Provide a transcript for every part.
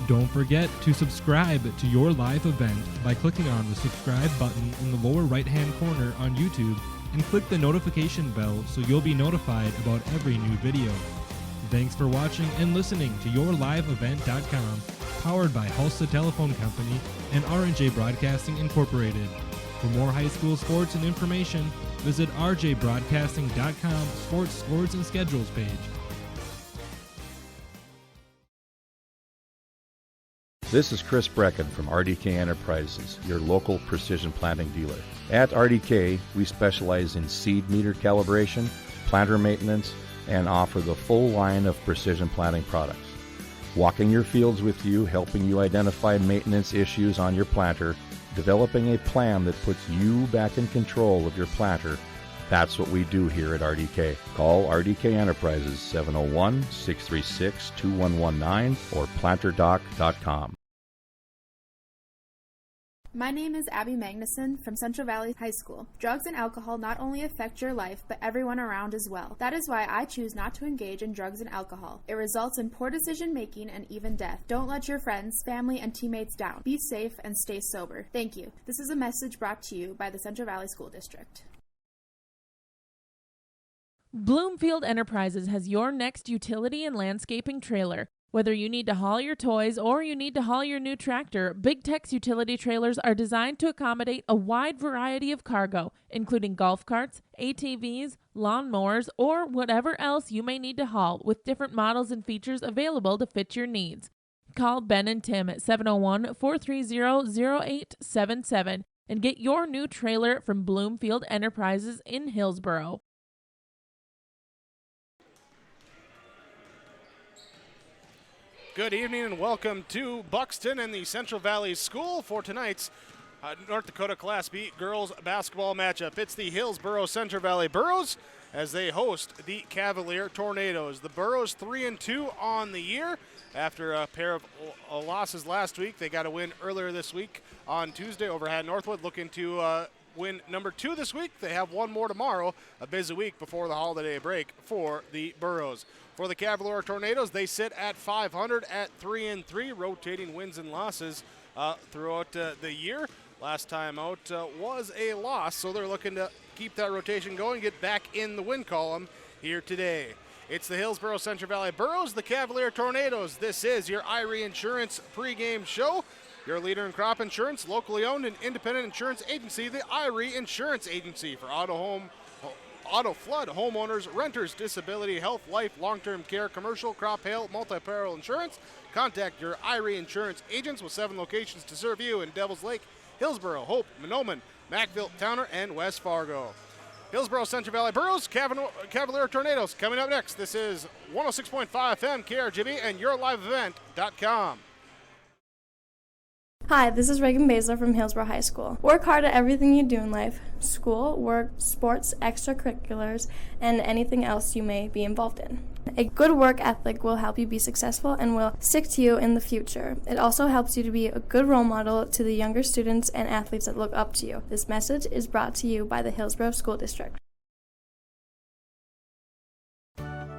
Don't forget to subscribe to your live event by clicking on the subscribe button in the lower right-hand corner on YouTube and click the notification bell so you'll be notified about every new video. Thanks for watching and listening to YourLiveEvent.com, powered by Hulsa Telephone Company and R&J Broadcasting Incorporated. For more high school sports and information, visit rjbroadcasting.com sports scores and schedules page. This is Chris Brecken from RDK Enterprises, your local precision planting dealer. At RDK, we specialize in seed meter calibration, planter maintenance, and offer the full line of precision planting products. Walking your fields with you, helping you identify maintenance issues on your planter, developing a plan that puts you back in control of your planter. That's what we do here at RDK. Call RDK Enterprises 701-636-2119 or planterdoc.com. My name is Abby Magnuson from Central Valley High School. Drugs and alcohol not only affect your life, but everyone around as well. That is why I choose not to engage in drugs and alcohol. It results in poor decision making and even death. Don't let your friends, family, and teammates down. Be safe and stay sober. Thank you. This is a message brought to you by the Central Valley School District. Bloomfield Enterprises has your next utility and landscaping trailer. Whether you need to haul your toys or you need to haul your new tractor, Big Tex utility trailers are designed to accommodate a wide variety of cargo, including golf carts, ATVs, lawnmowers, or whatever else you may need to haul, with different models and features available to fit your needs. Call Ben and Tim at 701-430-0877 and get your new trailer from Bloomfield Enterprises in Hillsboro. Good evening and welcome to Buxton and the Central Valley School for tonight's North Dakota Class B girls basketball matchup. It's the Hillsboro Central Valley Burros as they host the Cavalier Tornadoes. The Burros 3-2 on the year after a pair of losses last week. They got a win earlier this week on Tuesday over Had Northwood, looking to win number 2 this week. They have one more tomorrow, a busy week before the holiday break for the Burros. For the Cavalier Tornadoes, they sit at 500 at 3-3, rotating wins and losses throughout the year. Last time out was a loss, so they're looking to keep that rotation going, get back in the win column here today. It's the Hillsboro Central Valley Burros, the Cavalier Tornadoes. This is your Irie Insurance pregame show. Your leader in crop insurance, locally owned and independent insurance agency, the Irie Insurance Agency for auto, flood, homeowners, renters, disability, health, life, long-term care, commercial, crop, hail, multi-peril insurance. Contact your Irie Insurance agents with 7 locations to serve you in Devils Lake, Hillsboro, Hope, Monoman, Mackville, Towner, and West Fargo. Hillsboro Central Valley Burros, Cavalier Tornadoes. Coming up next, this is 106.5 FM KRGB and YourLiveEvent.com. Hi, this is Reagan Baszler from Hillsboro High School. Work hard at everything you do in life: school, work, sports, extracurriculars, and anything else you may be involved in. A good work ethic will help you be successful and will stick to you in the future. It also helps you to be a good role model to the younger students and athletes that look up to you. This message is brought to you by the Hillsboro School District.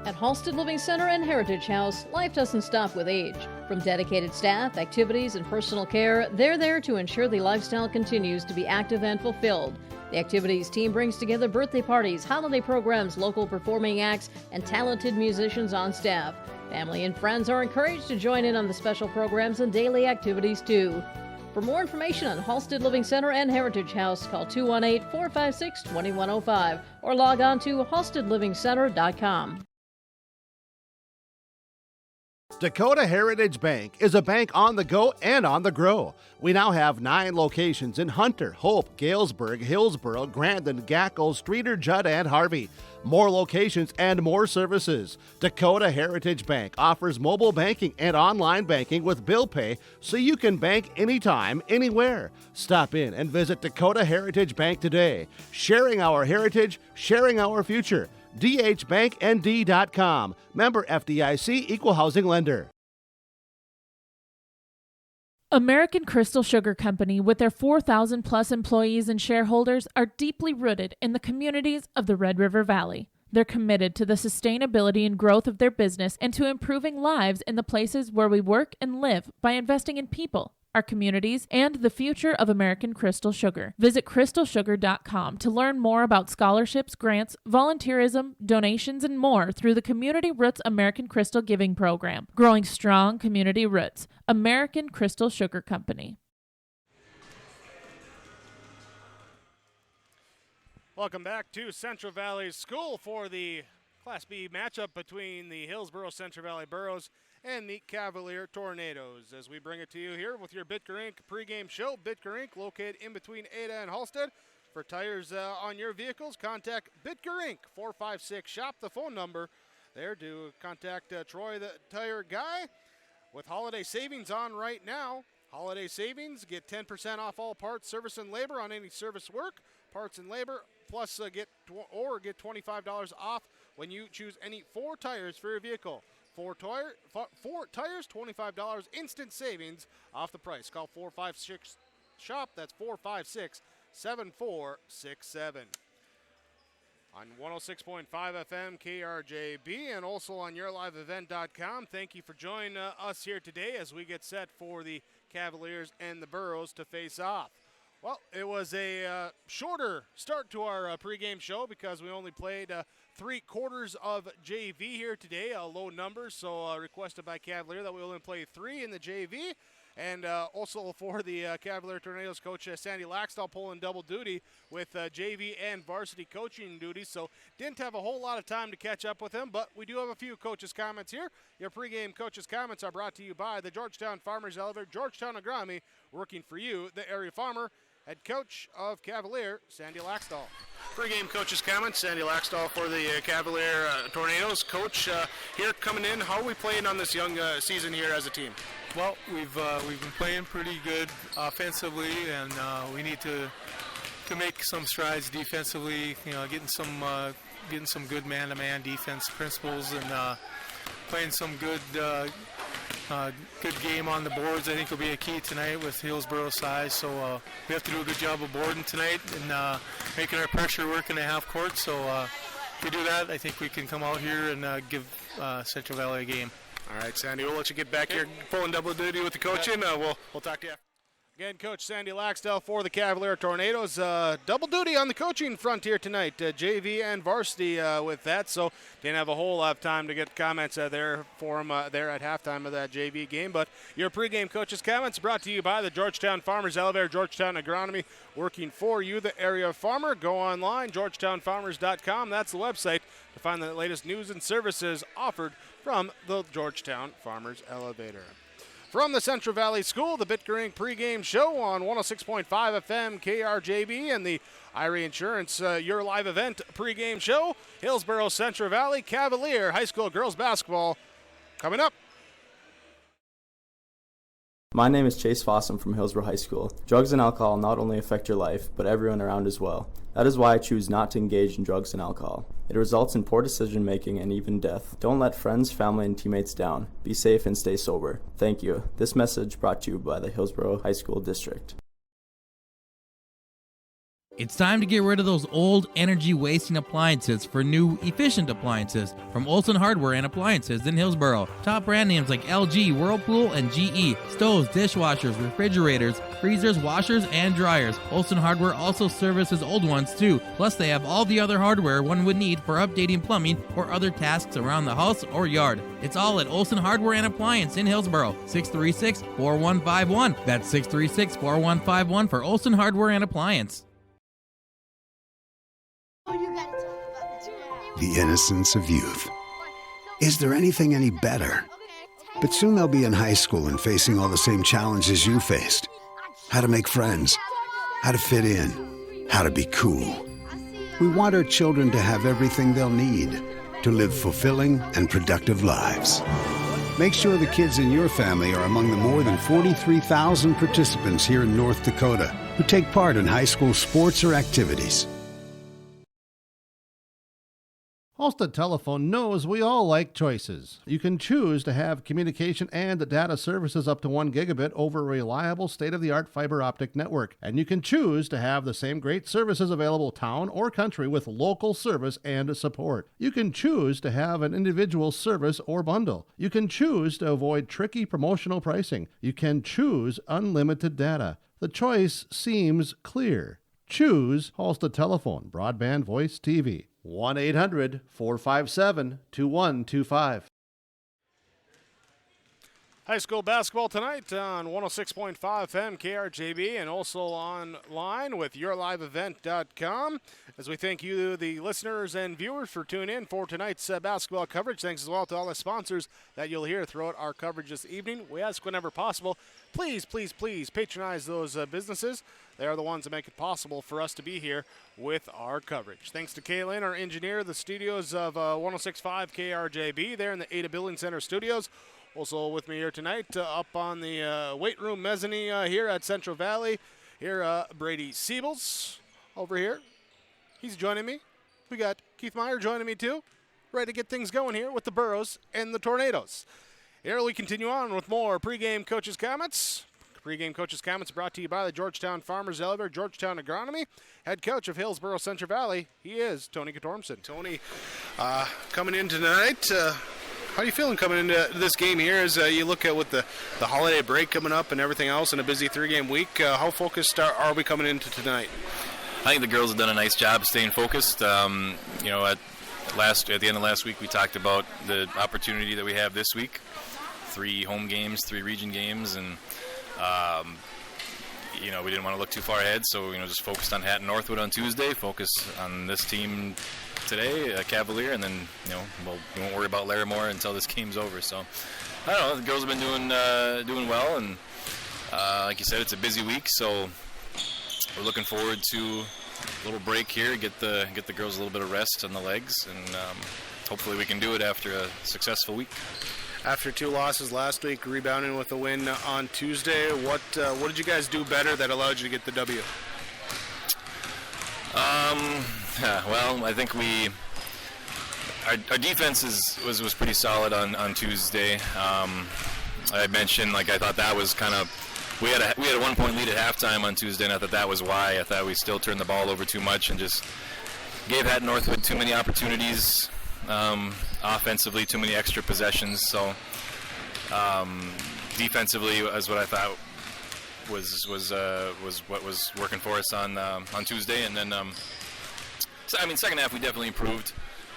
At Halsted Living Center and Heritage House, life doesn't stop with age. From dedicated staff, activities, and personal care, they're there to ensure the lifestyle continues to be active and fulfilled. The activities team brings together birthday parties, holiday programs, local performing acts, and talented musicians on staff. Family and friends are encouraged to join in on the special programs and daily activities too. For more information on Halsted Living Center and Heritage House, call 218-456-2105 or log on to halstedlivingcenter.com. Dakota Heritage Bank is a bank on the go and on the grow. We now have 9 locations in Hunter, Hope, Galesburg, Hillsboro, Grandin, Gackle, Streeter, Judd, and Harvey. More locations and more services. Dakota Heritage Bank offers mobile banking and online banking with bill pay so you can bank anytime, anywhere. Stop in and visit Dakota Heritage Bank today. Sharing our heritage, sharing our future. dhbanknd.com. Member FDIC, Equal Housing Lender. American Crystal Sugar Company, with their 4,000 plus employees and shareholders, are deeply rooted in the communities of the Red River Valley. They're committed to the sustainability and growth of their business and to improving lives in the places where we work and live by investing in people, our communities, and the future of American Crystal Sugar. Visit crystalsugar.com to learn more about scholarships, grants, volunteerism, donations, and more through the Community Roots American Crystal Giving Program. Growing strong community roots. American Crystal Sugar Company. Welcome back to Central Valley School for the Class B matchup between the Hillsboro Central Valley Burros and the Cavalier Tornadoes. As we bring it to you here with your Bitker Inc. pregame show. Bitker Inc. located in between Ada and Halstead. For tires on your vehicles, contact Bitker Inc. 456-SHOP, the phone number there to contact Troy, the tire guy. With holiday savings on right now, holiday savings, get 10% off all parts, service, and labor on any service work, parts and labor, plus get $25 off when you choose any 4 tires for your vehicle. 4 tires, $25 instant savings off the price. Call 456-SHOP. That's 456-7467. On 106.5 FM KRJB and also on yourliveevent.com. Thank you for joining us here today as we get set for the Cavaliers and the Burros to face off. Well, it was a shorter start to our pregame show because we only played 3 quarters of JV here today, low numbers, so requested by Cavalier that we only play 3 in the JV. And also for the Cavalier Tornadoes coach, Sandy Laxdal, pulling double duty with JV and varsity coaching duties. So didn't have a whole lot of time to catch up with him, but we do have a few coaches' comments here. Your pregame coaches' comments are brought to you by the Georgetown Farmers Elevator, Georgetown Agronomy, working for you, the area farmer. Head coach of Cavalier, Sandy Laxdal. Pre-game coach's comments, Sandy Laxdal for the Cavalier Tornadoes. Coach, here coming in, how are we playing on this young season here as a team? Well, we've been playing pretty good offensively, and we need to make some strides defensively. You know, getting some good man-to-man defense principles and playing some good game on the boards. I think will be a key tonight with Hillsboro size. So we have to do a good job of boarding tonight and making our pressure work in the half court. So if we do that, I think we can come out here and give Central Valley a game. All right, Sandy, we'll let you get back here pulling double duty with the coaching. We'll talk to you. Again, Coach Sandy Laxdal for the Cavalier Tornadoes. Double duty on the coaching front here tonight, JV and varsity with that. So didn't have a whole lot of time to get comments there for him there at halftime of that JV game. But your pregame coaches' comments brought to you by the Georgetown Farmers Elevator, Georgetown Agronomy, working for you, the area farmer. Go online, georgetownfarmers.com. That's the website to find the latest news and services offered from the Georgetown Farmers Elevator. From the Central Valley School, the Bitker Inc. pregame show on 106.5 FM KRJB and the Irie Insurance Your Live Event pregame show. Hillsboro Central Valley Cavalier High School girls basketball coming up. My name is Chase Fossum from Hillsboro High School. Drugs and alcohol not only affect your life, but everyone around as well. That is why I choose not to engage in drugs and alcohol. It results in poor decision-making and even death. Don't let friends, family, and teammates down. Be safe and stay sober. Thank you. This message brought to you by the Hillsboro High School District. It's time to get rid of those old energy-wasting appliances for new, efficient appliances from Olson Hardware and Appliances in Hillsboro. Top brand names like LG, Whirlpool, and GE. Stoves, dishwashers, refrigerators, freezers, washers, and dryers. Olson Hardware also services old ones too. Plus, they have all the other hardware one would need for updating plumbing or other tasks around the house or yard. It's all at Olson Hardware and Appliance in Hillsboro. 636-4151. That's 636-4151 for Olson Hardware and Appliance. The innocence of youth. Is there anything any better? But soon they'll be in high school and facing all the same challenges you faced. How to make friends, how to fit in, how to be cool. We want our children to have everything they'll need to live fulfilling and productive lives. Make sure the kids in your family are among the more than 43,000 participants here in North Dakota who take part in high school sports or activities. Halstead Telephone knows we all like choices. You can choose to have communication and data services up to 1 gigabit over a reliable state-of-the-art fiber optic network. And you can choose to have the same great services available town or country with local service and support. You can choose to have an individual service or bundle. You can choose to avoid tricky promotional pricing. You can choose unlimited data. The choice seems clear. Choose Halstead Telephone, broadband voice TV. 1-800-457-2125. High school basketball tonight on 106.5 FM KRJB and also online with yourliveevent.com. As we thank you, the listeners and viewers, for tuning in for tonight's basketball coverage. Thanks as well to all the sponsors that you'll hear throughout our coverage this evening. We ask whenever possible, please patronize those businesses. They are the ones that make it possible for us to be here with our coverage. Thanks to Kaylin, our engineer, the studios of 106.5 KRJB there in the Ada Building Center studios. Also with me here tonight, up on the weight room mezzanine here at Central Valley. Here, Brady Siebels over here. He's joining me. We got Keith Meyer joining me too. Ready to get things going here with the Burros and the Tornadoes. Here we continue on with more pregame coaches' comments. Pregame coaches' comments brought to you by the Georgetown Farmers Elevator, Georgetown Agronomy. Head coach of Hillsborough Central Valley, he is Tony Gatormson. Tony, coming in tonight, how are you feeling coming into this game here as you look at with the holiday break coming up and everything else and a busy 3-game week? How focused are we coming into tonight? I think the girls have done a nice job staying focused. At the end of last week, we talked about the opportunity that we have this week. 3 home games, 3 region games, and we didn't want to look too far ahead, so just focused on Hatton Northwood on Tuesday, focus on this team today, Cavalier, and then we won't worry about Larimore until this game's over. So I don't know, the girls have been doing well, and like you said, it's a busy week, so we're looking forward to a little break here, get the girls a little bit of rest on the legs, and hopefully we can do it after a successful week. After 2 losses last week, rebounding with a win on Tuesday, what did you guys do better that allowed you to get the W? Well, I think our defense was pretty solid on Tuesday. I mentioned, I thought that was kind of, we had a 1-point lead at halftime on Tuesday, and I thought that was why. I thought we still turned the ball over too much and just gave Hatton Northwood too many opportunities. Offensively, too many extra possessions. So defensively was what I thought was what was working for us on Tuesday. And then, second half we definitely improved,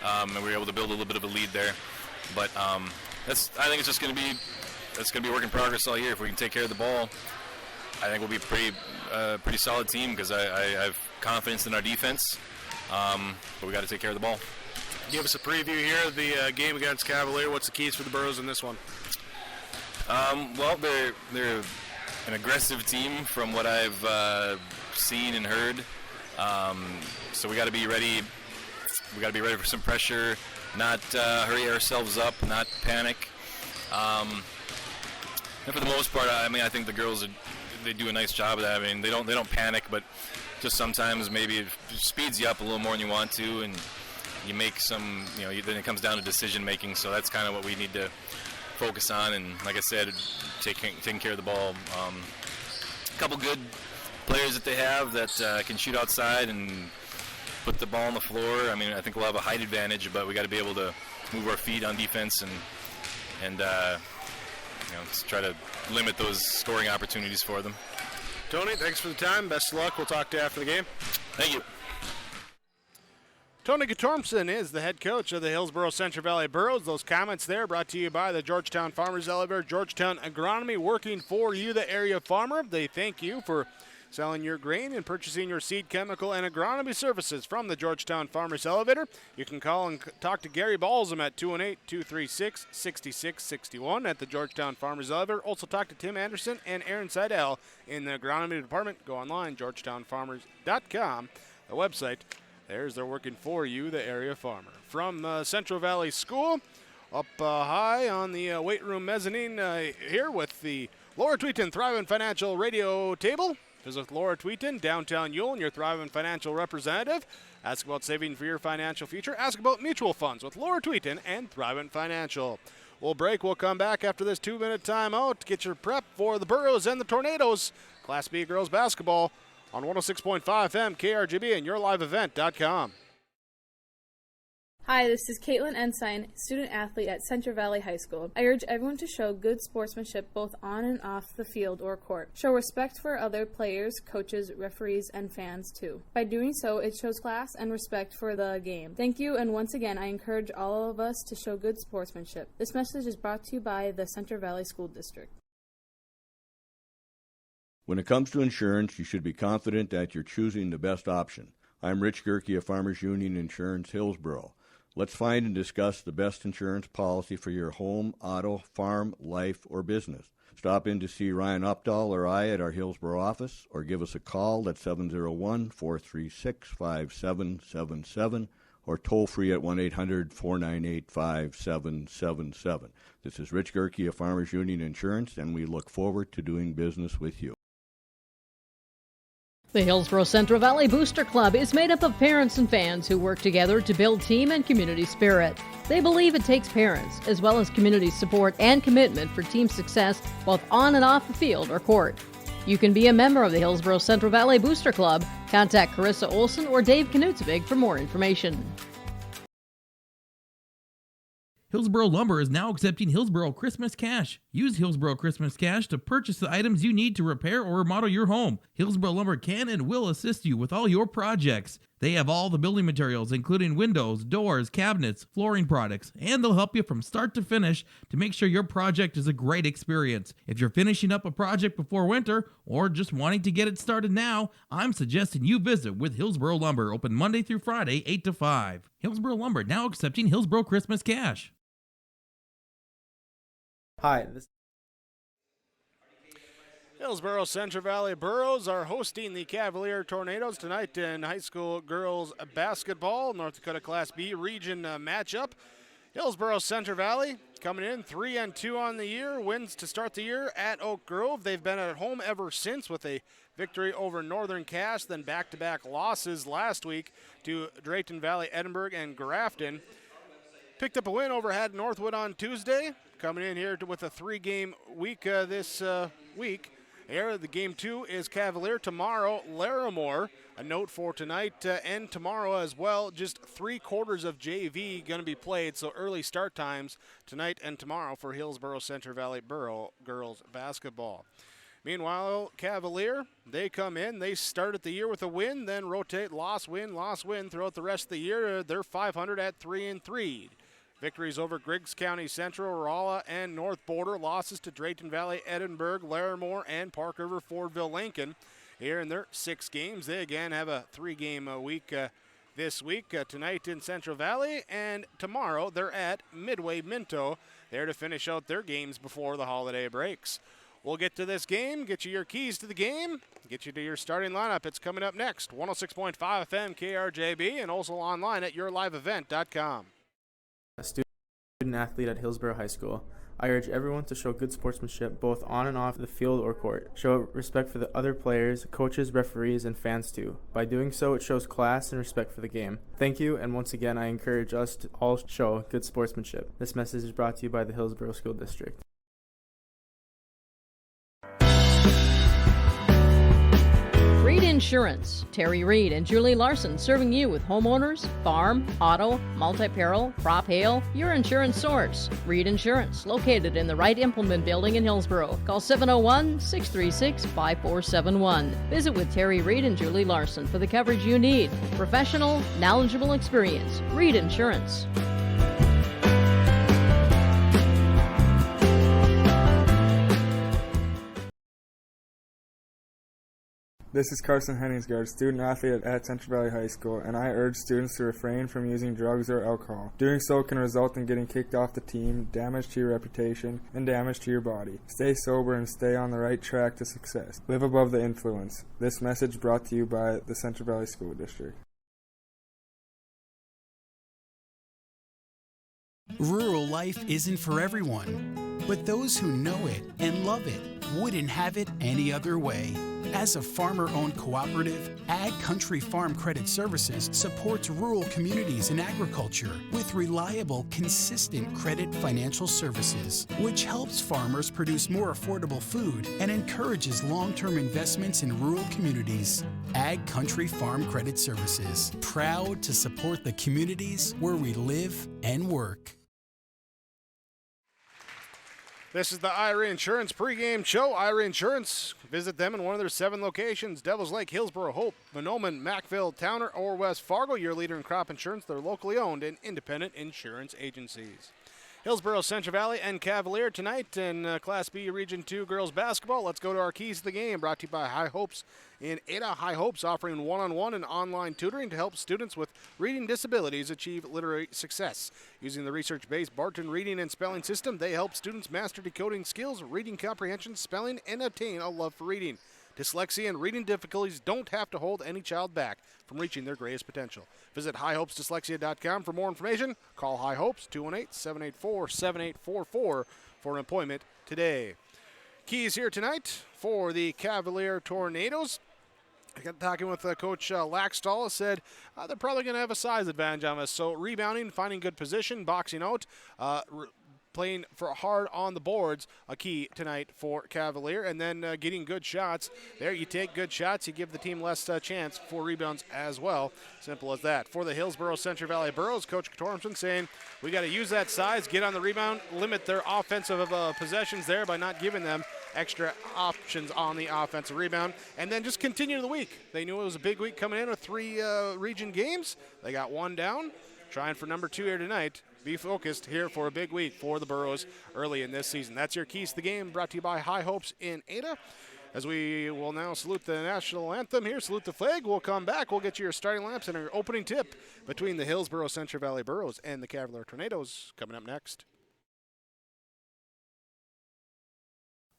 and we were able to build a little bit of a lead there. But I think it's just going to be a work in progress all year. If we can take care of the ball, I think we'll be a pretty solid team because I have confidence in our defense. But we got to take care of the ball. Give us a preview here of the game against Cavalier. What's the keys for the Burros in this one? Well, they're an aggressive team from what I've seen and heard. So we got to be ready. We got to be ready for some pressure. Not hurry ourselves up. Not panic. And for the most part, I think the girls they do a nice job of that. They don't panic, but just sometimes maybe it speeds you up a little more than you want to, and you make some, then it comes down to decision making. So that's kind of what we need to focus on. And like I said, taking care of the ball. A couple good players that they have that can shoot outside and put the ball on the floor. I think we'll have a height advantage, but we got to be able to move our feet on defense and try to limit those scoring opportunities for them. Tony, thanks for the time. Best of luck. We'll talk to you after the game. Thank you. Tony Gatormson is the head coach of the Hillsborough Central Valley Burros. Those comments there brought to you by the Georgetown Farmers Elevator, Georgetown Agronomy, working for you, the area farmer. They thank you for selling your grain and purchasing your seed, chemical, and agronomy services from the Georgetown Farmers Elevator. You can call and talk to Gary Balsam at 218-236-6661 at the Georgetown Farmers Elevator. Also talk to Tim Anderson and Aaron Seidel in the agronomy department. Go online, georgetownfarmers.com, the website. They're working for you, the area farmer. From Central Valley School, up high on the weight room mezzanine here with the Laura Tweeton Thriving Financial radio table. Visit Laura Tweeton, downtown Yulin, your thriving financial representative. Ask about saving for your financial future. Ask about mutual funds with Laura Tweeton and Thrivent Financial. We'll break. We'll come back after this 2-minute timeout to get your prep for the Burros and the Tornadoes. Class B girls basketball on 106.5 FM KRGB and yourliveevent.com. Hi, this is Caitlin Ensign, student-athlete at Central Valley High School. I urge everyone to show good sportsmanship both on and off the field or court. Show respect for other players, coaches, referees, and fans, too. By doing so, it shows class and respect for the game. Thank you, and once again, I encourage all of us to show good sportsmanship. This message is brought to you by the Central Valley School District. When it comes to insurance, you should be confident that you're choosing the best option. I'm Rich Gerke of Farmers Union Insurance, Hillsborough. Let's find and discuss the best insurance policy for your home, auto, farm, life, or business. Stop in to see Ryan Updahl or I at our Hillsborough office, or give us a call at 701-436-5777, or toll free at 1-800-498-5777. This is Rich Gerke of Farmers Union Insurance, and we look forward to doing business with you. The Hillsborough Central Valley Booster Club is made up of parents and fans who work together to build team and community spirit. They believe it takes parents, as well as community support and commitment for team success, both on and off the field or court. You can be a member of the Hillsborough Central Valley Booster Club. Contact Carissa Olson or Dave Knutsvig for more information. Hillsborough Lumber is now accepting Hillsborough Christmas Cash. Use Hillsborough Christmas Cash to purchase the items you need to repair or remodel your home. Hillsborough Lumber can and will assist you with all your projects. They have all the building materials, including windows, doors, cabinets, flooring products, and they'll help you from start to finish to make sure your project is a great experience. If you're finishing up a project before winter or just wanting to get it started now, I'm suggesting you visit with Hillsborough Lumber, open Monday through Friday, 8 to 5. Hillsborough Lumber now accepting Hillsborough Christmas Cash. Hi, Hillsborough Central Valley Burros are hosting the Cavalier Tornadoes tonight in high school girls basketball, North Dakota Class B region matchup. Hillsborough Central Valley coming in 3-2 on the year, wins to start the year at Oak Grove. They've been at home ever since with a victory over Northern Cass, then back-to-back losses last week to Drayton Valley, Edinburgh, and Grafton. Picked up a win over Haddon Northwood on Tuesday. Coming in here with a 3-game week this week. Here, the game 2 is Cavalier. Tomorrow, Larimore. A note for tonight and tomorrow as well. Just 3/4 of JV going to be played, so early start times tonight and tomorrow for Hillsborough Central Valley Burro girls basketball. Meanwhile, Cavalier, they come in. They start at the year with a win, then rotate loss, win throughout the rest of the year. They're 500 at 3-3. Victories over Griggs County Central, Rolla, and North Border. Losses to Drayton Valley, Edinburgh, Larimore, and Park River, Fordville, Lincoln. Here in their 6 games, they again have a 3-game week this week. Tonight in Central Valley, and tomorrow they're at Midway Minto, there to finish out their games before the holiday breaks. We'll get to this game, get you your keys to the game, get you to your starting lineup. It's coming up next. 106.5 FM KRJB, and also online at yourliveevent.com. A student-athlete at Hillsborough High School. I urge everyone to show good sportsmanship both on and off the field or court. Show respect for the other players, coaches, referees, and fans too. By doing so, it shows class and respect for the game. Thank you, and once again, I encourage us to all show good sportsmanship. This message is brought to you by the Hillsborough School District. Reed Insurance. Terry Reed and Julie Larson serving you with homeowners, farm, auto, multi-peril, crop hail, your insurance source. Reed Insurance, located in the Wright Implement Building in Hillsborough. Call 701-636-5471. Visit with Terry Reed and Julie Larson for the coverage you need. Professional, knowledgeable experience. Reed Insurance. This is Carson Henningsgaard, student-athlete at Central Valley High School, and I urge students to refrain from using drugs or alcohol. Doing so can result in getting kicked off the team, damage to your reputation, and damage to your body. Stay sober and stay on the right track to success. Live above the influence. This message brought to you by the Central Valley School District. Rural life isn't for everyone, but those who know it and love it wouldn't have it any other way. As a farmer-owned cooperative, Ag Country Farm Credit Services supports rural communities in agriculture with reliable, consistent credit financial services, which helps farmers produce more affordable food and encourages long-term investments in rural communities. Ag Country Farm Credit Services, proud to support the communities where we live and work. This is the IRA Insurance pregame show. IRA Insurance, visit them in one of their 7 locations: Devils Lake, Hillsboro, Hope, Monoman, Mackville, Towner, or West Fargo. Your leader in crop insurance. They're locally owned and independent insurance agencies. Hillsboro, Central Valley, and Cavalier tonight in Class B Region 2 girls basketball. Let's go to our keys to the game, brought to you by High Hopes in Ada. High Hopes offering one-on-one and online tutoring to help students with reading disabilities achieve literary success. Using the research-based Barton reading and spelling system, they help students master decoding skills, reading comprehension, spelling, and attain a love for reading. Dyslexia and reading difficulties don't have to hold any child back from reaching their greatest potential. Visit highhopesdyslexia.com for more information. Call High Hopes 218-784-7844 for an appointment today. Keys here tonight for the Cavalier Tornadoes. I got talking with Coach Laxdal. Said they're probably going to have a size advantage on us. So rebounding, finding good position, boxing out, playing for hard on the boards, a key tonight for Cavalier, and then getting good shots. There, you take good shots, you give the team less chance for rebounds as well. Simple as that. For the Hillsboro Central Valley Burros, Coach Tormson saying we got to use that size, get on the rebound, limit their offensive possessions there by not giving them extra options on the offensive rebound, and then just continue the week. They knew it was a big week coming in with 3 region games. They got 1 down, trying for number 2 here tonight. Be focused here for a big week for the Burros early in this season. That's your keys to the game, brought to you by High Hopes in Ada. As we will now salute the national anthem here, salute the flag. We'll come back. We'll get you your starting laps and our opening tip between the Hillsboro Central Valley Burros and the Cavalier Tornadoes coming up next.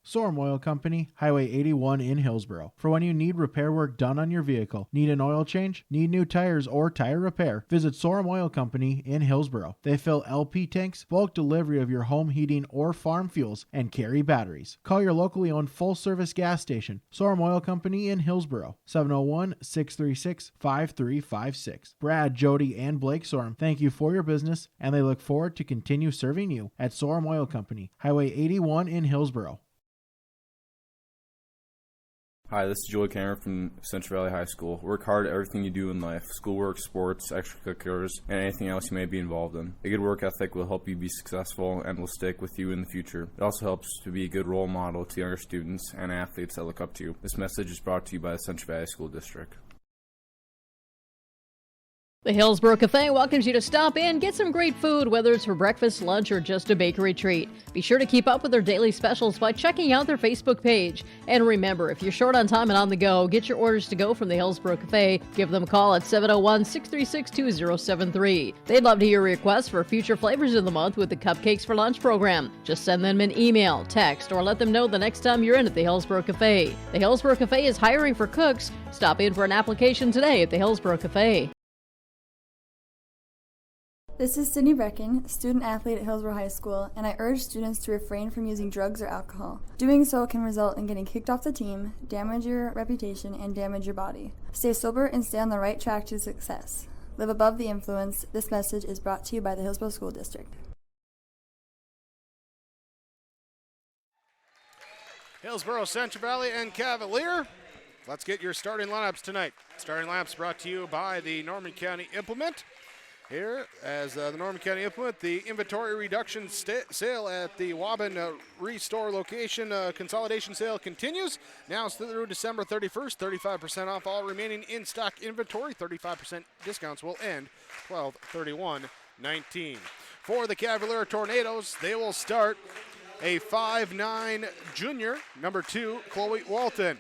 Sorum Oil Company, Highway 81 in Hillsboro. For when you need repair work done on your vehicle, need an oil change, need new tires, or tire repair, visit Sorum Oil Company in Hillsboro. They fill LP tanks, bulk delivery of your home heating or farm fuels, and carry batteries. Call your locally owned full-service gas station, Sorum Oil Company in Hillsboro, 701-636-5356. Brad, Jody, and Blake Sorum thank you for your business, and they look forward to continue serving you at Sorum Oil Company, Highway 81 in Hillsboro. Hi, this is Joey Cameron from Central Valley High School. Work hard at everything you do in life: schoolwork, sports, extracurriculars, and anything else you may be involved in. A good work ethic will help you be successful and will stick with you in the future. It also helps to be a good role model to younger students and athletes that look up to you. This message is brought to you by the Central Valley School District. The Hillsboro Cafe welcomes you to stop in, get some great food, whether it's for breakfast, lunch, or just a bakery treat. Be sure to keep up with their daily specials by checking out their Facebook page. And remember, if you're short on time and on the go, get your orders to go from the Hillsboro Cafe. Give them a call at 701-636-2073. They'd love to hear your requests for future flavors of the month with the Cupcakes for Lunch program. Just send them an email, text, or let them know the next time you're in at the Hillsboro Cafe. The Hillsboro Cafe is hiring for cooks. Stop in for an application today at the Hillsboro Cafe. This is Sydney Brecken, student athlete at Hillsboro High School, and I urge students to refrain from using drugs or alcohol. Doing so can result in getting kicked off the team, damage your reputation, and damage your body. Stay sober and stay on the right track to success. Live above the influence. This message is brought to you by the Hillsboro School District. Hillsboro, Central Valley, and Cavalier. Let's get your starting lineups tonight. Starting lineups brought to you by the Norman County Implement. Here, as the Norman County Implement, the inventory reduction sale at the Waban Restore location consolidation sale continues. Now through December 31st, 35% off all remaining in-stock inventory. 35% discounts will end 12/31/19. For the Cavalier Tornadoes, they will start a 5'9 junior, number 2, Chloe Walton.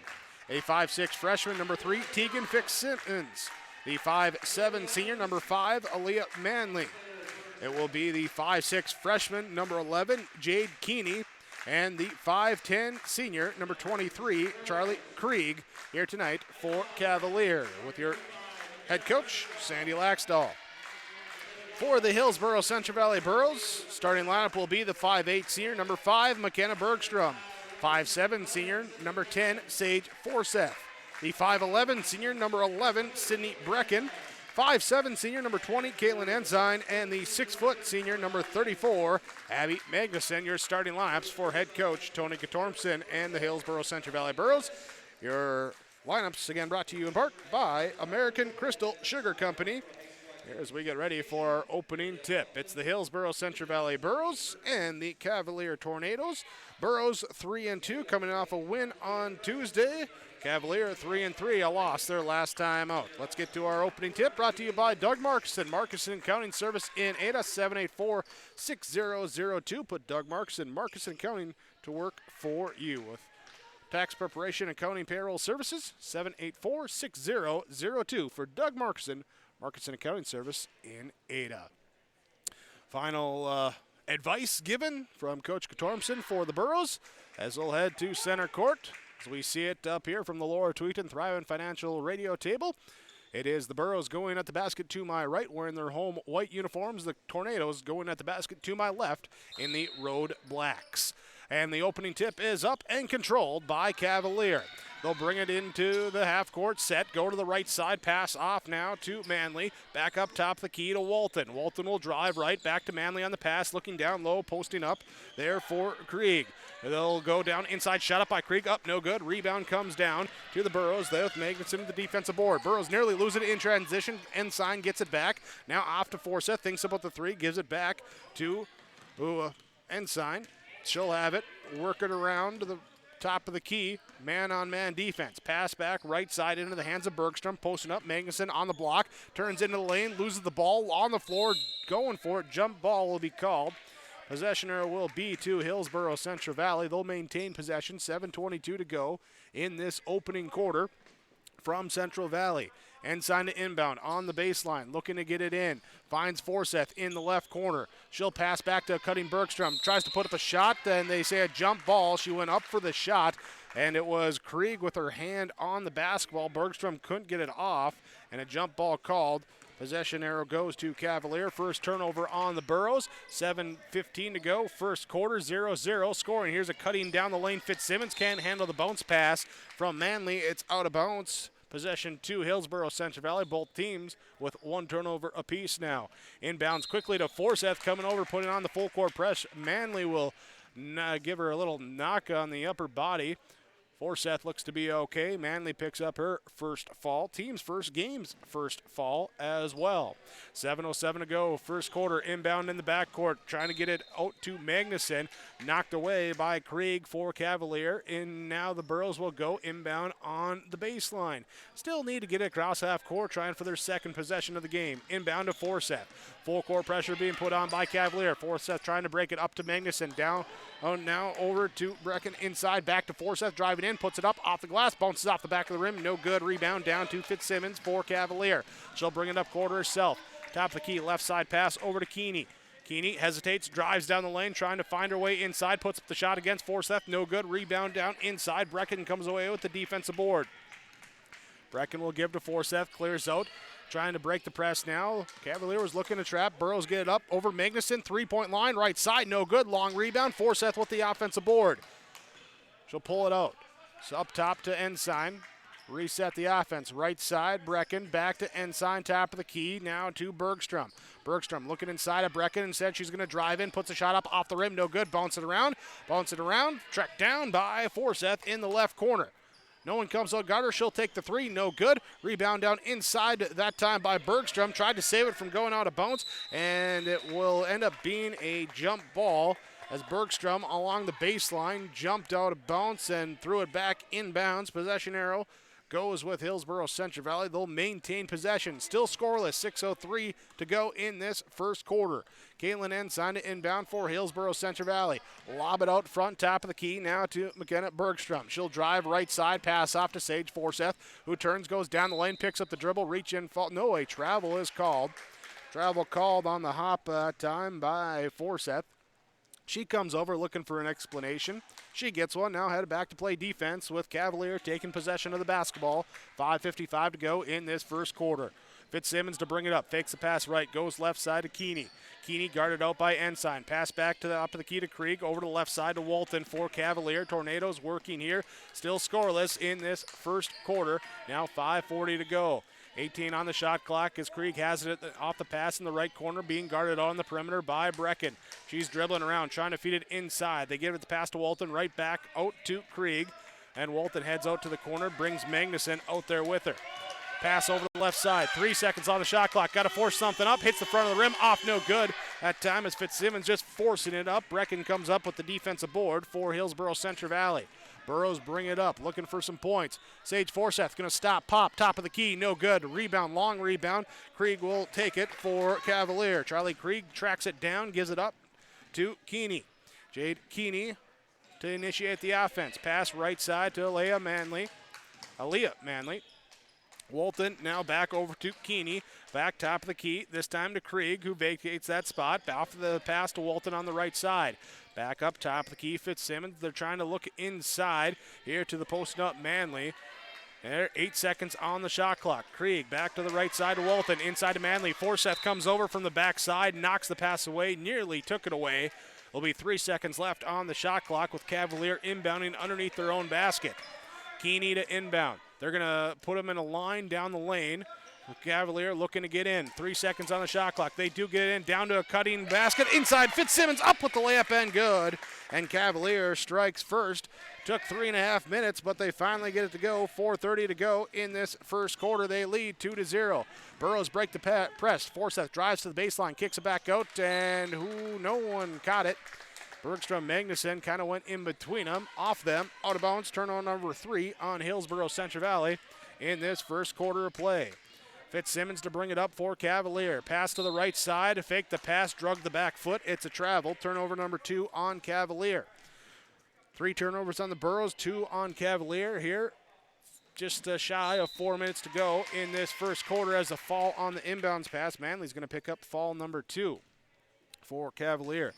A 5'6 freshman, number 3, Tegan Fix-Simmons. The 5'7 senior, number 5, Aaliyah Manley. It will be the 5'6 freshman, number 11, Jade Keeney, and the 5'10 senior, number 23, Charlie Krieg, here tonight for Cavalier with your head coach, Sandy Laxdal. For the Hillsboro Central Valley Burros, starting lineup will be the 5'8 senior, number 5, McKenna Bergstrom. 5'7" senior, number 10, Sage Forseth. The 5'11" senior, number 11, Sydney Brecken. 5'7" senior, number 20, Caitlin Ensign. And the 6' senior, number 34, Abby Magnuson. Your starting lineups for head coach Tony Katormson and the Hillsborough Central Valley Burros. Your lineups, again, brought to you in part by American Crystal Sugar Company. Here as we get ready for our opening tip. It's the Hillsborough Central Valley Burros and the Cavalier Tornadoes. Burros 3-2, coming off a win on Tuesday. Cavalier 3-3, a loss their last time out. Let's get to our opening tip, brought to you by Doug Markson, Markson Accounting Service in Ada, 784-6002. Put Doug Markson, Markson Accounting to work for you. With tax preparation, accounting, payroll services, 784-6002 for Doug Markson, Markson Accounting Service in Ada. Final advice given from Coach Katormson for the Burros as they'll head to center court. As we see it up here from the Laura Tweeton Thriving Financial radio table, it is the Burros going at the basket to my right, wearing their home white uniforms. The Tornadoes going at the basket to my left in the road blacks. And the opening tip is up and controlled by Cavalier. They'll bring it into the half-court set, go to the right side, pass off now to Manley. Back up top of the key to Walton. Walton will drive right, back to Manley on the pass, looking down low, posting up there for Krieg. They'll go down inside, shot up by Krieg, up, no good. Rebound comes down to the Burros there with Magnuson to the defensive board. Burros nearly lose it in transition. Ensign gets it back. Now off to Forseth, thinks about the three, gives it back to Ensign. She'll have it, work it around to the top of the key, man-on-man defense. Pass back right side into the hands of Bergstrom, posting up. Magnuson on the block, turns into the lane, loses the ball on the floor, going for it. Jump ball will be called. Possession error will be to Hillsborough Central Valley. They'll maintain possession, 7:22 to go in this opening quarter from Central Valley. Ensign to inbound on the baseline, looking to get it in. Finds Forseth in the left corner. She'll pass back to cutting Bergstrom. Tries to put up a shot, then they say a jump ball. She went up for the shot, and it was Krieg with her hand on the basketball. Bergstrom couldn't get it off, and a jump ball called. Possession arrow goes to Cavalier. First turnover on the Burros. 7:15 to go. First quarter, 0-0. Scoring. Here's a cutting down the lane. Fitzsimmons can't handle the bounce pass from Manley. It's out of bounds. Possession to Hillsborough Central Valley. Both teams with one turnover apiece now. Inbounds quickly to Forseth, coming over, putting on the full court press. Manley will give her a little knock on the upper body. Forseth looks to be okay. Manley picks up her first fall. Team's first, game's first fall as well. 7:07 to go. First quarter, inbound in the backcourt. Trying to get it out to Magnuson. Knocked away by Krieg for Cavalier. And now the Burros will go inbound on the baseline. Still need to get it across half court, trying for their second possession of the game. Inbound to Forseth. Full court pressure being put on by Cavalier. Forseth trying to break it up to Magnuson. Down now over to Brecken inside. Back to Forseth, driving in, puts it up off the glass, bounces off the back of the rim. No good. Rebound down to Fitzsimmons for Cavalier. She'll bring it up court herself. Top of the key, left side pass over to Keeney. Keeney hesitates, drives down the lane, trying to find her way inside, puts up the shot against Forseth. No good. Rebound down inside. Brecken comes away with the defensive board. Brecken will give to Forseth, clears out. Trying to break the press now. Cavalier was looking to trap. Burros get it up over Magnuson. Three-point line, right side, no good. Long rebound. Forseth with the offensive board. She'll pull it out. So up top to Ensign. Reset the offense. Right side, Brecken. Back to Ensign, top of the key. Now to Bergstrom. Bergstrom looking inside of Brecken. Instead, she's going to drive in. Puts a shot up off the rim. No good. Bounce it around. Tracked down by Forseth in the left corner. No one comes out guard her. She'll take the three. No good. Rebound down inside that time by Bergstrom. Tried to save it from going out of bounds, and it will end up being a jump ball as Bergstrom along the baseline jumped out of bounds and threw it back inbounds. Possession arrow goes with Hillsborough Central Valley. They'll maintain possession. Still scoreless. 6:03 to go in this first quarter. Caitlin Ensign to inbound for Hillsborough Central Valley. Lob it out front, top of the key, now to McKenna Bergstrom. She'll drive right side, pass off to Sage Forseth, who turns, goes down the lane, picks up the dribble, reach in, fall. No, a travel is called. Travel called on the hop time by Forseth. She comes over looking for an explanation. She gets one, now headed back to play defense with Cavalier taking possession of the basketball. 5:55 to go in this first quarter. Fitzsimmons to bring it up. Fakes the pass right. Goes left side to Keeney. Keeney guarded out by Ensign. Pass back to the up of the key to Krieg. Over to the left side to Walton for Cavalier. Tornadoes working here. Still scoreless in this first quarter. Now 5:40 to go. 18 on the shot clock as Krieg has it off the pass in the right corner, being guarded on the perimeter by Brecken. She's dribbling around, trying to feed it inside. They give it the pass to Walton, right back out to Krieg. And Walton heads out to the corner, brings Magnuson out there with her. Pass over to the left side. 3 seconds on the shot clock. Got to force something up. Hits the front of the rim. Off, no good. That time as Fitzsimmons just forcing it up. Brecken comes up with the defensive board for Hillsborough Central Valley. Burros bring it up, looking for some points. Sage Forsyth going to stop, pop, top of the key, no good. Rebound, long rebound. Krieg will take it for Cavalier. Charlie Krieg tracks it down, gives it up to Keeney. Jade Keeney to initiate the offense. Pass right side to Aaliyah Manley. Walton now back over to Keeney. Back top of the key, this time to Krieg, who vacates that spot. Off the pass to Walton on the right side. Back up top of the key, Fitzsimmons. They're trying to look inside here to the post up Manley. There, 8 seconds on the shot clock. Krieg back to the right side to Walton. Inside to Manley. Forsyth comes over from the backside, knocks the pass away, nearly took it away. There'll be 3 seconds left on the shot clock with Cavalier inbounding underneath their own basket. Keeney to inbound. They're going to put him in a line down the lane. Cavalier looking to get in. 3 seconds on the shot clock. They do get in, down to a cutting basket. Inside, Fitzsimmons up with the layup and good. And Cavalier strikes first. Took 3.5 minutes, but they finally get it to go. 4:30 to go in this first quarter. They lead 2-0. Burros break the press. Forsyth drives to the baseline, kicks it back out, and no one caught it. Bergstrom Magnuson kind of went in between them, off them, out of bounds. Turnover number 3 on Hillsborough Central Valley in this first quarter of play. Fitzsimmons to bring it up for Cavalier. Pass to the right side, fake the pass, drug the back foot. It's a travel. Turnover number 2 on Cavalier. 3 turnovers on the Burros, 2 on Cavalier here. Just shy of 4 minutes to go in this first quarter as a fall on the inbounds pass. Manley's going to pick up fall number 2 for Cavalier.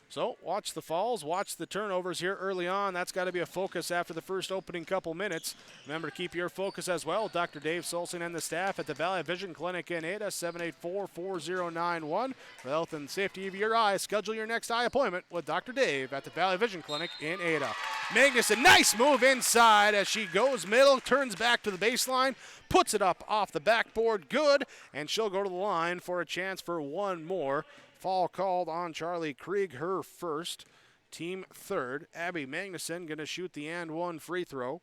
So watch the falls, watch the turnovers here early on. That's got to be a focus after the first opening couple minutes. Remember to keep your focus as well. Dr. Dave Solson and the staff at the Valley Vision Clinic in Ada, 784-4091. For the health and safety of your eyes, schedule your next eye appointment with Dr. Dave at the Valley Vision Clinic in Ada. Magnuson, nice move inside as she goes middle, turns back to the baseline, puts it up off the backboard, good, and she'll go to the line for a chance for one more. Foul called on Charlie Krieg, her first, team third. Abby Magnuson going to shoot the and one free throw.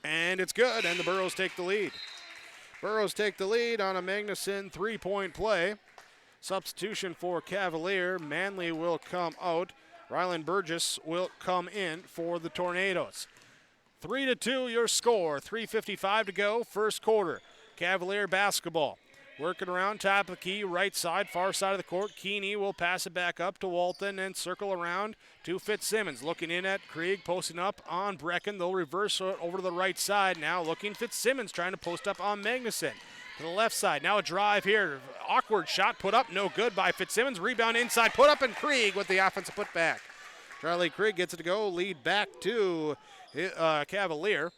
And it's good, and the Burros take the lead. Burros take the lead on a Magnuson three-point play. Substitution for Cavalier. Manley will come out. Rylan Burgess will come in for the Tornadoes. 3-2 your score. 3:55 to go, first quarter. Cavalier basketball. Working around top of the key, right side, far side of the court. Keeney will pass it back up to Walton and circle around to Fitzsimmons. Looking in at Krieg, posting up on Brecken. They'll reverse it over to the right side. Now looking Fitzsimmons trying to post up on Magnuson. To the left side, now a drive here. Awkward shot put up, no good by Fitzsimmons. Rebound inside, put up, and Krieg with the offensive putback. Charlie Krieg gets it to go, lead back to Cavalier.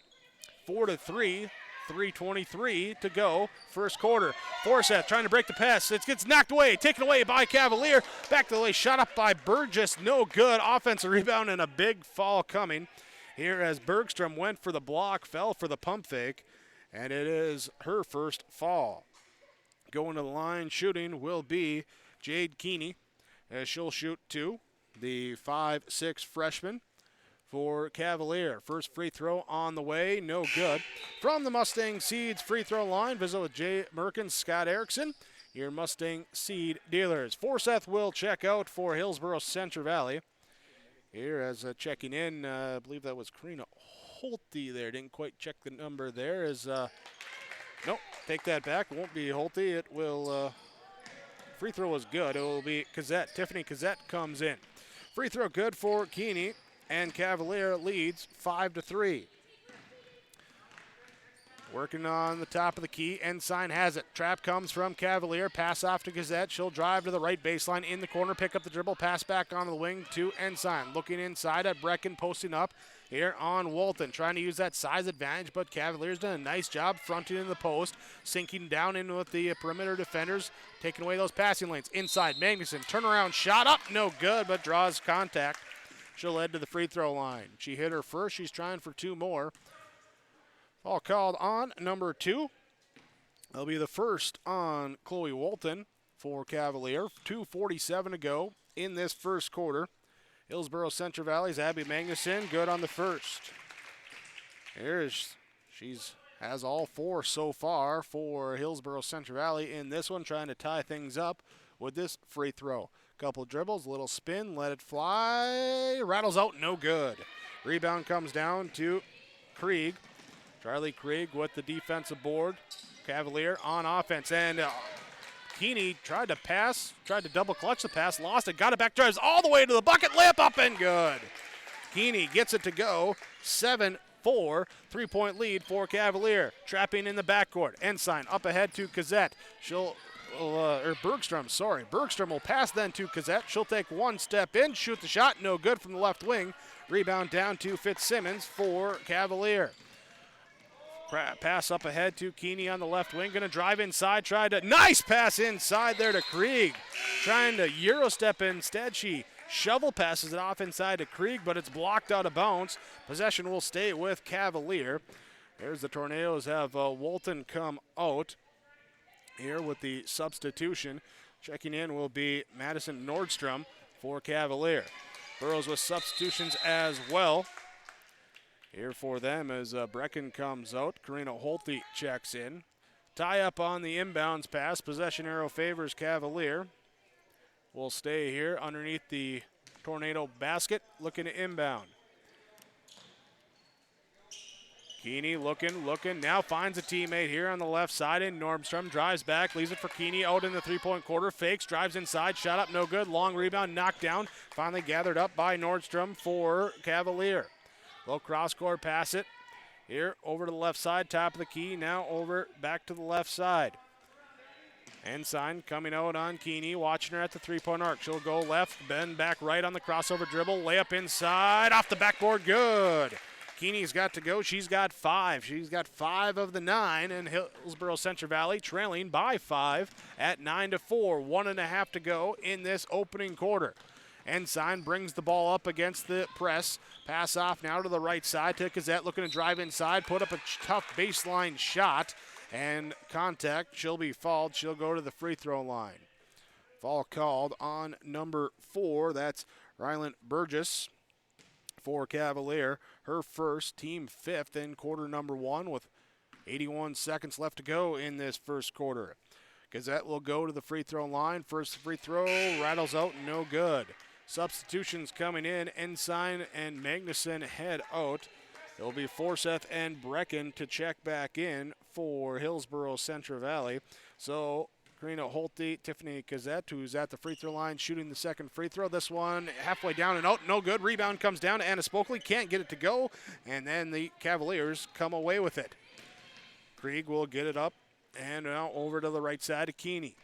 4-3. 3:23 to go, first quarter. Forsyth trying to break the pass. It gets knocked away, taken away by Cavalier. Back to the lane, shot up by Burgess, no good. Offensive rebound and a big fall coming here as Bergstrom went for the block, fell for the pump fake, and it is her first fall. Going to the line, shooting will be Jade Keeney as she'll shoot 2, the 5'6" freshman for Cavalier. First free throw on the way, no good. From the Mustang Seeds free throw line, visit with Jay Merkin, Scott Erickson, your Mustang Seed dealers. Forsyth will check out for Hillsborough Central Valley. Here as checking in, I believe that was Karina Holte there. Didn't quite check the number there. Nope, take that back. It won't be Holte. It will, free throw was good. It will be Cazzette. Tiffany Cazzette comes in. Free throw good for Keeney. And Cavalier leads 5-3. Working on the top of the key. Ensign has it. Trap comes from Cavalier. Pass off to Gazette. She'll drive to the right baseline in the corner. Pick up the dribble. Pass back onto the wing to Ensign. Looking inside at Brecken, posting up here on Walton. Trying to use that size advantage, but Cavalier's done a nice job fronting in the post. Sinking down in with the perimeter defenders. Taking away those passing lanes. Inside, Magnuson. Turnaround shot up. No good, but draws contact. She'll head to the free throw line. She hit her first. She's trying for 2 more. All called on number 2. That'll be the first on Chloe Walton for Cavalier. 2:47 to go in this first quarter. Hillsborough Central Valley's Abby Magnuson, good on the first. She's has all 4 so far for Hillsborough Central Valley in this one, trying to tie things up with this free throw. Couple dribbles, little spin, let it fly, rattles out, no good. Rebound comes down to Krieg. Charlie Krieg with the defensive board. Cavalier on offense, and Keeney tried to pass, tried to double clutch the pass, lost it, got it back, drives all the way to the bucket, layup up and good. Keeney gets it to go, 7-4, 3-point lead for Cavalier. Trapping in the backcourt. Ensign up ahead to Cazette. Bergstrom will pass then to Cazette. She'll take 1 step in, shoot the shot, no good from the left wing. Rebound down to Fitzsimmons for Cavalier. Pass up ahead to Keeney on the left wing. Going to drive inside. Nice pass inside there to Krieg. Trying to Euro step instead. She shovel passes it off inside to Krieg, but it's blocked out of bounds. Possession will stay with Cavalier. There's the Tornadoes have Walton come out here with the substitution. Checking in will be Madison Nordstrom for Cavalier. Burros with substitutions as well. Here for them as Brecken comes out. Karina Holte checks in. Tie up on the inbounds pass. Possession arrow favors Cavalier. Will stay here underneath the Tornado basket, looking to inbound. Keeney looking, now finds a teammate here on the left side in Nordstrom. Drives back, leaves it for Keeney out in the 3-point quarter. Fakes, drives inside, shot up, no good. Long rebound, knocked down. Finally gathered up by Nordstrom for Cavalier. Low cross-court pass it here over to the left side, top of the key. Now over back to the left side. Ensign coming out on Keeney, watching her at the 3-point arc. She'll go left, bend back right on the crossover dribble. Layup inside, off the backboard, good. Keeney's got to go. She's got 5. She's got 5 of the 9, and Hillsborough Central Valley trailing by 5 at 9-4. 1.5 to go in this opening quarter. Ensign brings the ball up against the press. Pass off now to the right side to Cazette, looking to drive inside, put up a tough baseline shot, and contact. She'll be fouled. She'll go to the free throw line. Foul called on number 4. That's Ryland Burgess for Cavalier. Her first, team 5th in quarter number 1 with 81 seconds left to go in this first quarter. Gazette will go to the free throw line. First free throw rattles out, no good. Substitutions coming in. Ensign and Magnuson head out. It'll be Forseth and Brecken to check back in for Hillsborough Central Valley. So Karina Holte, Tiffany Cazette, who's at the free throw line, shooting the second free throw. This one halfway down and out, no good. Rebound comes down to Anna Spokley, can't get it to go, and then the Cavaliers come away with it. Krieg will get it up, and now over to the right side to Keeney.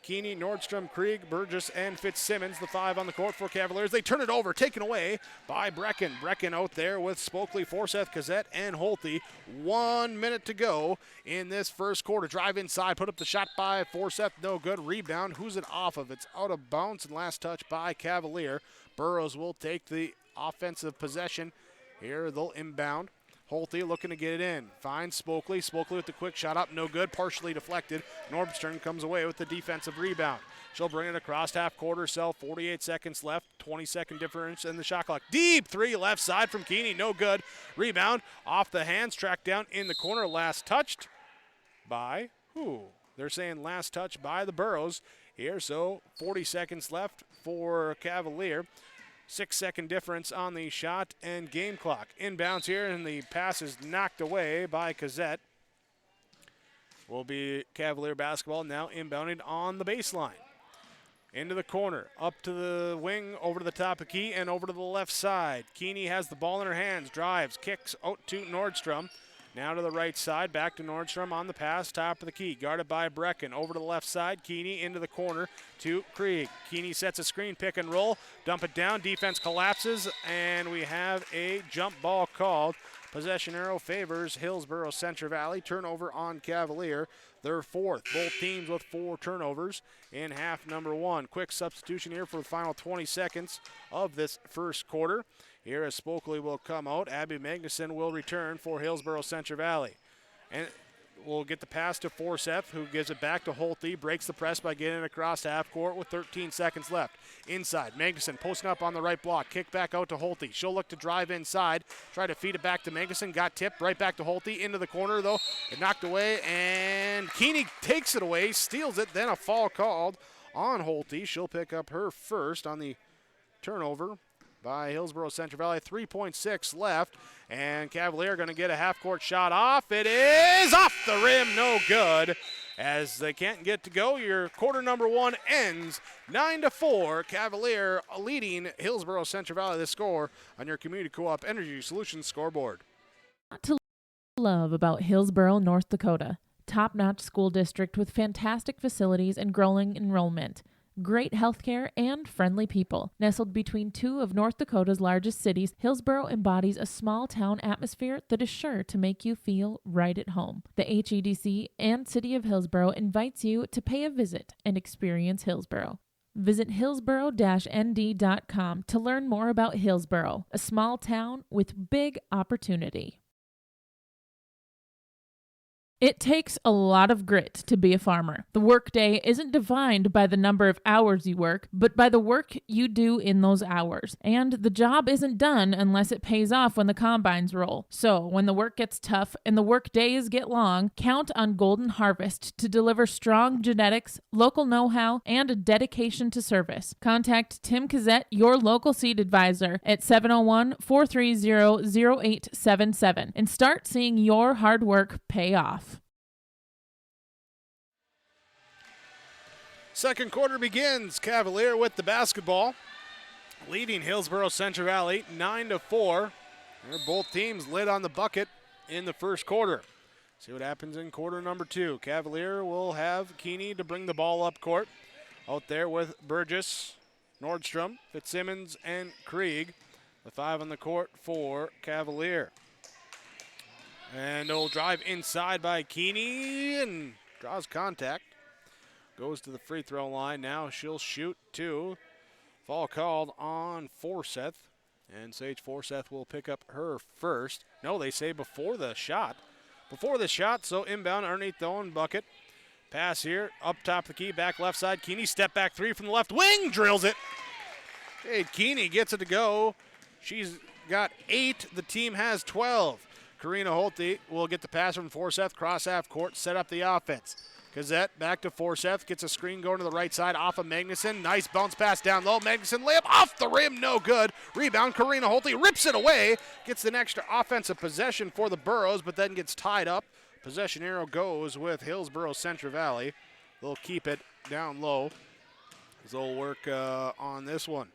Keeney, Nordstrom, Krieg, Burgess, and Fitzsimmons, the 5 on the court for Cavaliers. They turn it over, taken away by Brecken. Brecken out there with Spokley, Forseth, Cazette, and Holte. 1 minute to go in this first quarter. Drive inside, put up the shot by Forseth, no good. Rebound, who's it off of? It's out of bounds, and last touch by Cavalier. Burros will take the offensive possession. Here they'll inbound. Holte looking to get it in. Finds Spokley. Spokley with the quick shot up, no good, partially deflected. Nordstrom comes away with the defensive rebound. She'll bring it across half court herself. 48 seconds left, 20-second difference in the shot clock. Deep 3 left side from Keeney, no good. Rebound off the hands, tracked down in the corner. Last touched by who? They're saying last touch by the Burros here, so 40 seconds left for Cavalier. 6-second difference on the shot and game clock. Inbounds here, and the pass is knocked away by Cazette. Will be Cavalier basketball now inbounding on the baseline. Into the corner, up to the wing, over to the top of the key, and over to the left side. Keeney has the ball in her hands, drives, kicks out to Nordstrom. Now to the right side, back to Nordstrom on the pass, top of the key, guarded by Brecken. Over to the left side, Keeney into the corner to Krieg. Keeney sets a screen, pick and roll, dump it down, defense collapses, and we have a jump ball called. Possession arrow favors Hillsborough Central Valley. Turnover on Cavalier. Their fourth. Both teams with 4 turnovers in half number 1. Quick substitution here for the final 20 seconds of this first quarter. Here as Spokley will come out. Abby Magnuson will return for Hillsborough Central Valley. And we'll get the pass to Forseth, who gives it back to Holte. Breaks the press by getting it across half court with 13 seconds left. Inside, Magnuson posting up on the right block. Kick back out to Holte. She'll look to drive inside. Try to feed it back to Magnuson. Got tipped right back to Holte. Into the corner, though. It knocked away, and Keeney takes it away, steals it. Then a foul called on Holte. She'll pick up her first on the turnover by Hillsborough Central Valley. 3.6 left, and Cavalier going to get a half-court shot off. It is off the rim, no good. As they can't get to go, your quarter number 1 ends 9-4. Cavalier leading Hillsborough Central Valley. The score on your Community Co-op Energy Solutions scoreboard. To love about Hillsborough, North Dakota. Top-notch school district with fantastic facilities and growing enrollment. Great healthcare and friendly people. Nestled between 2 of North Dakota's largest cities, Hillsborough embodies a small-town atmosphere that is sure to make you feel right at home. The HEDC and City of Hillsborough invites you to pay a visit and experience Hillsborough. Visit hillsborough-nd.com to learn more about Hillsborough, a small town with big opportunity. It takes a lot of grit to be a farmer. The workday isn't defined by the number of hours you work, but by the work you do in those hours. And the job isn't done unless it pays off when the combines roll. So when the work gets tough and the work days get long, count on Golden Harvest to deliver strong genetics, local know-how, and a dedication to service. Contact Tim Cazzette, your local seed advisor, at 701-430-0877 and start seeing your hard work pay off. Second quarter begins. Cavalier with the basketball, leading Hillsborough Central Valley 9-4. Both teams lit on the bucket in the first quarter. See what happens in quarter number 2. Cavalier will have Keeney to bring the ball up court. Out there with Burgess, Nordstrom, Fitzsimmons, and Krieg. The 5 on the court for Cavalier. And it'll drive inside by Keeney and draws contact. Goes to the free throw line. Now she'll shoot 2. Foul called on Forseth. And Sage Forseth will pick up her first. No, they say before the shot. Before the shot, so inbound underneath the own bucket. Pass here, up top of the key, back left side. Keeney, step back 3 from the left wing, drills it. Hey, Keeney gets it to go. She's got 8. The team has 12. Karina Holte will get the pass from Forseth, cross half court, set up the offense. Cazzette back to Forseth, gets a screen going to the right side off of Magnuson. Nice bounce pass down low. Magnuson layup off the rim, no good. Rebound, Karina Holte rips it away. Gets an extra offensive possession for the Burros, but then gets tied up. Possession arrow goes with Hillsborough Central Valley. They'll keep it down low. They'll work on this one.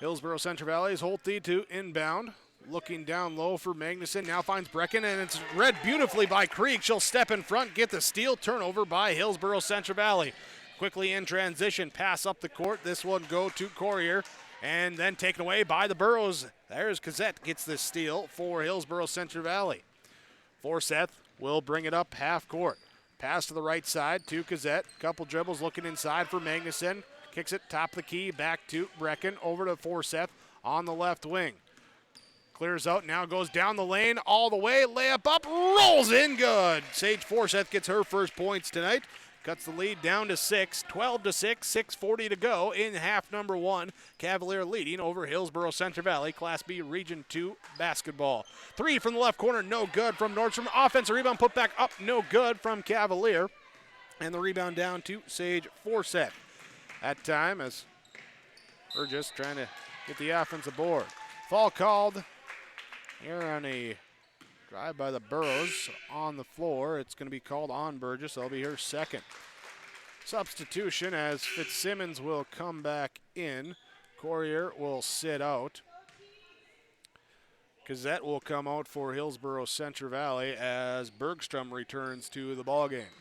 Hillsborough Central Valley's Holte to inbound. Looking down low for Magnuson. Now finds Brecken, and it's read beautifully by Krieg. She'll step in front, get the steal. Turnover by Hillsborough Central Valley. Quickly in transition, pass up the court. This one go to Corrier, and then taken away by the Burros. There's Cazzette, gets the steal for Hillsborough Central Valley. Forseth will bring it up half court. Pass to the right side to Cazzette. Couple dribbles looking inside for Magnuson. Kicks it top of the key, back to Brecken. Over to Forseth on the left wing. Clears out, now goes down the lane all the way. Layup up, rolls in, good. Sage Forseth gets her first points tonight. Cuts the lead down to 6, 12-6, 6:40 to go in half number 1. Cavalier leading over Hillsborough Central Valley, Class B Region 2 basketball. 3 from the left corner, no good from Nordstrom. Offensive rebound put back up, no good from Cavalier. And the rebound down to Sage Forseth. That time as Burgess trying to get the offensive board. Foul called here on a drive by the Burros on the floor. It's going to be called on Burgess. That'll be her second. Substitution as Fitzsimmons will come back in. Corrier will sit out. Gazette will come out for Hillsborough Central Valley as Bergstrom returns to the ballgame.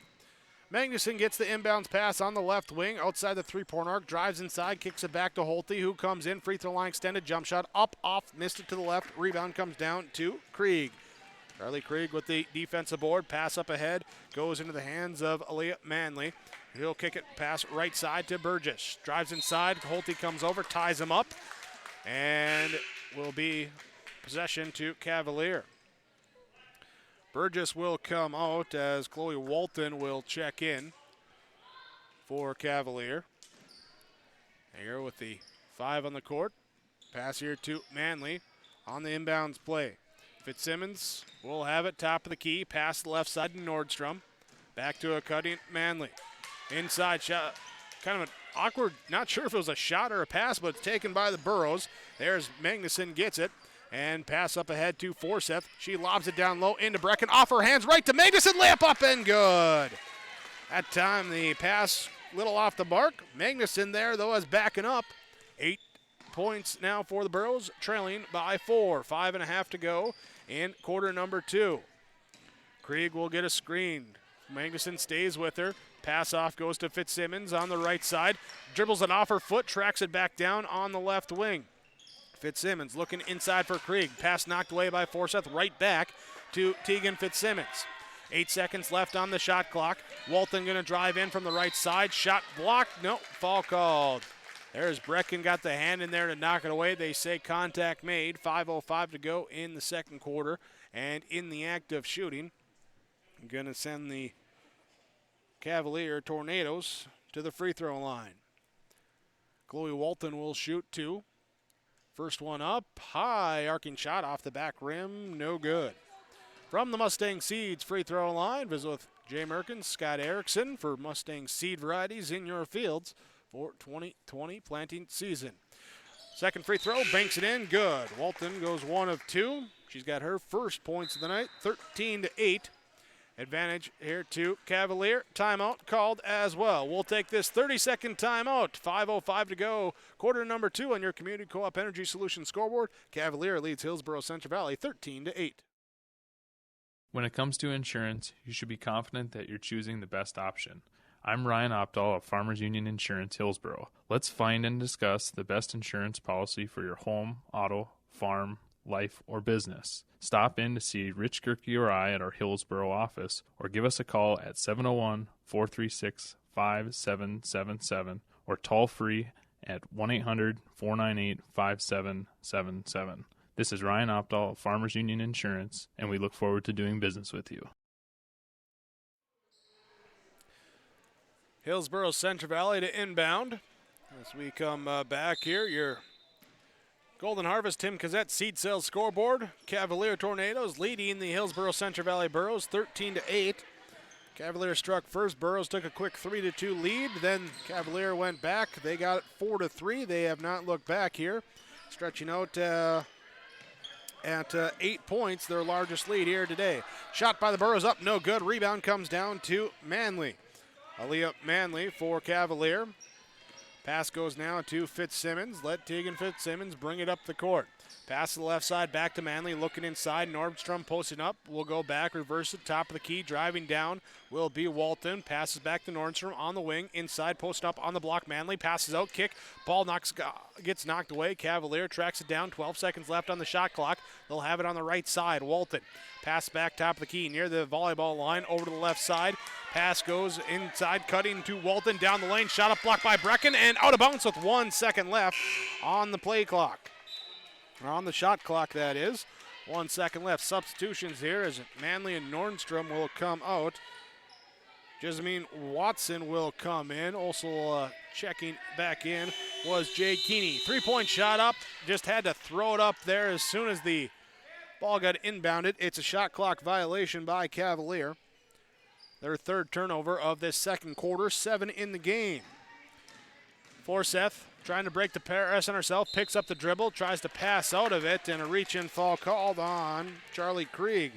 Magnuson gets the inbounds pass on the left wing outside the three-point arc, drives inside, kicks it back to Holte, who comes in, free throw line extended, jump shot, up, off, missed it to the left, rebound comes down to Krieg. Charlie Krieg with the defensive board, pass up ahead, goes into the hands of Aaliyah Manley. He'll kick it pass right side to Burgess. Drives inside, Holte comes over, ties him up, and will be possession to Cavalier. Burgess will come out as Chloe Walton will check in for Cavalier. Here with the 5 on the court. Pass here to Manley on the inbounds play. Fitzsimmons will have it, top of the key. Pass the left side to Nordstrom. Back to a cutting Manley. Inside shot, kind of an awkward, not sure if it was a shot or a pass, but it's taken by the Burros. There's Magnuson, gets it. And pass up ahead to Forseth. She lobs it down low into Brecken. Off her hands, right to Magnuson. Layup up and good. That time the pass little off the mark. Magnuson there, though, is backing up. 8 points now for the Burros, trailing by 4. 5.5 to go in quarter number 2. Krieg will get a screen. Magnuson stays with her. Pass off goes to Fitzsimmons on the right side. Dribbles it off her foot, tracks it back down on the left wing. Fitzsimmons looking inside for Krieg. Pass knocked away by Forseth. Right back to Tegan Fitzsimmons. 8 seconds left on the shot clock. Walton going to drive in from the right side. Shot blocked. No, foul called. There's Brecken, got the hand in there to knock it away. They say contact made. 5:05 to go in the second quarter. And in the act of shooting, going to send the Cavalier Tornadoes to the free throw line. Chloe Walton will shoot 2. First one up, high, arcing shot off the back rim, no good. From the Mustang Seeds free throw line, visit with Jay Merkins, Scott Erickson for Mustang Seed varieties in your fields for 2020 planting season. Second free throw, banks it in, good. Walton goes 1 of 2. She's got her first points of the night, 13-8. Advantage here to Cavalier. Timeout called as well. We'll take this 30-second timeout. 5:05 to go. Quarter number 2 on your Community Co-op Energy Solutions scoreboard. Cavalier leads Hillsborough Central Valley 13-8. When it comes to insurance, you should be confident that you're choosing the best option. I'm Ryan Opdahl of Farmers Union Insurance Hillsborough. Let's find and discuss the best insurance policy for your home, auto, farm, life, or business. Stop in to see Rich Gerke or I at our Hillsborough office, or give us a call at 701-436-5777 or toll free at 1-800-498-5777. This is Ryan Opdahl of Farmers Union Insurance, and we look forward to doing business with you. Hillsborough Central Valley to inbound. As we come back here, your Golden Harvest Tim Cassette seed sales scoreboard. Cavalier Tornadoes leading the Hillsborough Central Valley Burros 13-8. Cavalier struck first. Burros took a quick 3-2 lead. Then Cavalier went back. They got it 4-3. They have not looked back here. Stretching out at 8 points, their largest lead here today. Shot by the Burros up, no good. Rebound comes down to Manley. Aaliyah Manley for Cavalier. Pass goes now to Fitzsimmons. Let Tegan Fitzsimmons bring it up the court. Pass to the left side, back to Manley, looking inside. Nordstrom posting up. Will go back, reverse it, top of the key, driving down will be Walton. Passes back to Nordstrom on the wing, inside, posting up on the block. Manley passes out, kick. Ball gets knocked away. Cavalier tracks it down. 12 seconds left on the shot clock. They'll have it on the right side. Walton. Pass back, top of the key, near the volleyball line, over to the left side. Pass goes inside, cutting to Walton, down the lane. Shot up, blocked by Brecken, and out of bounds with 1 second left on the play clock. Or on the shot clock, that is. 1 second left. Substitutions here as Manley and Nordstrom will come out. Jasmine Watson will come in. Also checking back in was Jade Keeney. 3-point shot up. Just had to throw it up there as soon as the ball got inbounded. It's a shot clock violation by Cavalier. Their third turnover of this second quarter. 7 in the game. Forseth trying to break the press on herself. Picks up the dribble. Tries to pass out of it. And a reach-in foul called on Charlie Krieg.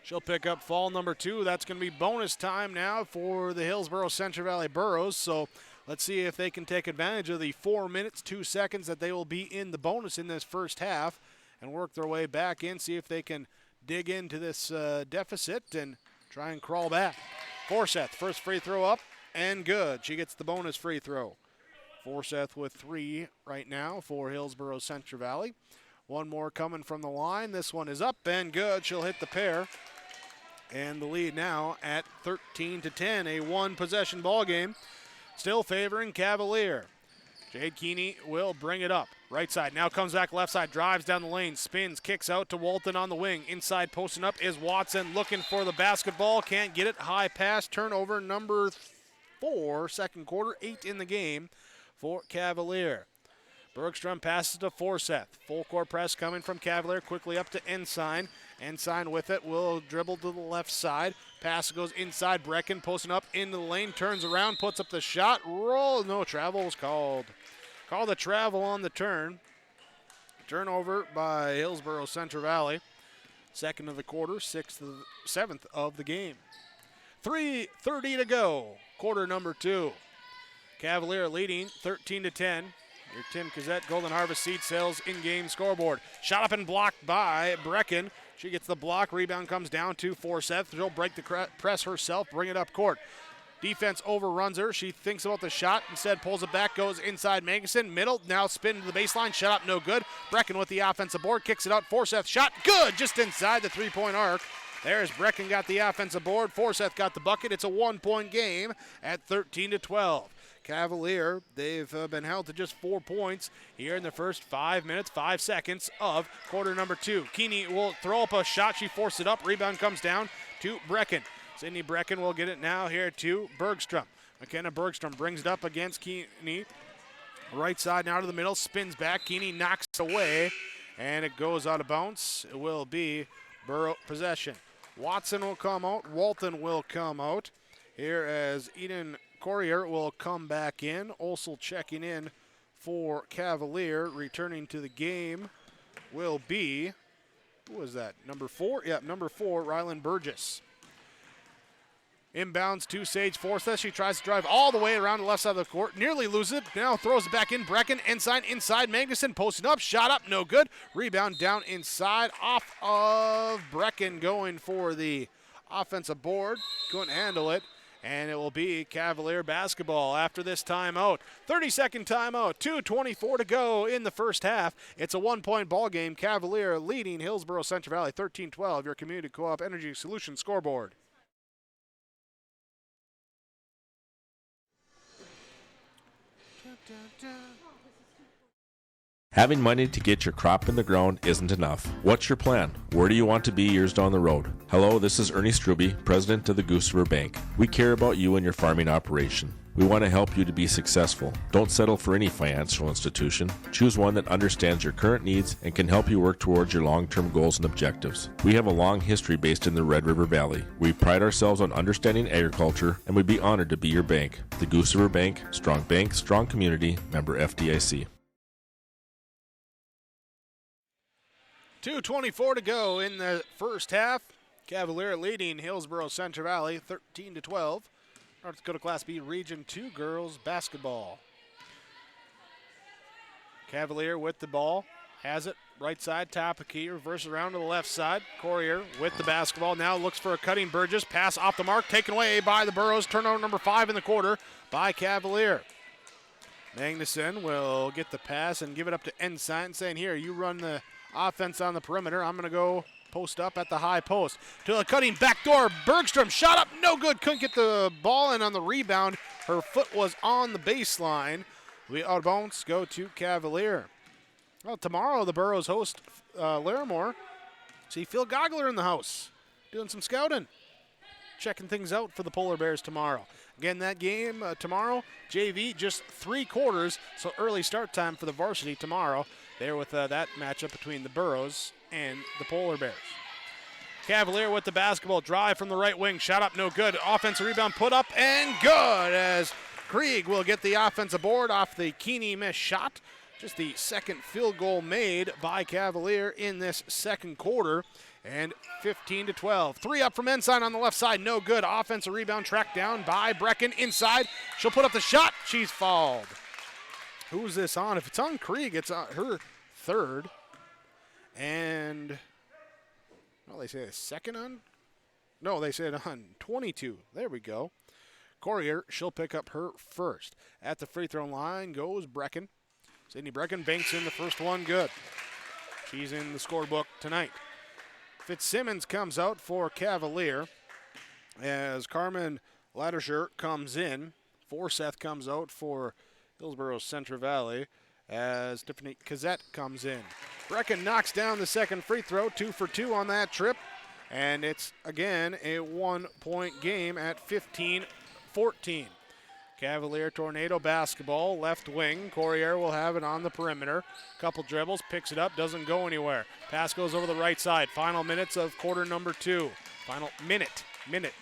She'll pick up foul number 2. That's going to be bonus time now for the Hillsborough Central Valley Burros. So let's see if they can take advantage of the 4 minutes, 2 seconds that they will be in the bonus in this first half and work their way back in, see if they can dig into this deficit and try and crawl back. Forseth, first free throw up and good. She gets the bonus free throw. Forseth with 3 right now for Hillsborough Central Valley. One more coming from the line. This one is up and good. She'll hit the pair. And the lead now at 13-10, a one-possession ball game. Still favoring Cavalier. Jade Keeney will bring it up. Right side, now comes back left side, drives down the lane, spins, kicks out to Walton on the wing. Inside posting up is Watson looking for the basketball. Can't get it. High pass, turnover number 4, second quarter, 8 in the game for Cavalier. Bergstrom passes to Forseth. Full court press coming from Cavalier. Quickly up to Ensign. Ensign with it will dribble to the left side. Pass goes inside. Brecken posting up into the lane. Turns around. Puts up the shot. Roll. No, travel was called. Called the travel on the turn. Turnover by Hillsborough Central Valley. Second of the quarter. 7th of the game. 3:30 to go. Quarter number 2. Cavalier leading 13-10. Your Tim Kazette Golden Harvest Seed Sales in-game scoreboard. Shot up and blocked by Brecken. She gets the block. Rebound comes down to Forseth. She'll break the press herself, bring it up court. Defense overruns her. She thinks about the shot. Instead pulls it back, goes inside Magnuson. Middle, now spin to the baseline. Shot up, no good. Brecken with the offensive board. Kicks it out. Forseth shot. Good! Just inside the three-point arc. There's Brecken got the offensive board. Forseth got the bucket. It's a one-point game at 13-12. Cavalier, they've been held to just 4 points here in the first 5 minutes, 5 seconds of quarter number 2. Keeney will throw up a shot. She forced it up. Rebound comes down to Brecken. Sydney Brecken will get it now here to Bergstrom. McKenna Bergstrom brings it up against Keeney. Right side now to the middle. Spins back. Keeney knocks away, and it goes out of bounds. It will be Burrow possession. Watson will come out. Walton will come out. Here as Eden Courier will come back in. Olsel checking in for Cavalier. Returning to the game will be, who was that? Number 4? Yeah, number 4, Ryland Burgess. Inbounds to Sage Forseth. She tries to drive all the way around the left side of the court. Nearly loses it. Now throws it back in. Brecken inside. Magnuson posting up. Shot up. No good. Rebound down inside. Off of Brecken going for the offensive board. Couldn't handle it. And it will be Cavalier basketball after this timeout. 30-second timeout. 2:24 to go in the first half. It's a one-point ball game. Cavalier leading Hillsborough Central Valley 13-12. Your Community Co-op Energy Solutions scoreboard. Having money to get your crop in the ground isn't enough. What's your plan? Where do you want to be years down the road? Hello, this is Ernie Struby, president of the Goose River Bank. We care about you and your farming operation. We want to help you to be successful. Don't settle for any financial institution. Choose one that understands your current needs and can help you work towards your long-term goals and objectives. We have a long history based in the Red River Valley. We pride ourselves on understanding agriculture, and we'd be honored to be your bank. The Goose River Bank, strong community, member FDIC. 2:24 to go in the first half. Cavalier leading Hillsborough Central Valley 13-12. North Dakota Class B Region 2 girls basketball. Cavalier with the ball. Has it right side, top of key. Reverse around to the left side. Courier with the basketball. Now looks for a cutting Burgess. Pass off the mark. Taken away by the Burros. Turnover number 5 in the quarter by Cavalier. Magnuson will get the pass and give it up to Ensign, saying, here, you run the offense on the perimeter. I'm going to go post up at the high post. To the cutting backdoor. Bergstrom shot up. No good. Couldn't get the ball in on the rebound. Her foot was on the baseline. We out of bounds. Go to Cavalier. Well, tomorrow the Burros host Larimore. See Phil Gogler in the house. Doing some scouting. Checking things out for the Polar Bears tomorrow. Again, that game tomorrow, JV, just 3 quarters, so early start time for the varsity tomorrow. There with that matchup between the Burros and the Polar Bears. Cavalier with the basketball. Drive from the right wing. Shot up, no good. Offensive rebound put up and good as Krieg will get the offensive board off the Keeney missed shot. Just the second field goal made by Cavalier in this second quarter. And 15-12. 3 up from Ensign on the left side. No good. Offensive rebound tracked down by Brecken inside. She'll put up the shot. She's fouled. Who's this on? If it's on Krieg, it's on her third. And, well, they say a second on? No, they said on 22. There we go. Courier, she'll pick up her first. At the free throw line goes Brecken. Sydney Brecken banks in the first one, good. She's in the scorebook tonight. Fitzsimmons comes out for Cavalier as Carmen Laddershirt comes in. Forseth comes out for Hillsborough Central Valley as Tiffany Cassette comes in. Brecken knocks down the second free throw, 2 for 2 on that trip. And it's, again, a 1-point game at 15-14. Cavalier Tornado basketball, left wing. Courier will have it on the perimeter. Couple dribbles, picks it up, doesn't go anywhere. Pass goes over the right side. Final minutes of quarter number 2. Final minute,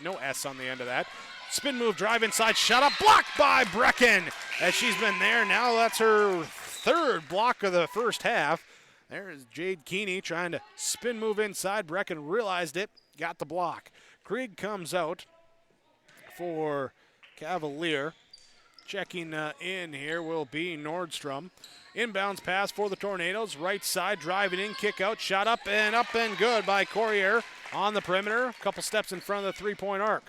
no S on the end of that. Spin move, drive inside, shot up, blocked by Brecken. As she's been there, now that's her third block of the first half. There is Jade Keeney trying to spin move inside. Brecken realized it, got the block. Krieg comes out for Cavalier. Checking in here will be Nordstrom. Inbounds pass for the Tornadoes. Right side, driving in, kick out, shot up and good by Courier on the perimeter. A couple steps in front of the three-point arc.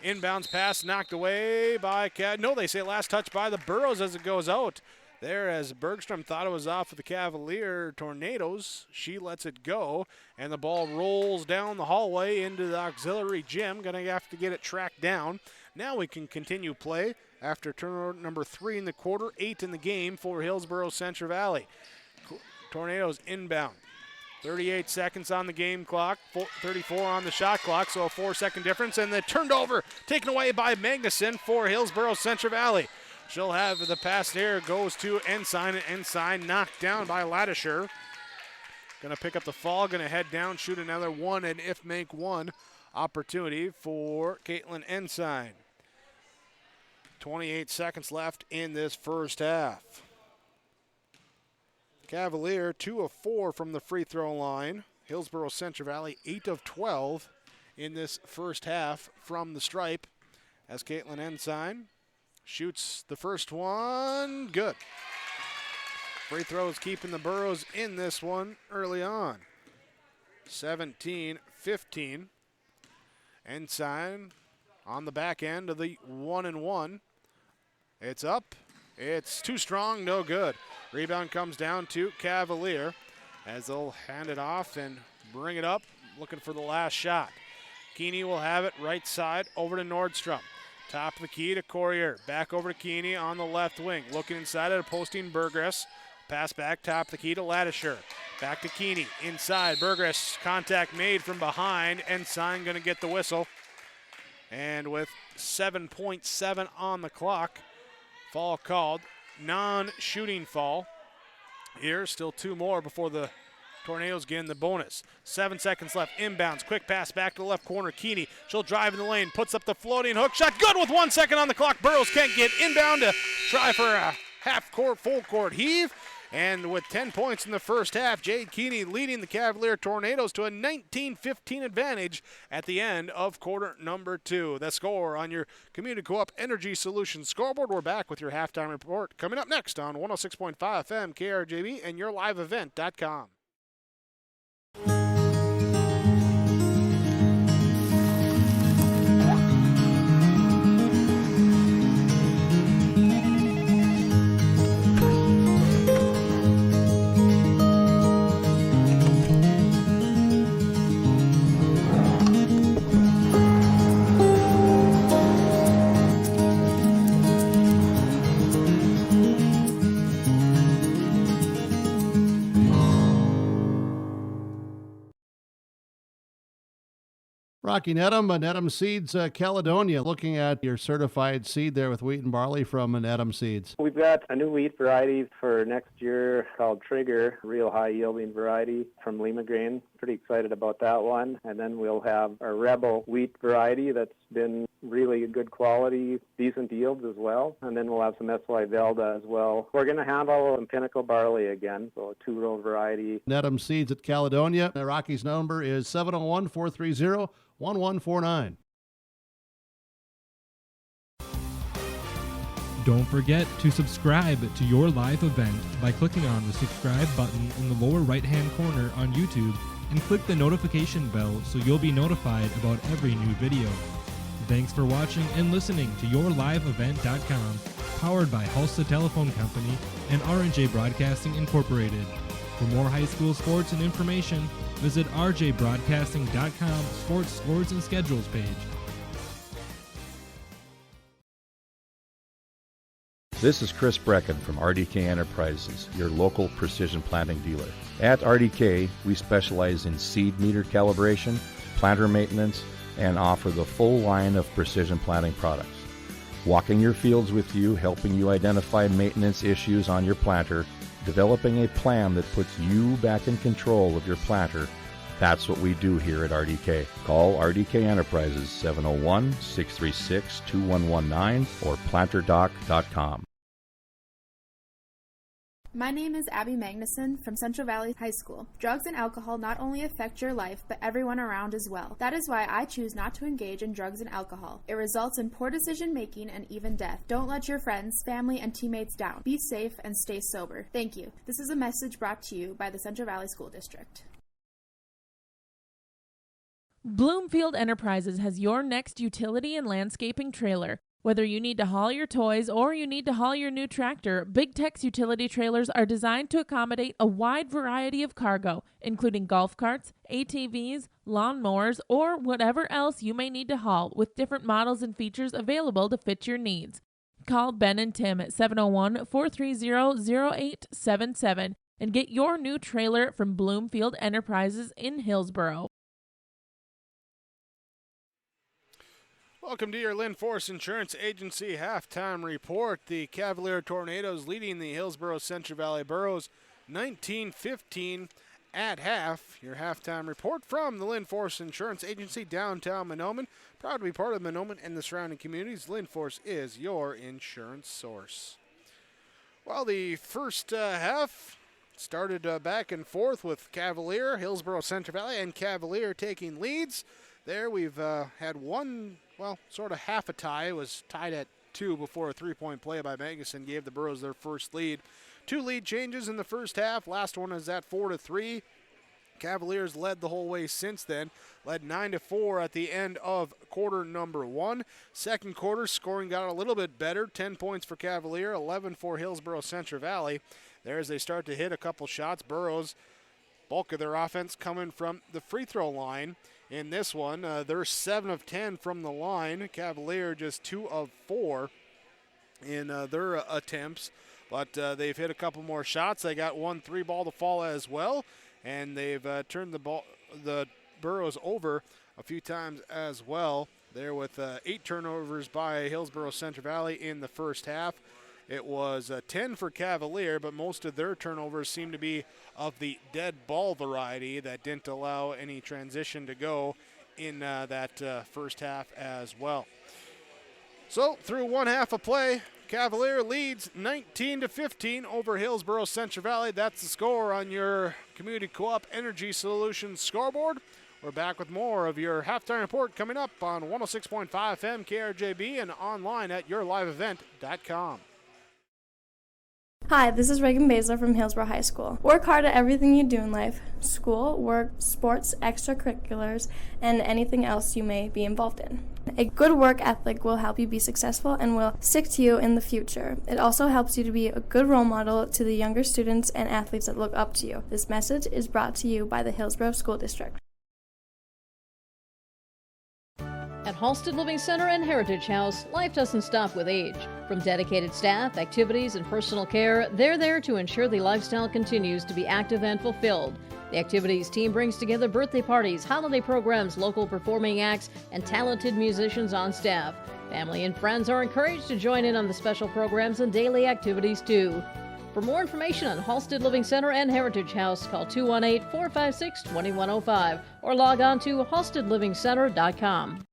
Inbounds pass knocked away by they say last touch by the Burros as it goes out. There, as Bergstrom thought it was off of the Cavalier Tornadoes, she lets it go, and the ball rolls down the hallway into the auxiliary gym. Going to have to get it tracked down. Now we can continue play after turnover number 3 in the quarter, 8 in the game for Hillsborough Central Valley. Tornadoes inbound. 38 seconds on the game clock, 34 on the shot clock, so a 4-second difference, and the turned over, taken away by Magnuson for Hillsborough Central Valley. She'll have the pass here, goes to Ensign, and Ensign knocked down by Ladisher. Going to pick up the fall, going to head down, shoot another one, and if make one opportunity for Caitlin Ensign. 28 seconds left in this first half. Cavalier 2 of 4 from the free throw line. Hillsborough Central Valley 8 of 12 in this first half from the stripe as Caitlin Ensign shoots the first one. Good. Free throws keeping the Burros in this one early on. 17-15. Ensign on the back end of the 1-and-1. It's up. It's too strong, no good. Rebound comes down to Cavalier as they'll hand it off and bring it up, looking for the last shot. Keeney will have it right side over to Nordstrom. Top of the key to Courier. Back over to Keeney on the left wing. Looking inside at a posting Burgess. Pass back, top of the key to Ladisher. Back to Keeney. Inside, Burgess. Contact made from behind. Ensign going to get the whistle. And with 7.7 on the clock, foul called. Non-shooting foul. Here, still 2 more before the Tornadoes get in the bonus. 7 seconds left. Inbounds. Quick pass back to the left corner. Keeney. She'll drive in the lane. Puts up the floating hook shot. Good with 1 second on the clock. Burrows can't get inbound to try for a half-court, full-court heave. And with 10 points in the first half, Jade Keeney leading the Cavalier Tornadoes to a 19-15 advantage at the end of quarter number 2. The score on your Community Co-op Energy Solutions scoreboard. We're back with your halftime report coming up next on 106.5 FM KRJB and yourliveevent.com. Rocky Nedham, Nedham Seeds, Caledonia. Looking at your certified seed there with wheat and barley from Nedham Seeds. We've got a new wheat variety for next year called Trigger, real high yielding variety from Lima Grain. Pretty excited about that one. And then we'll have a Rebel wheat variety that's been really good quality, decent yields as well. And then we'll have some SY Velda as well. We're going to handle some Pinnacle barley again, so a 2-row variety. Nedham Seeds at Caledonia. Rocky's number is 701-430-1149. Don't forget to subscribe to your live event by clicking on the subscribe button in the lower right-hand corner on YouTube and click the notification bell so you'll be notified about every new video. Thanks for watching and listening to YourLiveEvent.com, powered by Hulsta Telephone Company and R&J Broadcasting Incorporated. For more high school sports and information, visit rjbroadcasting.com sports scores and schedules page. This is Chris Brecken from RDK Enterprises, your local precision planting dealer. At RDK, we specialize in seed meter calibration, planter maintenance, and offer the full line of precision planting products. Walking your fields with you, helping you identify maintenance issues on your planter, developing a plan that puts you back in control of your planter. That's what we do here at RDK. Call RDK Enterprises 701-636-2119 or planterdoc.com. My name is Abby Magnuson from Central Valley High School. Drugs and alcohol not only affect your life, but everyone around as well. That is why I choose not to engage in drugs and alcohol. It results in poor decision making and even death. Don't let your friends, family, and teammates down. Be safe and stay sober. Thank you. This is a message brought to you by the Central Valley School District. Bloomfield Enterprises has your next utility and landscaping trailer. Whether you need to haul your toys or you need to haul your new tractor, Big Tex utility trailers are designed to accommodate a wide variety of cargo, including golf carts, ATVs, lawnmowers, or whatever else you may need to haul, with different models and features available to fit your needs. Call Ben and Tim at 701-430-0877 and get your new trailer from Bloomfield Enterprises in Hillsboro. Welcome to your Lynn Force Insurance Agency halftime report. The Cavalier Tornadoes leading the Hillsboro Central Valley Burros 19-15 at half. Your halftime report from the Lynn Force Insurance Agency, downtown Mahnomen. Proud to be part of Mahnomen and the surrounding communities. Lynn Force is your insurance source. Well, the first half started back and forth with Cavalier, Hillsboro Central Valley, and Cavalier taking leads. There we've had one, sort of half a tie. It was tied at 2 before a three-point play by Magnuson gave the Burros their first lead. 2 lead changes in the first half. Last one is at 4-3. Cavaliers led the whole way since then. Led 9-4 at the end of quarter number 1. Second quarter, scoring got a little bit better. 10 points for Cavalier, 11 for Hillsboro Central Valley. There as they start to hit a couple shots. Burros, bulk of their offense coming from the free throw line. In this one, they're 7 of 10 from the line. Cavalier just 2 of 4 in their attempts. But they've hit a couple more shots. They got 1 3-ball to fall as well. And they've turned the Burros over a few times as well. There with 8 turnovers by Hillsboro Central Valley in the first half. It was 10 for Cavalier, but most of their turnovers seem to be of the dead ball variety that didn't allow any transition to go in that first half as well. So through one half of play, Cavalier leads 19-15 over Hillsboro Central Valley. That's the score on your Community Co-op Energy Solutions scoreboard. We're back with more of your halftime report coming up on 106.5 FM KRJB and online at yourliveevent.com. Hi, this is Reagan Baszler from Hillsboro High School. Work hard at everything you do in life: school, work, sports, extracurriculars, and anything else you may be involved in. A good work ethic will help you be successful and will stick to you in the future. It also helps you to be a good role model to the younger students and athletes that look up to you. This message is brought to you by the Hillsboro School District. At Halsted Living Center and Heritage House, life doesn't stop with age. From dedicated staff, activities, and personal care, they're there to ensure the lifestyle continues to be active and fulfilled. The activities team brings together birthday parties, holiday programs, local performing acts, and talented musicians on staff. Family and friends are encouraged to join in on the special programs and daily activities too. For more information on Halsted Living Center and Heritage House, call 218-456-2105 or log on to halstedlivingcenter.com.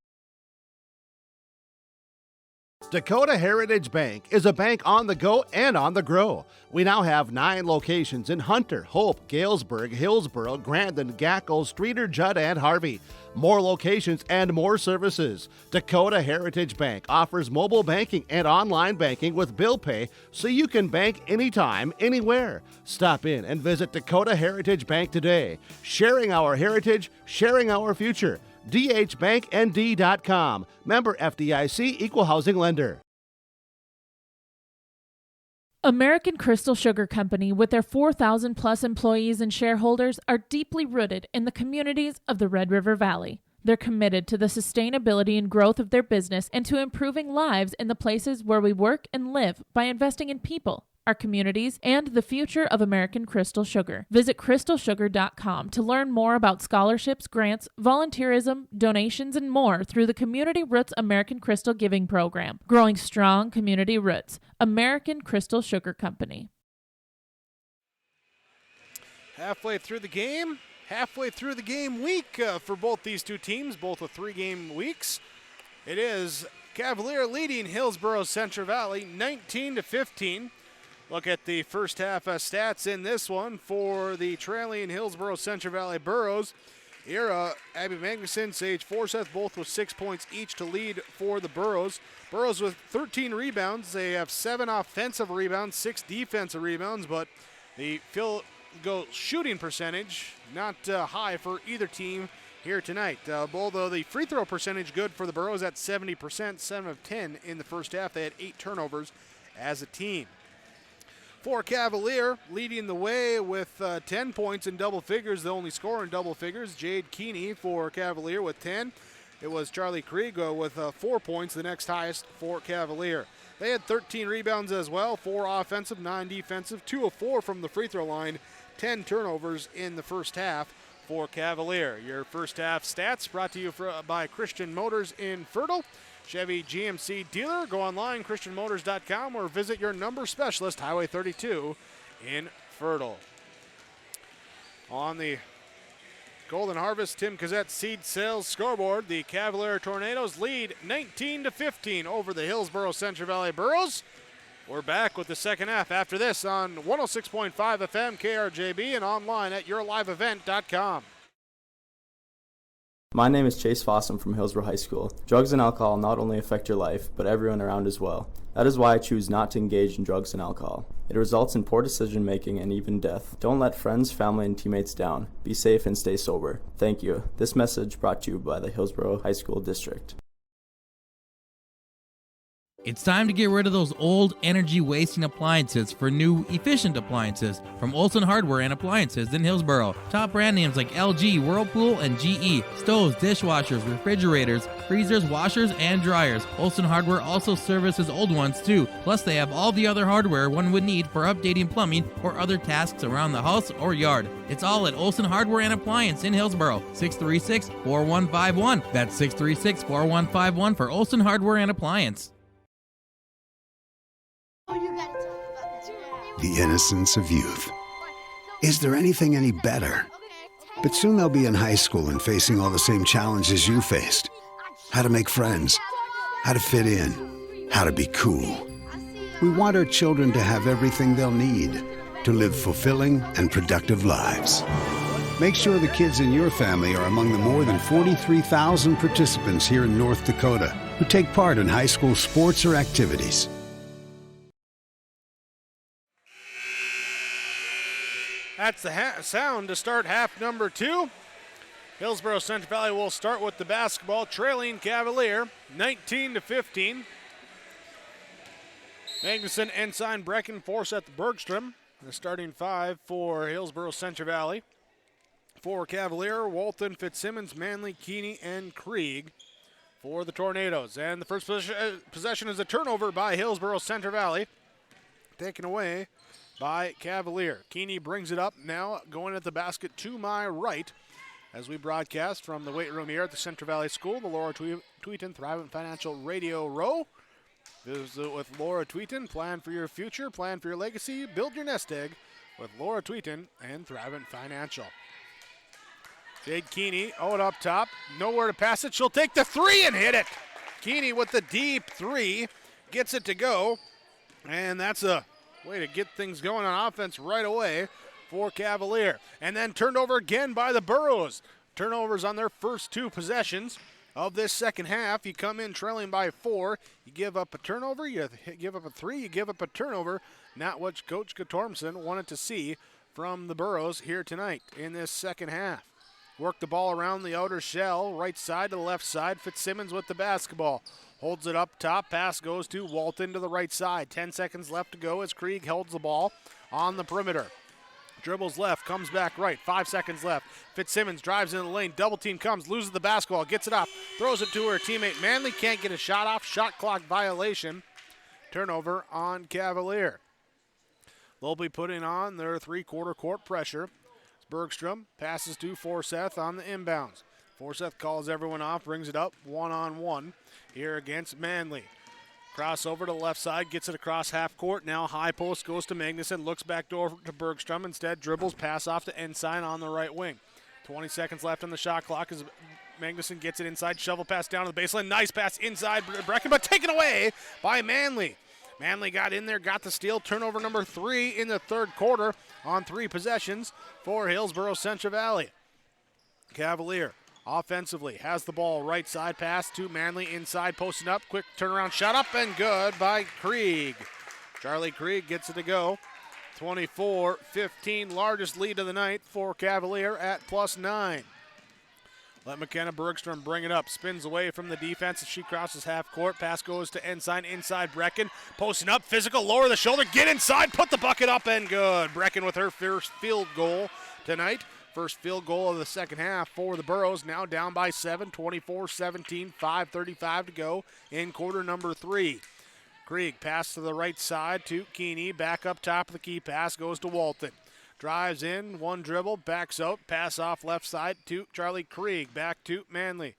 Dakota Heritage Bank is a bank on the go and on the grow. We now have 9 locations in Hunter, Hope, Galesburg, Hillsboro, Grandin, Gackle, Streeter, Judd, and Harvey. More locations and more services. Dakota Heritage Bank offers mobile banking and online banking with bill pay so you can bank anytime, anywhere. Stop in and visit Dakota Heritage Bank today. Sharing our heritage, sharing our future. dhbanknd.com. Member FDIC, Equal Housing Lender. American Crystal Sugar Company, with their 4,000 plus employees and shareholders, are deeply rooted in the communities of the Red River Valley. They're committed to the sustainability and growth of their business and to improving lives in the places where we work and live by investing in people, our communities, and the future of American Crystal Sugar. Visit crystalsugar.com to learn more about scholarships, grants, volunteerism, donations, and more through the Community Roots American Crystal Giving Program. Growing strong community roots. American Crystal Sugar Company. Halfway through the game week for both these two teams, both with 3-game weeks. It is Cavalier leading Hillsboro Central Valley 19-15. Look at the first half stats in this one for the trailing Hillsboro Central Valley Burros. Here, Abby Magnuson, Sage Forseth, both with 6 points each to lead for the Burros. Burros with 13 rebounds. They have 7 offensive rebounds, 6 defensive rebounds, but the field goal shooting percentage not high for either team here tonight. Although the free throw percentage good for the Burros at 70%, 7 of 10 in the first half. They had 8 turnovers as a team. For Cavalier, leading the way with 10 points in double figures, the only scorer in double figures, Jade Keeney for Cavalier with 10. It was Charlie Krieg with 4 points, the next highest for Cavalier. They had 13 rebounds as well, 4 offensive, 9 defensive, 2 of 4 from the free throw line, 10 turnovers in the first half for Cavalier. Your first half stats brought to you by Christian Motors in Fertile. Chevy GMC dealer. Go online, christianmotors.com, or visit your number specialist, Highway 32 in Fertile. On the Golden Harvest Tim Cassette Seed Sales scoreboard, the Cavalier Tornadoes lead 19-15 over the Hillsboro Central Valley Burros. We're back with the second half after this on 106.5 FM KRJB and online at yourliveevent.com. My name is Chase Fossum from Hillsboro High School. Drugs and alcohol not only affect your life, but everyone around as well. That is why I choose not to engage in drugs and alcohol. It results in poor decision making and even death. Don't let friends, family, and teammates down. Be safe and stay sober. Thank you. This message brought to you by the Hillsboro High School District. It's time to get rid of those old energy-wasting appliances for new, efficient appliances from Olson Hardware and Appliances in Hillsboro. Top brand names like LG, Whirlpool, and GE. Stoves, dishwashers, refrigerators, freezers, washers, and dryers. Olson Hardware also services old ones too. Plus, they have all the other hardware one would need for updating plumbing or other tasks around the house or yard. It's all at Olson Hardware and Appliance in Hillsboro. 636-4151. That's 636-4151 for Olson Hardware and Appliance. The innocence of youth. Is there anything any better? But soon they'll be in high school and facing all the same challenges you faced. How to make friends, how to fit in, how to be cool. We want our children to have everything they'll need to live fulfilling and productive lives. Make sure the kids in your family are among the more than 43,000 participants here in North Dakota who take part in high school sports or activities. That's the sound to start half number 2. Hillsboro Central Valley will start with the basketball, trailing Cavalier 19-15. Magnuson, Ensign, Brecken, Forseth, Bergstrom. The starting 5 for Hillsboro Central Valley. For Cavalier, Walton, Fitzsimmons, Manley, Keeney, and Krieg for the Tornadoes. And the first possession is a turnover by Hillsboro Central Valley. Taken away by Cavalier. Keeney brings it up now, going at the basket to my right as we broadcast from the weight room here at the Central Valley School, the Laura Tweeton Thrivent Financial Radio Row. Visit with Laura Tweeton. Plan for your future, plan for your legacy, build your nest egg with Laura Tweeton and Thrivent Financial. Jade Keeney out up top, nowhere to pass it. She'll take the 3 and hit it. Keeney with the deep 3. gets it to go, and that's a way to get things going on offense right away for Cavalier. And then turned over again by the Burros. Turnovers on their first 2 possessions of this second half. You come in trailing by 4. You give up a turnover, you give up a 3, you give up a turnover. Not what Coach Gatormson wanted to see from the Burros here tonight in this second half. Work the ball around the outer shell, right side to the left side. Fitzsimmons with the basketball. Holds it up top. Pass goes to Walton to the right side. 10 seconds left to go as Krieg holds the ball on the perimeter. Dribbles left, comes back right. 5 seconds left. Fitzsimmons drives into the lane. Double team comes, loses the basketball, gets it up, throws it to her teammate Manley. Can't get a shot off. Shot clock violation. Turnover on Cavalier. They'll be putting on their 3-quarter court pressure. Bergstrom passes to Forseth on the inbounds. Forseth calls everyone off, brings it up one-on-one here against Manley. Crossover to the left side, gets it across half court. Now high post goes to Magnuson, looks back door to Bergstrom. Instead, dribbles, pass off to Ensign on the right wing. 20 seconds left on the shot clock as Magnuson gets it inside, shovel pass down to the baseline. Nice pass inside Brecken, but taken away by Manley. Manley got in there, got the steal. Turnover number 3 in the third quarter on 3 possessions for Hillsborough Central Valley. Cavalier offensively has the ball, right side pass to Manley inside, posting up. Quick turnaround shot up and good by Krieg. Charlie Krieg gets it to go. 24-15, largest lead of the night for Cavalier at +9. Let McKenna Bergstrom bring it up. Spins away from the defense as she crosses half court. Pass goes to Ensign inside Brecken. Posting up, physical, lower the shoulder, get inside, put the bucket up and good. Brecken with her first field goal tonight. First field goal of the second half for the Burros. Now down by 7, 24-17, 5:35 to go in quarter number 3. Krieg pass to the right side to Keeney. Back up top of the key pass goes to Walton. Drives in, one dribble, backs out, pass off left side to Charlie Krieg. Back to Manley.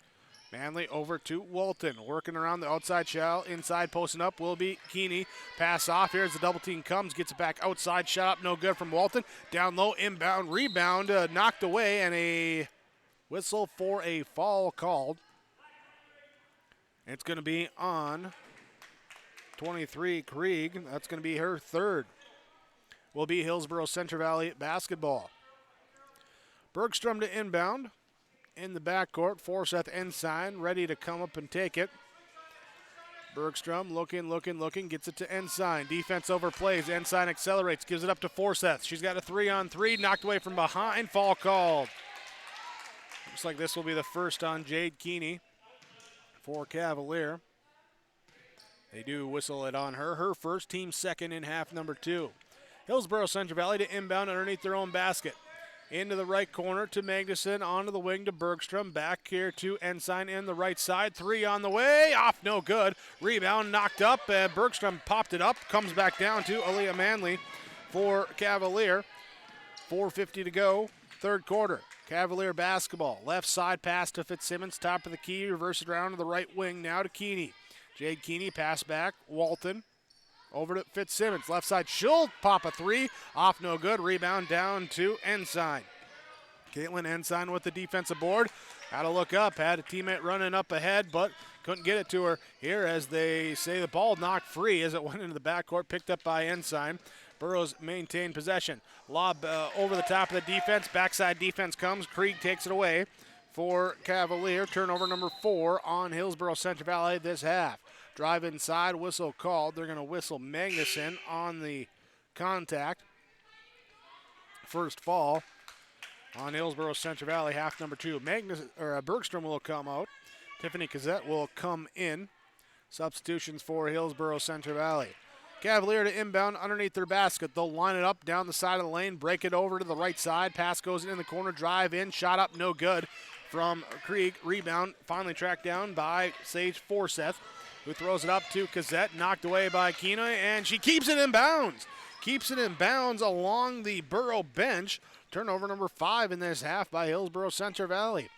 Manley over to Walton. Working around the outside shell. Inside posting up will be Keeney. Pass off. Here's the double team comes. Gets it back outside. Shot up. No good from Walton. Down low. Inbound. Rebound. Knocked away. And a whistle for a foul called. It's going to be on 23 Krieg. That's going to be her third. Will be Hillsborough Central Valley basketball. Bergstrom to inbound in the backcourt. Forseth Ensign ready to come up and take it. Bergstrom looking, gets it to Ensign. Defense overplays. Ensign accelerates, gives it up to Forseth. She's got a 3-on-3, knocked away from behind. Foul called. Looks like this will be the first on Jade Keeney for Cavalier. They do whistle it on her. Her first, team second in half number 2. Hillsborough Central Valley to inbound underneath their own basket. Into the right corner to Magnuson, onto the wing to Bergstrom. Back here to Ensign in the right side. 3 on the way, off no good. Rebound knocked up, Bergstrom popped it up. Comes back down to Aaliyah Manley for Cavalier. 4:50 to go, third quarter. Cavalier basketball. Left side pass to Fitzsimmons, top of the key. Reverse it around to the right wing now to Keeney. Jade Keeney, pass back, Walton. Over to Fitzsimmons, left side, she'll pop a 3, off no good, rebound down to Ensign. Caitlin Ensign with the defensive board, had to look up, had a teammate running up ahead, but couldn't get it to her here as they say the ball knocked free as it went into the backcourt, picked up by Ensign. Burros maintained possession. Lob over the top of the defense, backside defense comes, Krieg takes it away for Cavalier. Turnover number 4 on Hillsborough Central Valley this half. Drive inside, whistle called. They're going to whistle Magnuson on the contact. First fall on Hillsborough Central Valley, half number 2. Bergstrom will come out. Tiffany Cassette will come in. Substitutions for Hillsborough Central Valley. Cavalier to inbound underneath their basket. They'll line it up down the side of the lane, break it over to the right side. Pass goes in the corner, drive in, shot up, no good from Krieg. Rebound finally tracked down by Sage Forseth, who throws it up to Cassette, knocked away by Keeney, and she keeps it in bounds. Keeps it in bounds along the Burro bench. Turnover number 5 in this half by Hillsborough Central Valley.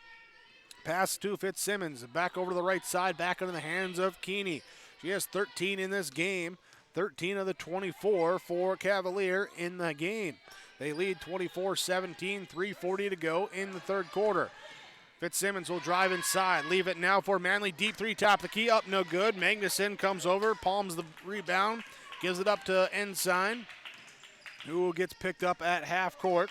Pass to Fitzsimmons, back over to the right side, back into the hands of Keeney. She has 13 in this game, 13 of the 24 for Cavalier in the game. They lead 24-17, 3:40 to go in the third quarter. Fitzsimmons will drive inside. Leave it now for Manley. Deep three, top of the key. Up, no good. Magnuson comes over, palms the rebound, gives it up to Ensign, who gets picked up at half court.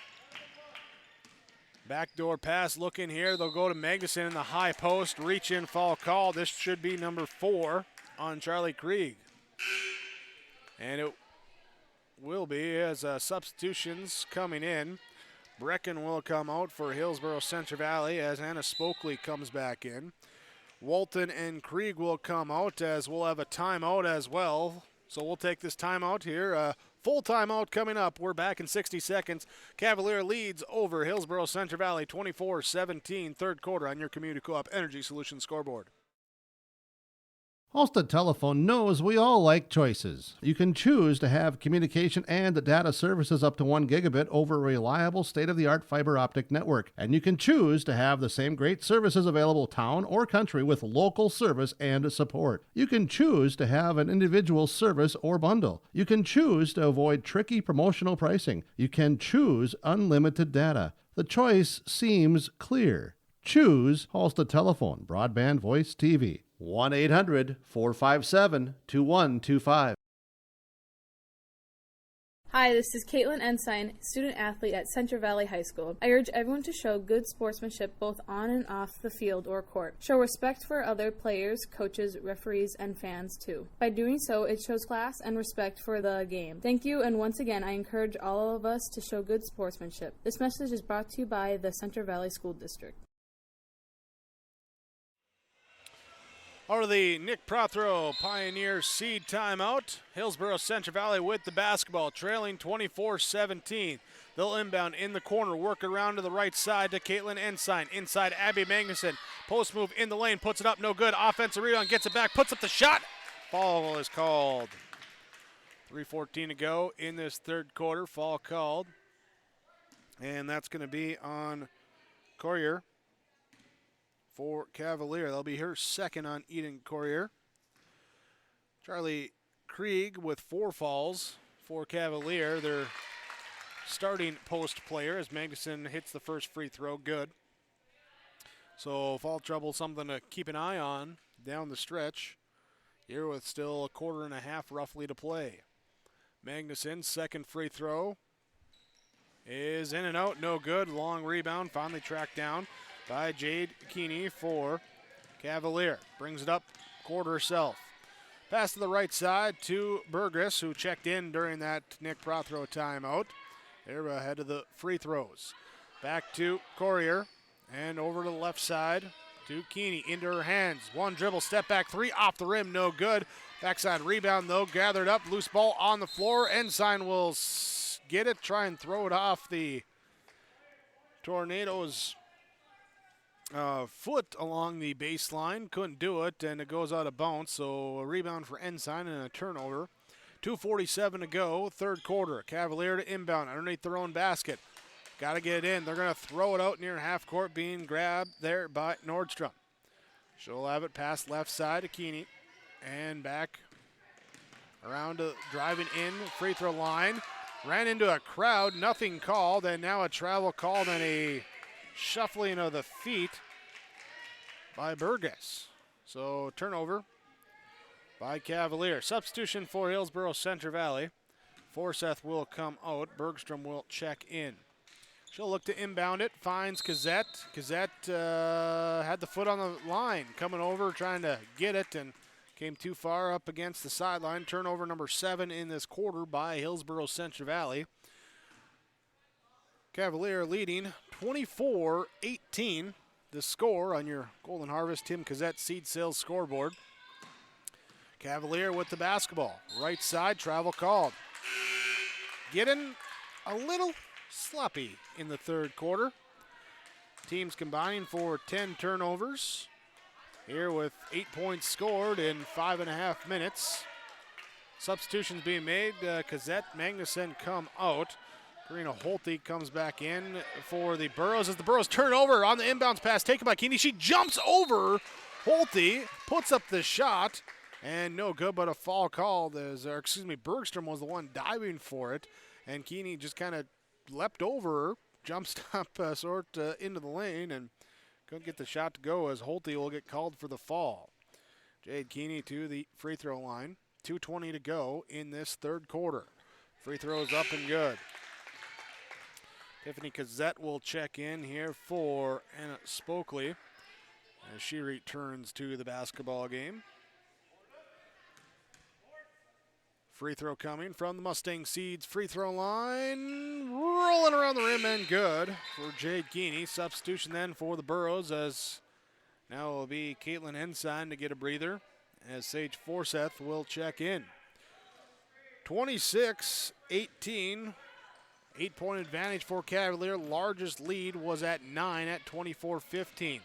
Backdoor pass looking here. They'll go to Magnuson in the high post. Reach in, foul call. This should be number 4 on Charlie Krieg. And it will be as substitutions coming in. Brecken will come out for Hillsborough Central Valley as Anna Spokley comes back in. Walton and Krieg will come out as we'll have a timeout as well. So we'll take this timeout here. Full timeout coming up. We're back in 60 seconds. Cavalier leads over Hillsborough Central Valley 24-17, third quarter on your Community Co-op Energy Solutions scoreboard. Halstead Telephone knows we all like choices. You can choose to have communication and data services up to 1 gigabit over a reliable state-of-the-art fiber optic network. And you can choose to have the same great services available town or country with local service and support. You can choose to have an individual service or bundle. You can choose to avoid tricky promotional pricing. You can choose unlimited data. The choice seems clear. Choose Halstead Telephone, broadband voice TV. 1-800-457-2125. Hi, this is Caitlin Ensign, student athlete at Central Valley High School. I urge everyone to show good sportsmanship both on and off the field or court. Show respect for other players, coaches, referees, and fans too. By doing so, it shows class and respect for the game. Thank you, and once again, I encourage all of us to show good sportsmanship. This message is brought to you by the Central Valley School District. Out of the Nick Prothero Pioneer Seed timeout, Hillsborough Central Valley with the basketball, trailing 24-17. They'll inbound in the corner, work around to the right side to Caitlin Ensign. Inside, Abby Magnuson. Post move in the lane, puts it up, no good. Offensive rebound, gets it back, puts up the shot. Foul is called. 3:14 to go in this third quarter. Foul called. And that's going to be on Courier. For Cavalier. That'll be her second on Eden Courier. Charlie Krieg with 4 fouls for Cavalier. Their starting post player as Magnuson hits the first free throw. Good. So foul trouble, something to keep an eye on down the stretch. Here with still a quarter and a half roughly to play. Magnuson, second free throw is in and out. No good. Long rebound. Finally tracked down by Jade Keeney for Cavalier. Brings it up court herself. Pass to the right side to Burgess, who checked in during that Nick Prothero timeout. They're ahead of the free throws. Back to Courier, and over to the left side to Keeney. Into her hands. One dribble, step back three, off the rim, no good. Backside rebound, though, gathered up. Loose ball on the floor. Ensign will get it, try and throw it off the Tornadoes' foot along the baseline. Couldn't do it, and it goes out of bounds. So a rebound for Ensign and a turnover. 2:47 to go, third quarter. Cavalier to inbound underneath their own basket. Got to get it in. They're going to throw it out near half court, being grabbed there by Nordstrom. She'll have it past left side to Keeney. And back around to driving in, free throw line. Ran into a crowd, nothing called, and now a travel called and a shuffling of the feet by Burgess. So turnover by Cavalier. Substitution for Hillsborough Central Valley. Forseth will come out. Bergstrom will check in. She'll look to inbound it. Finds Kazette. Kazette had the foot on the line. Coming over, trying to get it, and came too far up against the sideline. Turnover number 7 in this quarter by Hillsborough Central Valley. Cavalier leading 24-18. The score on your Golden Harvest Tim Kazette Seed Sales scoreboard. Cavalier with the basketball. Right side, travel called. Getting a little sloppy in the third quarter. Teams combining for 10 turnovers. Here with 8 points scored in 5.5 minutes. Substitutions being made. Kazette, Magnuson come out. Karina Holte comes back in for the Burros as the Burros turn over on the inbounds pass taken by Keeney. She jumps over Holte, puts up the shot, and no good, but a foul called. Bergstrom was the one diving for it, and Keeney just kind of leapt over her, jump stop into the lane, and couldn't get the shot to go as Holte will get called for the fall. Jade Keeney to the free throw line. 2:20 to go in this third quarter. Free throws up and good. Tiffany Cazzette will check in here for Anna Spokley as she returns to the basketball game. Free throw coming from the Mustang Seeds free throw line. Rolling around the rim and good for Jade Keeney. Substitution then for the Burros as now it will be Caitlin Ensign to get a breather as Sage Forseth will check in. 26-18. 8-point advantage for Cavalier. Largest lead was at 9 at 24-15.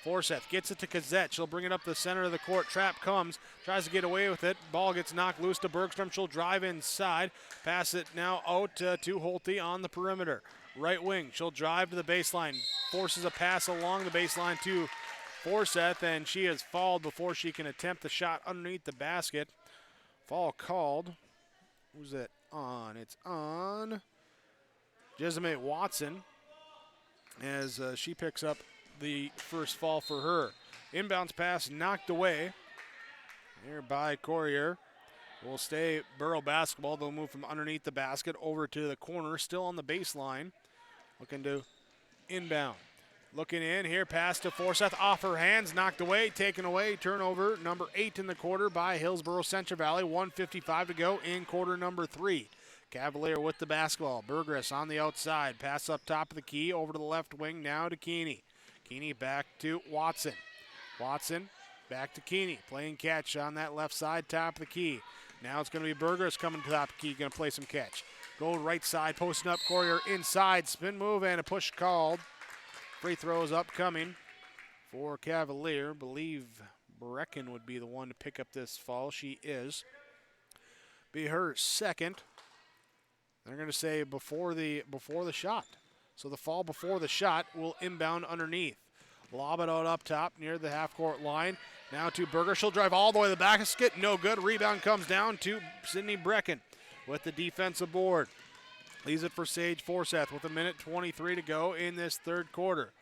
Forseth gets it to Cazzette. She'll bring it up the center of the court. Trap comes, tries to get away with it. Ball gets knocked loose to Bergstrom. She'll drive inside. Pass it now out to Holte on the perimeter. Right wing, she'll drive to the baseline. Forces a pass along the baseline to Forseth, and she is fouled before she can attempt the shot underneath the basket. Foul called. Who's it on? It's on Jessamine Watson as she picks up the first foul for her. Inbounds pass knocked away here by Courier. Will stay Burrow basketball. They'll move from underneath the basket over to the corner, still on the baseline. Looking to inbound. Looking in here, pass to Forseth, off her hands, knocked away, taken away. Turnover number 8 in the quarter by Hillsborough Central Valley. 1:55 to go in quarter number 3. Cavalier with the basketball. Burgess on the outside. Pass up top of the key, over to the left wing, now to Keeney. Keeney back to Watson. Watson back to Keeney. Playing catch on that left side, top of the key. Now it's going to be Burgess coming to the top of the key, going to play some catch. Go right side, posting up, Courier inside. Spin move and a push called. Free throws upcoming for Cavalier. Believe Brecken would be the one to pick up this foul. She is. Be her second. They're going to say before the shot. So the fall before the shot will inbound underneath. Lob it out up top near the half-court line. Now to Berger. She'll drive all the way to the basket. No good. Rebound comes down to Sydney Brecken with the defensive board. Leaves it for Sage Forseth with 1:23 to go in this third quarter.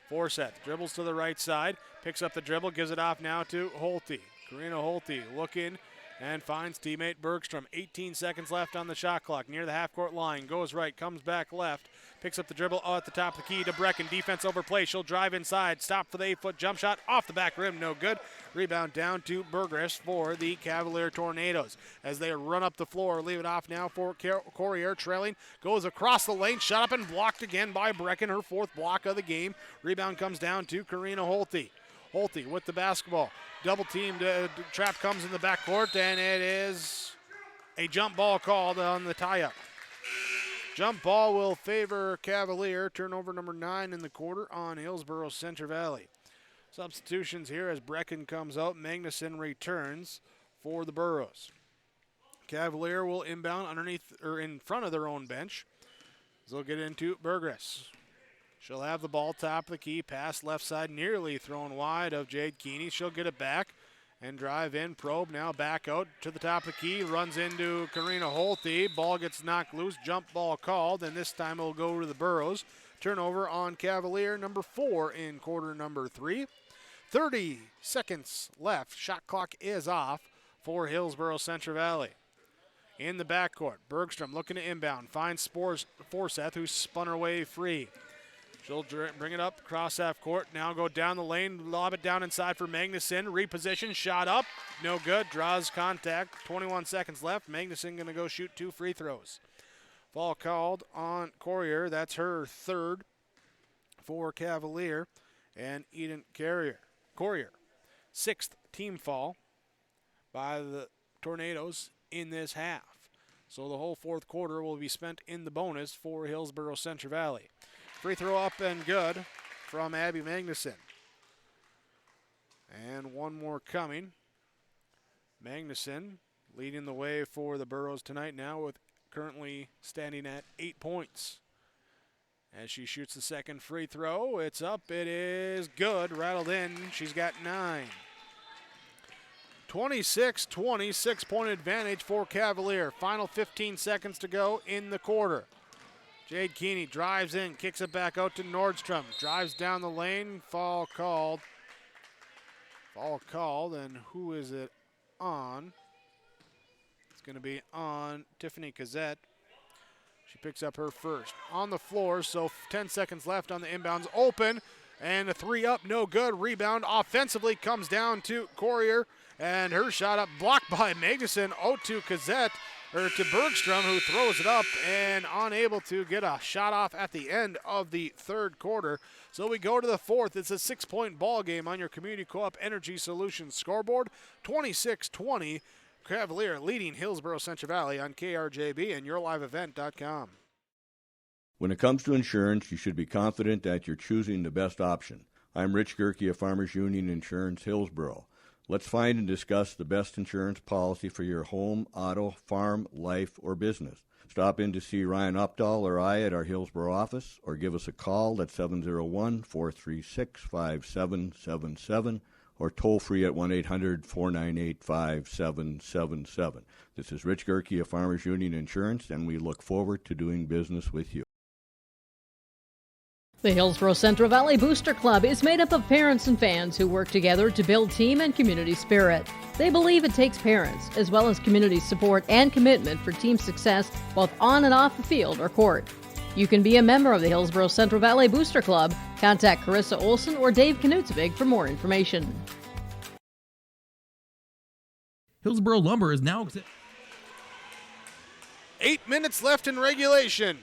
Forseth dribbles to the right side. Picks up the dribble. Gives it off now to Holte. Karina Holte looking and finds teammate Bergstrom. 18 seconds left on the shot clock near the half-court line. Goes right, comes back left. Picks up the dribble at the top of the key to Brecken. Defense over play. She'll drive inside. Stop for the 8-foot jump shot. Off the back rim. No good. Rebound down to Burgess for the Cavalier Tornadoes. As they run up the floor. Leave it off now for Courier. Trailing. Goes across the lane. Shot up and blocked again by Brecken. Her 4th block of the game. Rebound comes down to Karina Holte. Holte with the basketball. Double teamed. Trap comes in the backcourt, and it is a jump ball called on the tie-up. Jump ball will favor Cavalier. Turnover number 9 in the quarter on Hillsborough Central Valley. Substitutions here as Brecken comes out. Magnuson returns for the Burros. Cavalier will inbound underneath or in front of their own bench. They'll get into Burgess. She'll have the ball top of the key. Pass left side, nearly thrown wide of Jade Keeney. She'll get it back and drive in. Probe now back out to the top of the key. Runs into Karina Holte. Ball gets knocked loose. Jump ball called, and this time it'll go to the Burros. Turnover on Cavalier number 4 in quarter number 3. 30 seconds left. Shot clock is off for Hillsborough Central Valley. In the backcourt, Bergstrom looking to inbound. Finds Forseth, who spun her way free. She'll bring it up across half court. Now go down the lane, lob it down inside for Magnuson. Reposition, shot up, no good. Draws contact. 21 seconds left. Magnuson going to go shoot 2 free throws. Foul called on Courier. That's her 3rd for Cavalier and Eden Courier. 6th team foul by the Tornadoes in this half. So the whole 4th quarter will be spent in the bonus for Hillsborough Central Valley. Free throw up and good from Abby Magnuson. And one more coming. Magnuson leading the way for the Burros tonight now with currently standing at 8 points. As she shoots the second free throw, it's up, it is good, rattled in, she's got 9. 26-20, 6-point advantage for Cavalier. Final 15 seconds to go in the quarter. Jade Keeney drives in, kicks it back out to Nordstrom. Drives down the lane, foul called. Foul called, and who is it on? It's going to be on Tiffany Cassette. She picks up her first. On the floor, so 10 seconds left on the inbounds. Open, and a 3 up, no good. Rebound offensively comes down to Courier, and her shot up blocked by Magnuson. Out to Cassette, or to Bergstrom, who throws it up and unable to get a shot off at the end of the third quarter. So we go to the fourth. It's a 6-point ball game on your Community Co-op Energy Solutions scoreboard. 26-20. Cavalier leading Hillsborough Central Valley on KRJB and YourLiveEvent.com. When it comes to insurance, you should be confident that you're choosing the best option. I'm Rich Gerke of Farmers Union Insurance, Hillsborough. Let's find and discuss the best insurance policy for your home, auto, farm, life, or business. Stop in to see Ryan Updahl or I at our Hillsborough office, or give us a call at 701-436-5777, or toll free at 1-800-498-5777. This is Rich Gerke of Farmers Union Insurance, and we look forward to doing business with you. The Hillsborough Central Valley Booster Club is made up of parents and fans who work together to build team and community spirit. They believe it takes parents, as well as community support and commitment for team success, both on and off the field or court. You can be a member of the Hillsborough Central Valley Booster Club. Contact Carissa Olson or Dave Knutsvig for more information. Hillsborough Lumber is now... 8 minutes left in regulation.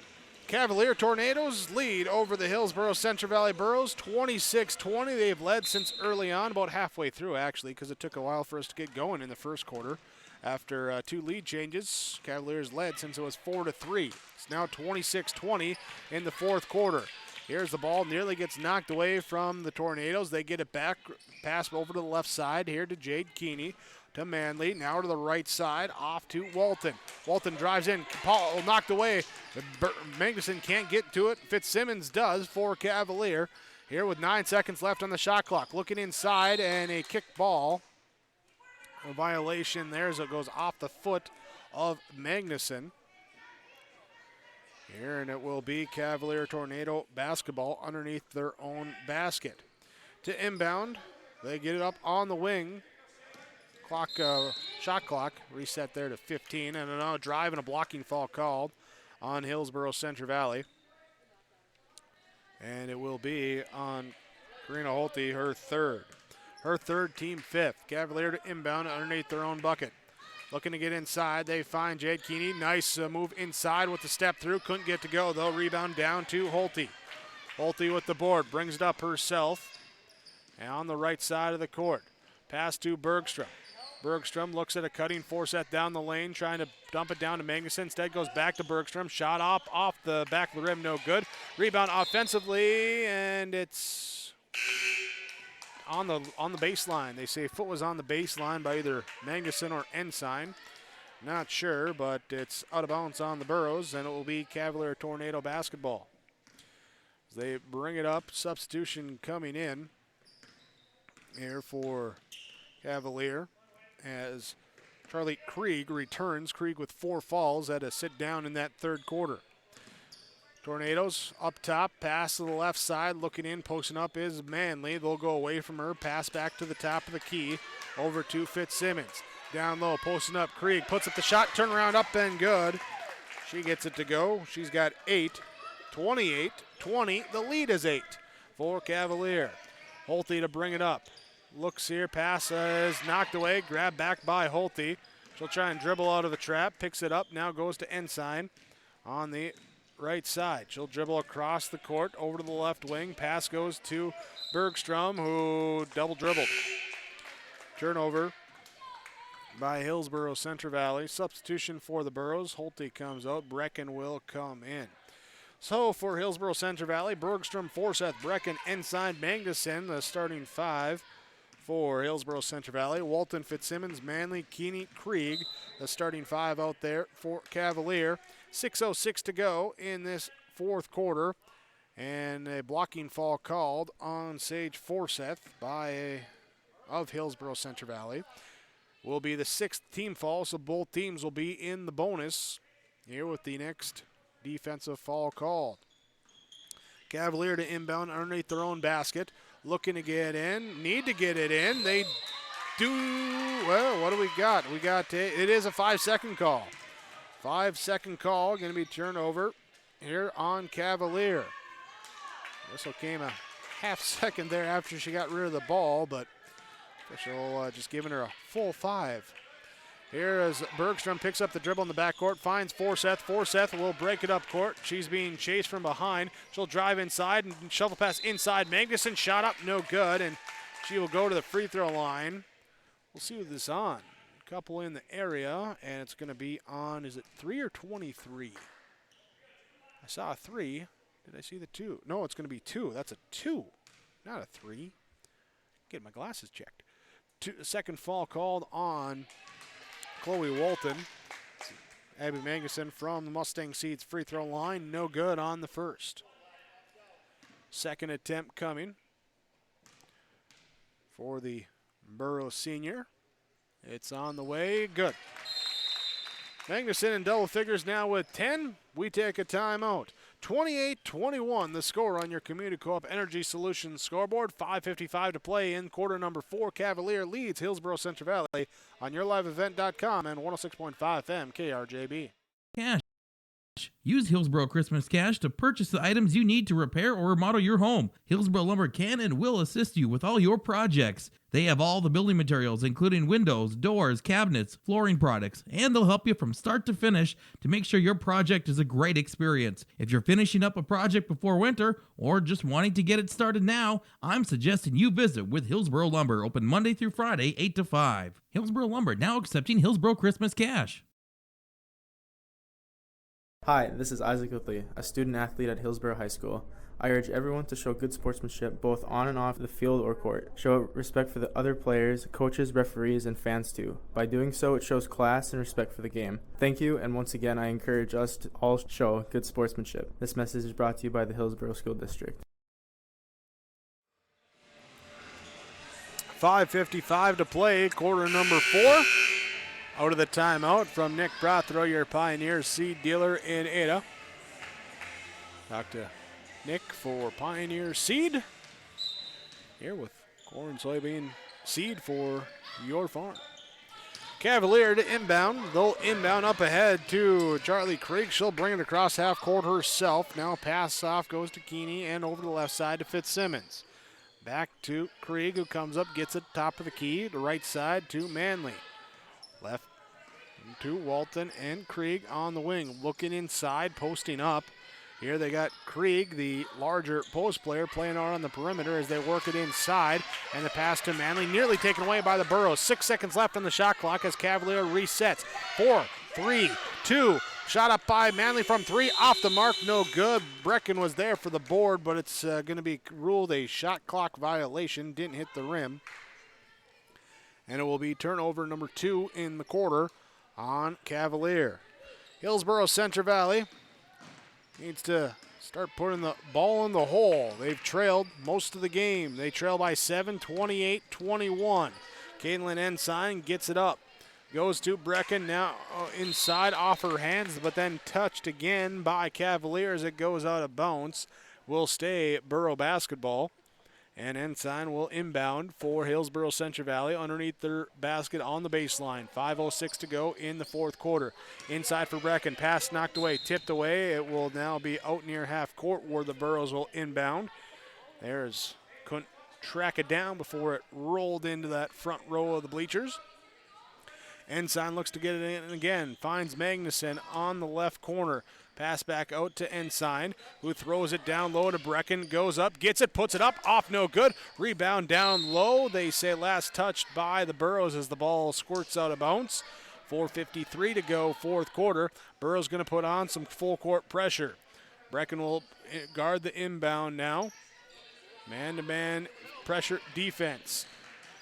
Cavalier Tornadoes lead over the Hillsborough Central Valley Burros 26-20. They've led since early on, about halfway through actually, because it took a while for us to get going in the first quarter. After 2 lead changes, Cavaliers led since it was 4-3. It's now 26-20 in the fourth quarter. Here's the ball, nearly gets knocked away from the Tornadoes. They get it back, pass over to the left side here to Jade Keeney. To Manley, now to the right side, off to Walton. Walton drives in, Paul knocked away. Magnuson can't get to it. Fitzsimmons does for Cavalier. Here with 9 seconds left on the shot clock. Looking inside, and a kick ball. A violation there as it goes off the foot of Magnuson. Here, and it will be Cavalier Tornado basketball underneath their own basket. To inbound, they get it up on the wing. Shot clock reset there to 15, and a drive and a blocking foul called on Hillsborough Central Valley. And it will be on Karina Holte, her third. Her third, team fifth. Cavalier to inbound underneath their own bucket. Looking to get inside, they find Jade Keeney. Nice move inside with the step through. Couldn't get to go, though. Rebound down to Holte. Holte with the board, brings it up herself. And on the right side of the court. Pass to Bergstrom. Bergstrom looks at a cutting four-set down the lane, trying to dump it down to Magnuson. Instead goes back to Bergstrom. Shot off the back of the rim, no good. Rebound offensively, and it's on the baseline. They say foot was on the baseline by either Magnuson or Ensign. Not sure, but it's out of bounds on the Burros, and it will be Cavalier Tornado basketball. As they bring it up, substitution coming in here for Cavalier, as Charlie Krieg returns. Krieg with 4 fouls, had to sit down in that third quarter. Tornadoes up top, pass to the left side, looking in, posting up is Manley. They'll go away from her, pass back to the top of the key, over to Fitzsimmons. Down low, posting up, Krieg puts up the shot, turn around, up and good. She gets it to go. She's got 8, 28-20. The lead is 8 for Cavalier. Holte to bring it up. Looks here, pass is knocked away, grabbed back by Holte. She'll try and dribble out of the trap, picks it up, now goes to Ensign on the right side. She'll dribble across the court, over to the left wing. Pass goes to Bergstrom, who double dribbled. Turnover by Hillsborough Central Valley. Substitution for the Burros. Holte comes out, Brecken will come in. So for Hillsborough Central Valley, Bergstrom, Forseth, Brecken, Ensign, Magnuson, the starting 5. For Hillsborough Central Valley, Walton, Fitzsimmons, Manley, Keeney, Krieg, the starting 5 out there for Cavalier. 6:06 to go in this fourth quarter, and a blocking foul called on Sage Forseth of Hillsborough Central Valley. Will be the 6th team foul, so both teams will be in the bonus here with the next defensive foul called. Cavalier to inbound underneath their own basket. Looking to get in. Need to get it in. They do. Well, what do we got? We got, it is a 5-second call. 5-second call. Going to be turnover here on Cavalier. Whistle came a half second there after she got rid of the ball, but official just giving her a full 5. Here as Bergstrom picks up the dribble in the backcourt, finds Forseth. Forseth will break it up court. She's being chased from behind. She'll drive inside and shovel pass inside. Magnuson shot up, no good, and she will go to the free throw line. We'll see what this is on. A couple in the area, and it's going to be on, is it 3 or 23? I saw a 3. Did I see the 2? No, it's going to be 2. That's a 2, not a 3. Get my glasses checked. Second foul called on Chloe Walton. Abby Magnuson from the Mustang Seeds free throw line. No good on the first. Second attempt coming for the Burros senior. It's on the way. Good. Magnuson in double figures now with 10. We take a timeout. 28-21 the score on your Community Co-op Energy Solutions scoreboard. 5:55 to play in quarter number 4. Cavalier leads Hillsborough Central Valley on yourliveevent.com and 106.5 FM KRJB. Cash. Use Hillsborough Christmas Cash to purchase the items you need to repair or remodel your home. Hillsborough Lumber can and will assist you with all your projects. They have all the building materials, including windows, doors, cabinets, flooring products, and they'll help you from start to finish to make sure your project is a great experience. If you're finishing up a project before winter or just wanting to get it started now, I'm suggesting you visit with Hillsborough Lumber, open Monday through Friday, 8 to 5. Hillsborough Lumber, now accepting Hillsborough Christmas Cash. Hi, this is Isaac Whitley, a student athlete at Hillsborough High School. I urge everyone to show good sportsmanship both on and off the field or court. Show respect for the other players, coaches, referees, and fans too. By doing so, it shows class and respect for the game. Thank you, and once again, I encourage us to all show good sportsmanship. This message is brought to you by the Hillsborough School District. 5:55 to play, quarter number 4. Out of the timeout from Nick Brothrow, your Pioneer seed dealer in Ada. Talk to Nick for Pioneer seed. Here with corn, soybean seed for your farm. Cavalier to inbound. They'll inbound up ahead to Charlie Krieg. She'll bring it across half court herself. Now pass off goes to Keeney and over the left side to Fitzsimmons. Back to Krieg, who comes up, gets it top of the key. The right side to Manley. Left to Walton and Krieg on the wing. Looking inside, posting up. Here they got Krieg, the larger post player, playing out on the perimeter as they work it inside. And the pass to Manley, nearly taken away by the Burros. 6 seconds left on the shot clock as Cavalier resets. 4, 3, 2. Shot up by Manley from 3, off the mark, no good. Brecken was there for the board, but it's going to be ruled a shot clock violation. Didn't hit the rim. And it will be turnover number 2 in the quarter on Cavalier. Hillsborough Central Valley needs to start putting the ball in the hole. They've trailed most of the game. They trail by 7, 28-21. Caitlin Ensign gets it up. Goes to Brecken, now inside off her hands, but then touched again by Cavalier as it goes out of bounds. Will stay Burrow basketball. And Ensign will inbound for Hillsborough Central Valley underneath their basket on the baseline. 5:06 to go in the fourth quarter. Inside for Brecken. Pass knocked away, tipped away. It will now be out near half court where the Burros will inbound. There's, couldn't track it down before it rolled into that front row of the bleachers. Ensign looks to get it in again. Finds Magnuson on the left corner. Pass back out to Ensign, who throws it down low to Brecken. Goes up, gets it, puts it up, off no good. Rebound down low. They say last touched by the Burros as the ball squirts out of bounds. 4:53 to go, fourth quarter. Burros going to put on some full court pressure. Brecken will guard the inbound now. Man-to-man pressure defense.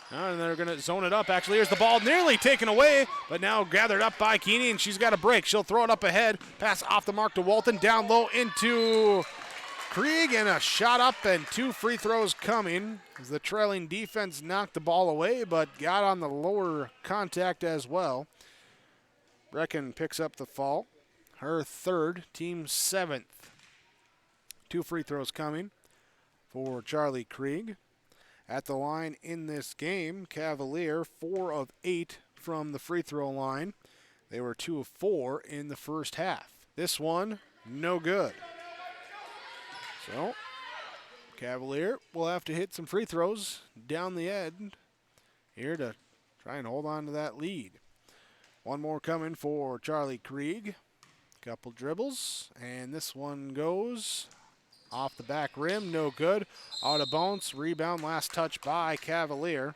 And they're going to zone it up. Actually, here's the ball nearly taken away, but now gathered up by Keeney, and she's got a break. She'll throw it up ahead. Pass off the mark to Walton. Down low into Krieg, and a shot up and 2 free throws coming as the trailing defense knocked the ball away, but got on the lower contact as well. Brecken picks up the fall. her third, team 7th. 2 free throws coming for Charlie Krieg. At the line in this game, Cavalier 4 of 8 from the free throw line. They were 2 of 4 in the first half. This one, no good. So, Cavalier will have to hit some free throws down the end here to try and hold on to that lead. One more coming for Charlie Krieg. Couple dribbles, and this one goes off the back rim, no good. Out of bounds, rebound, last touch by Cavalier.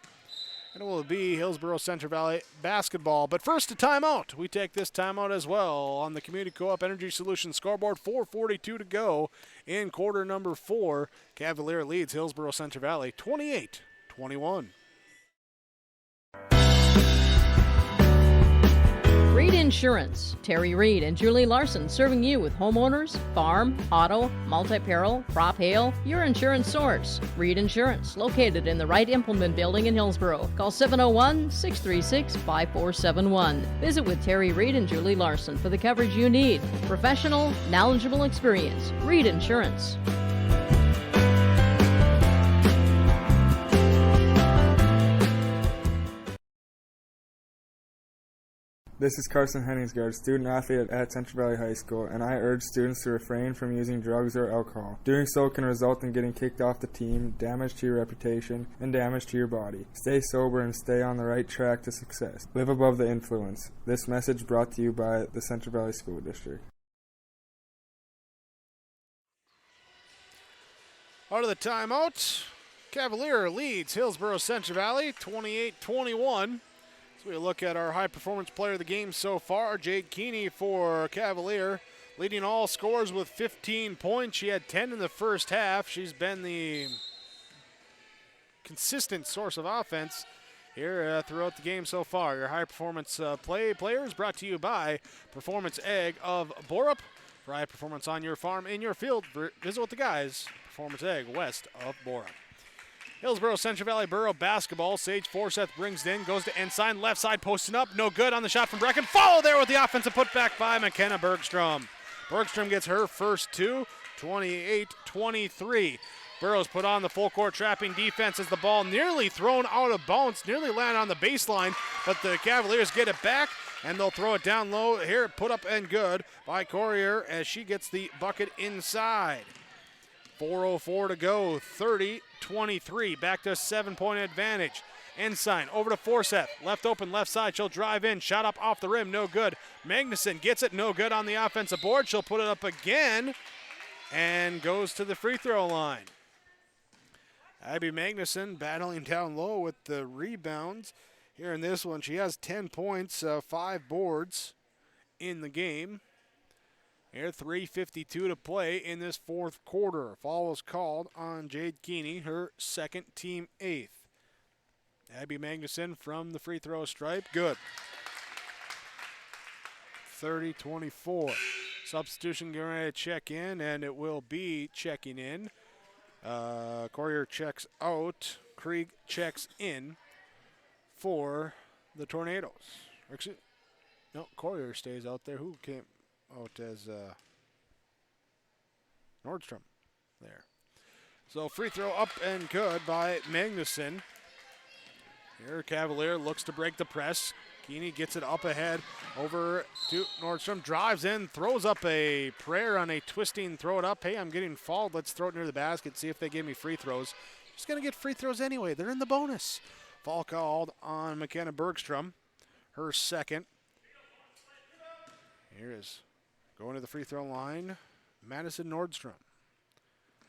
And it will be Hillsborough Central Valley basketball. But first, a timeout. We take this timeout as well on the Community Co-op Energy Solutions scoreboard. 4:42 to go in quarter number 4. Cavalier leads Hillsborough Central Valley 28-21. Reed Insurance. Terry Reed and Julie Larson serving you with homeowners, farm, auto, multi-peril, crop hail, your insurance source. Reed Insurance, located in the Wright Implement Building in Hillsborough. Call 701-636-5471. Visit with Terry Reed and Julie Larson for the coverage you need. Professional, knowledgeable experience. Reed Insurance. This is Carson Henningsgaard, student athlete at Central Valley High School, and I urge students to refrain from using drugs or alcohol. Doing so can result in getting kicked off the team, damage to your reputation, and damage to your body. Stay sober and stay on the right track to success. Live above the influence. This message brought to you by the Central Valley School District. Out of the timeout, Cavalier leads Hillsborough Central Valley 28-21. So we look at our high-performance player of the game so far, Jade Keeney for Cavalier, leading all scorers with 15 points. She had 10 in the first half. She's been the consistent source of offense here throughout the game so far. Your high-performance players brought to you by Performance Ag of Borup. For high performance on your farm, in your field, visit with the guys, Performance Ag west of Borup. Hillsborough Central Valley Borough basketball. Sage Forsyth brings it in, goes to Ensign, left side posting up, no good on the shot from Brecken. Follow there with the offensive putback by McKenna Bergstrom. Bergstrom gets her first 2, 28-23. Burros put on the full court trapping defense as the ball nearly thrown out of bounds, nearly landed on the baseline, but the Cavaliers get it back and they'll throw it down low. Here, put up and good by Courier as she gets the bucket inside. 4:04 to go, 30-23, back to a 7-point advantage. Ensign over to Forsyth, left open, left side, she'll drive in, shot up off the rim, no good. Magnuson gets it, no good on the offensive board, she'll put it up again and goes to the free throw line. Abby Magnuson battling down low with the rebounds. Here in this one, she has 10 points, 5 boards in the game. Here, 3:52 to play in this fourth quarter. Foul is called on Jade Keeney, her second, team 8th. Abby Magnuson from the free throw stripe, good. 30-24. Substitution going to check in, and it will be checking in. Courier checks out. Krieg checks in for the Tornadoes. Actually, no, Courier stays out there. Who came out as Nordstrom there. So free throw up and good by Magnuson. Here Cavalier looks to break the press. Keeney gets it up ahead over to Nordstrom. Drives in, throws up a prayer on a twisting throw it up. Hey, I'm getting fouled. Let's throw it near the basket, see if they give me free throws. Just going to get free throws anyway. They're in the bonus. Foul called on McKenna Bergstrom, her second. Here is going to the free throw line, Madison Nordstrom.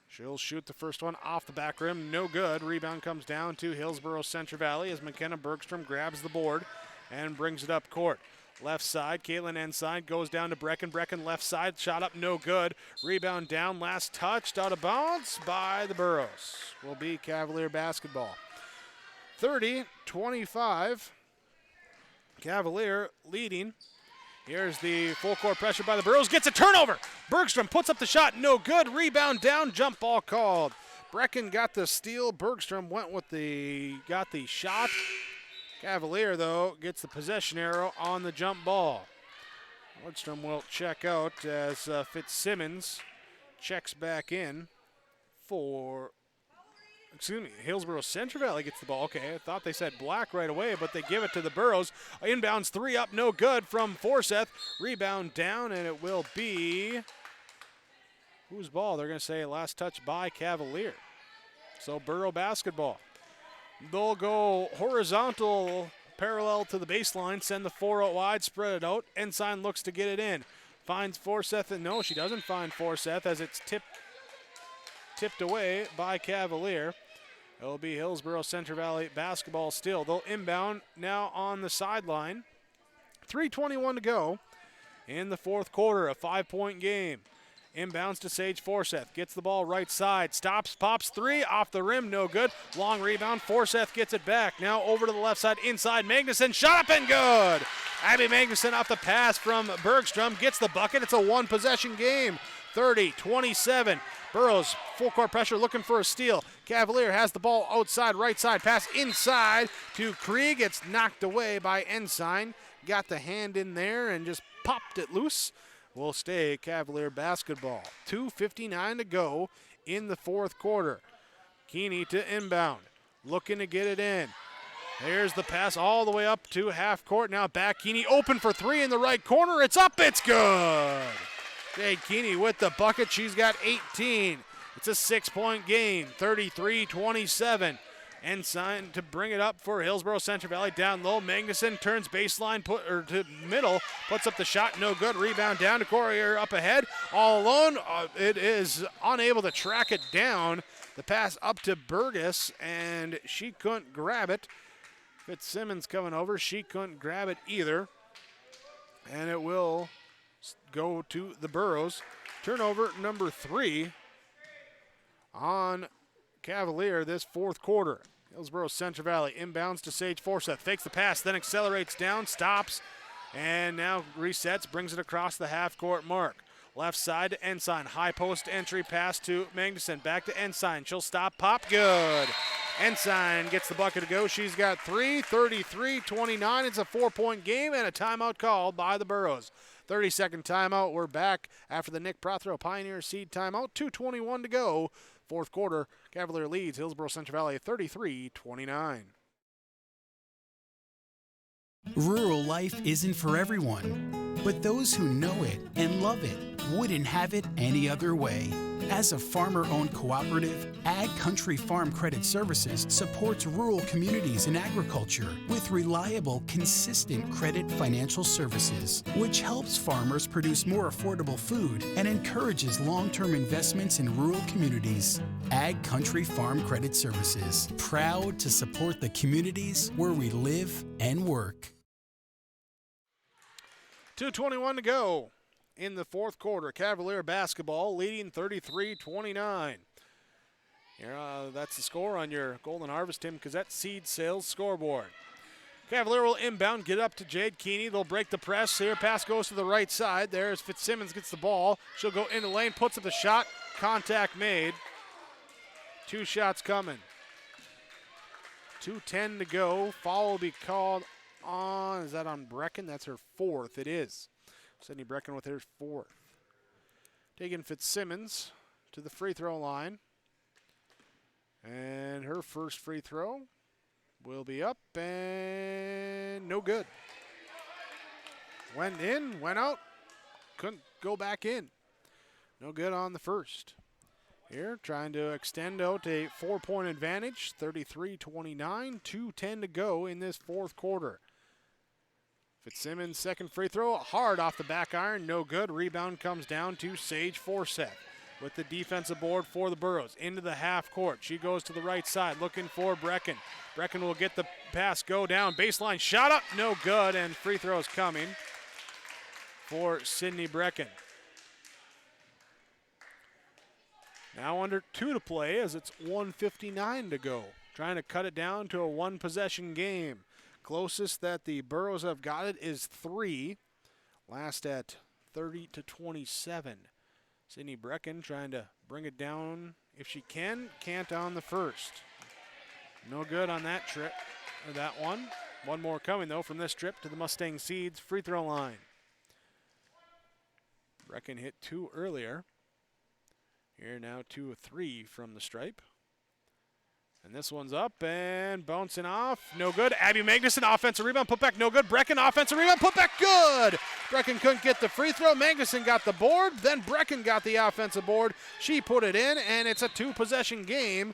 She'll shoot the first one off the back rim, no good. Rebound comes down to Hillsborough Central Valley as McKenna Bergstrom grabs the board and brings it up court. Left side, Caitlin Ensign goes down to Brecken. Brecken left side, shot up, no good. Rebound down, last touched out of bounds by the Burros. Will be Cavalier basketball. 30-25, Cavalier leading. Here's the full court pressure by the Burros. Gets a turnover. Bergstrom puts up the shot. No good. Rebound down. Jump ball called. Brecken got the steal. Bergstrom got the shot. Cavalier, though, gets the possession arrow on the jump ball. Nordstrom will check out as Fitzsimmons checks back in for, Hillsborough Central Valley gets the ball. Okay, I thought they said Black right away, but they give it to the Burros. Inbounds 3 up, no good from Forseth. Rebound down, and it will be, whose ball? They're going to say last touch by Cavalier. So Burro basketball. They'll go horizontal, parallel to the baseline, send the 4 out wide, spread it out. Ensign looks to get it in. Finds Forseth, and no, she doesn't find Forseth as it's tipped away by Cavalier. It'll be Hillsborough Central Valley basketball still. They'll inbound now on the sideline. 3:21 to go in the fourth quarter, a 5-point game. Inbounds to Sage Forseth. Gets the ball right side. Stops, pops 3 off the rim. No good. Long rebound. Forseth gets it back. Now over to the left side inside. Magnuson shot up and good. Abby Magnuson off the pass from Bergstrom. Gets the bucket. It's a one-possession game. 30-27. Burros full court pressure looking for a steal. Cavalier has the ball outside, right side. Pass inside to Krieg. It's knocked away by Ensign. Got the hand in there and just popped it loose. Will stay Cavalier basketball. 2:59 to go in the fourth quarter. Keeney to inbound. Looking to get it in. There's the pass all the way up to half court. Now back Keeney open for 3 in the right corner. It's up. It's good. Jade Keeney with the bucket. She's got 18. It's a 6-point game. 33-27. Ensign to bring it up for Hillsborough Central Valley. Down low, Magnuson turns baseline to middle, puts up the shot, no good. Rebound down to Courier up ahead, all alone. It is unable to track it down. The pass up to Burgess, and she couldn't grab it. Fitzsimmons coming over, she couldn't grab it either. And it will go to the Burros. Turnover number 3 on Cavalier this fourth quarter. Hillsborough Central Valley inbounds to Sage Forseth. Fakes the pass, then accelerates down, stops, and now resets, brings it across the half-court mark. Left side to Ensign. High post entry pass to Magnuson. Back to Ensign. She'll stop, pop, good. Ensign gets the bucket to go. She's got 3, 33-29. It's a 4-point game and a timeout called by the Burros. 30-second timeout. We're back after the Nick Prothero Pioneer Seed timeout. 2:21 to go. Fourth quarter, Cavalier leads Hillsborough Central Valley 33-29. Rural life isn't for everyone, but those who know it and love it wouldn't have it any other way. As a farmer-owned cooperative, Ag Country Farm Credit Services supports rural communities in agriculture with reliable, consistent credit financial services, which helps farmers produce more affordable food and encourages long-term investments in rural communities. Ag Country Farm Credit Services, proud to support the communities where we live and work. 2:21 to go in the fourth quarter. Cavalier basketball leading 33-29. That's the score on your Golden Harvest Tim Cassette Seed Sales scoreboard. Cavalier will inbound, get up to Jade Keeney. They'll break the press here. Pass goes to the right side. There's Fitzsimmons gets the ball. She'll go into lane, puts up the shot. Contact made. 2 shots coming. 2:10 to go. Foul will be called on, is that on Brecken? That's her 4th. It is. Sydney Brecken with her 4th. Taking Fitzsimmons to the free throw line. And her first free throw will be up and no good. Went in, went out, couldn't go back in. No good on the first. Here, trying to extend out a 4-point advantage, 33-29, 2:10 to go in this fourth quarter. Fitzsimmons' second free throw, hard off the back iron, no good. Rebound comes down to Sage Forseth with the defensive board for the Burros. Into the half court. She goes to the right side looking for Brecken. Brecken will get the pass, go down. Baseline shot up, no good, and free throws coming for Sydney Brecken. Now under 2 to play as it's 1:59 to go. Trying to cut it down to a 1-possession game. Closest that the Burros have got it is 3. Last at 30-27. Sydney Brecken trying to bring it down if she can. Can't on the first. No good on that trip, or that one. One more coming though from this trip to the Mustang Seeds free throw line. Brecken hit 2 earlier. Here now 2 of 3 from the stripe. And this one's up and bouncing off. No good. Abby Magnuson, offensive rebound, put back, no good. Brecken, offensive rebound, put back, good. Brecken couldn't get the free throw. Magnuson got the board. Then Brecken got the offensive board. She put it in, and it's a 2-possession game,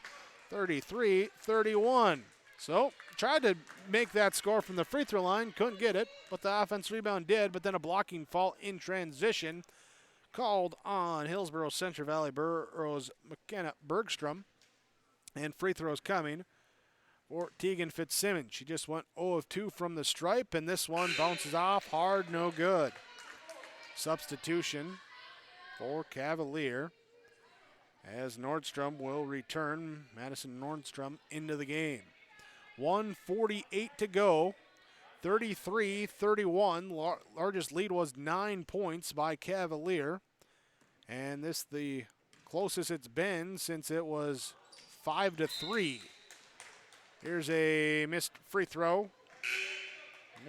33-31. So tried to make that score from the free throw line, couldn't get it, but the offensive rebound did. But then a blocking fault in transition called on Hillsborough Central Valley Burros McKenna Bergstrom. And free throws coming for Tegan Fitzsimmons. She just went 0 of 2 from the stripe, and this one bounces off hard, no good. Substitution for Cavalier as Nordstrom will return Madison Nordstrom into the game. 1:48 to go, 33-31. Largest lead was 9 points by Cavalier, and this the closest it's been since it was 5-3. Here's a missed free throw.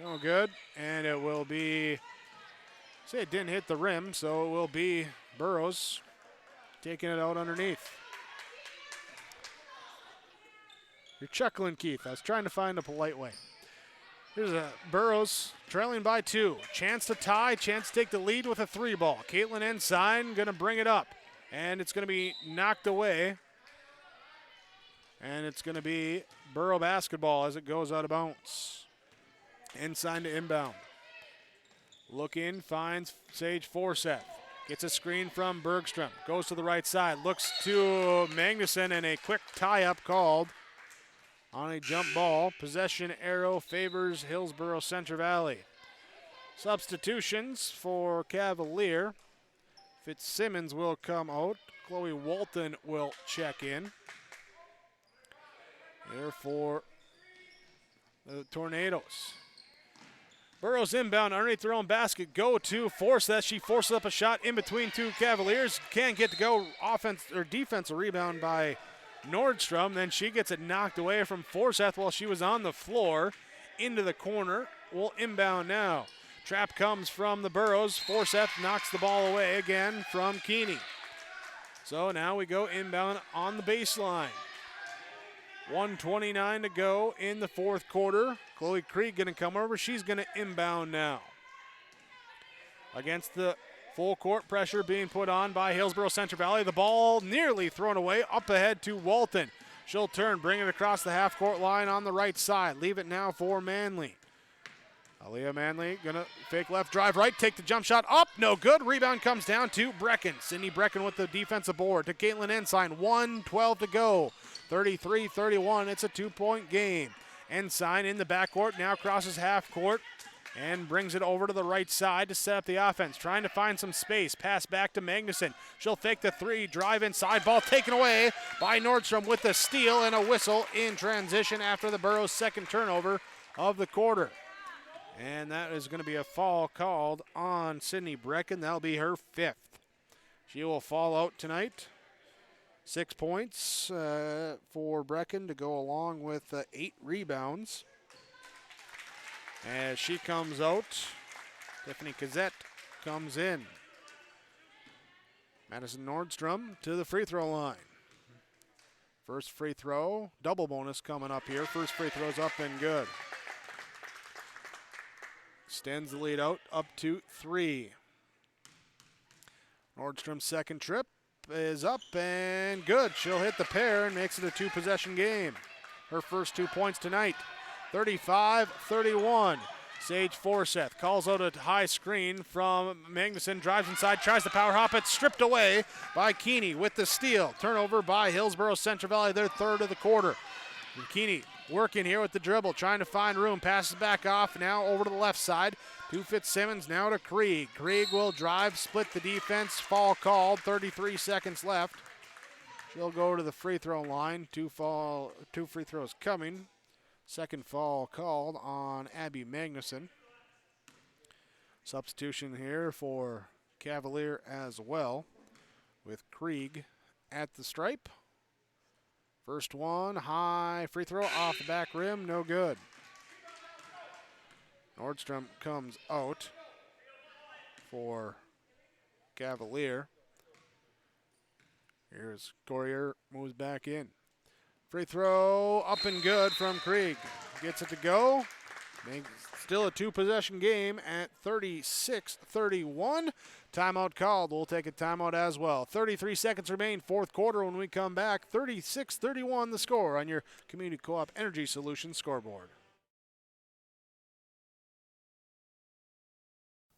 No good. And it will be, say it didn't hit the rim, so it will be Burros taking it out underneath. You're chuckling, Keith. I was trying to find a polite way. Here's a Burros trailing by 2. Chance to tie, chance to take the lead with a 3-ball. Caitlin Ensign going to bring it up. And it's going to be knocked away. And it's going to be Burro basketball as it goes out of bounds. Ensign to inbound. Looking, finds Sage Forseth. Gets a screen from Bergstrom. Goes to the right side. Looks to Magnuson, and a quick tie-up called on a jump ball. Possession arrow favors Hillsborough Central Valley. Substitutions for Cavalier. Fitzsimmons will come out. Chloe Walton will check in. Here for the Tornadoes. Burros inbound underneath their own basket. Go to Forseth. She forces up a shot in between 2 Cavaliers. Can't get to go. Offense or defensive rebound by Nordstrom. Then she gets it knocked away from Forseth while she was on the floor. Into the corner. Will inbound now. Trap comes from the Burros. Forseth knocks the ball away again from Keeney. So now we go inbound on the baseline. 1:29 to go in the fourth quarter. Chloe Krieg going to come over. She's going to inbound now. Against the full court pressure being put on by Hillsborough Central Valley. The ball nearly thrown away. Up ahead to Walton. She'll turn, bring it across the half-court line on the right side. Leave it now for Manley. Aaliyah Manley going to fake left, drive right, take the jump shot up, no good. Rebound comes down to Brecken. Sydney Brecken with the defensive board to Caitlin Ensign. 1:12 to go. 33-31, it's a 2-point game. Ensign in the backcourt, now crosses half court and brings it over to the right side to set up the offense. Trying to find some space, pass back to Magnuson. She'll fake the 3, drive inside, ball taken away by Nordstrom with the steal and a whistle in transition after the Burros' second turnover of the quarter. And that is going to be a foul called on Sydney Brecken. That'll be her 5th. She will fall out tonight. 6 points for Brecken to go along with 8 rebounds. As she comes out, Tiffany Cassette comes in. Madison Nordstrom to the free throw line. First free throw, double bonus coming up here. First free throw's up and good. Extends the lead out up to 3. Nordstrom's second trip is up and good. She'll hit the pair and makes it a 2-possession game. Her first 2 points tonight. 35-31. Sage Forseth calls out a high screen from Magnuson. Drives inside, tries to power hop it. Stripped away by Keeney with the steal. Turnover by Hillsborough Central Valley, their 3rd of the quarter. And Keeney working here with the dribble, trying to find room. Passes back off, now over to the left side. To Fitzsimmons, now to Krieg. Krieg will drive, split the defense. Foul called, 33 seconds left. She'll go to the free throw line. 2 free throws coming. Second foul called on Abby Magnuson. Substitution here for Cavalier as well, with Krieg at the stripe. First one, high free throw off the back rim, no good. Nordstrom comes out for Cavalier. Here's Courier, moves back in. Free throw up and good from Krieg. Gets it to go. Still a two-possession game at 36-31. Timeout called. We'll take a timeout as well. 33 seconds remain, fourth quarter. When we come back, 36-31 the score on your Community Co-op Energy Solutions scoreboard.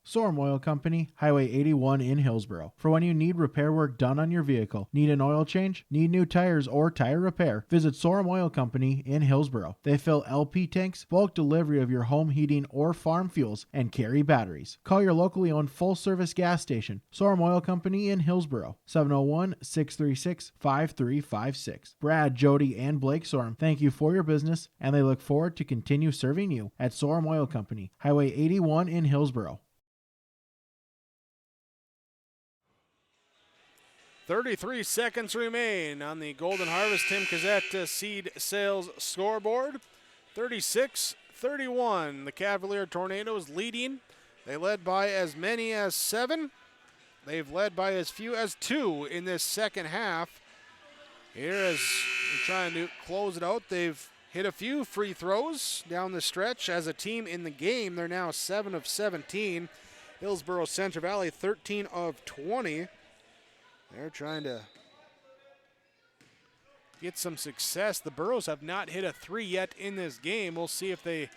Sorum Oil Company, Highway 81 in Hillsboro. For when you need repair work done on your vehicle, need an oil change, need new tires or tire repair, visit Sorum Oil Company in Hillsboro. They fill LP tanks, bulk delivery of your home heating or farm fuels, and carry batteries. Call your locally owned full-service gas station, Sorum Oil Company in Hillsboro, 701-636-5356. Brad, Jody, and Blake Sorum thank you for your business, and they look forward to continue serving you at Sorum Oil Company, Highway 81 in Hillsboro. 33 seconds remain on the Golden Harvest Tim Cassette seed sales scoreboard. 36-31. The Cavalier Tornadoes leading. They led by as many as 7. They've led by as few as 2 in this second half. Here as they're trying to close it out, they've hit a few free throws down the stretch. As a team in the game, they're now 7 of 17. Hillsboro Central Valley 13 of 20. They're trying to get some success. The Burros have not hit a 3 yet in this game. We'll see if they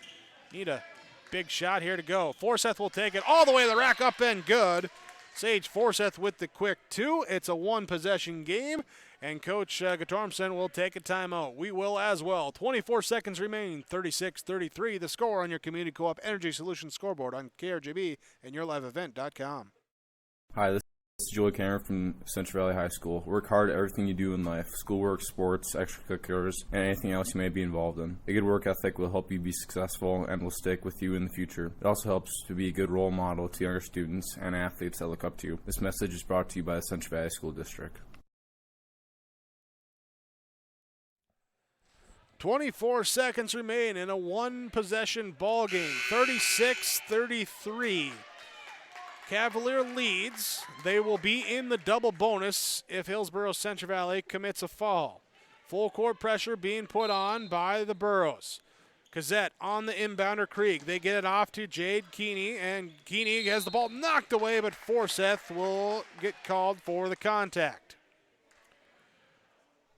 need a big shot here to go. Forseth will take it all the way to the rack, up and good. Sage Forseth with the quick 2. It's a one-possession game, and Coach Gatormson will take a timeout. We will as well. 24 seconds remain, 36-33. The score on your Community Co-op Energy Solutions scoreboard on KRGB and yourliveevent.com. Hi, this is Joey Cameron from Central Valley High School. Work hard at everything you do in life, schoolwork, sports, extracurriculars, and anything else you may be involved in. A good work ethic will help you be successful and will stick with you in the future. It also helps to be a good role model to younger students and athletes that look up to you. This message is brought to you by the Central Valley School District. 24 seconds remain in a one-possession ball game, 36-33. Cavalier leads. They will be in the double bonus if Hillsboro Central Valley commits a foul. Full court pressure being put on by the Burros. Cassette on the inbounder Krieg. They get it off to Jade Keeney, and Keeney has the ball knocked away, but Forseth will get called for the contact.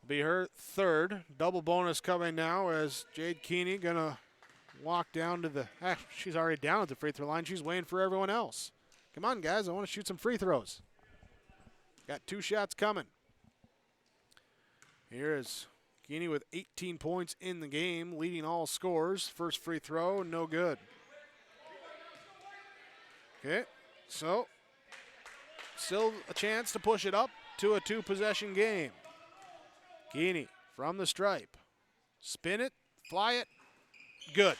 Be her third. Double bonus coming now as Jade Keeney gonna walk down to the, she's already down at the free throw line. She's waiting for everyone else. Come on, guys, I want to shoot some free throws. Got 2 shots coming. Here is Keeney with 18 points in the game, leading all scorers. First free throw, no good. Okay, so still a chance to push it up to a 2-possession game. Keeney from the stripe. Spin it, fly it, good.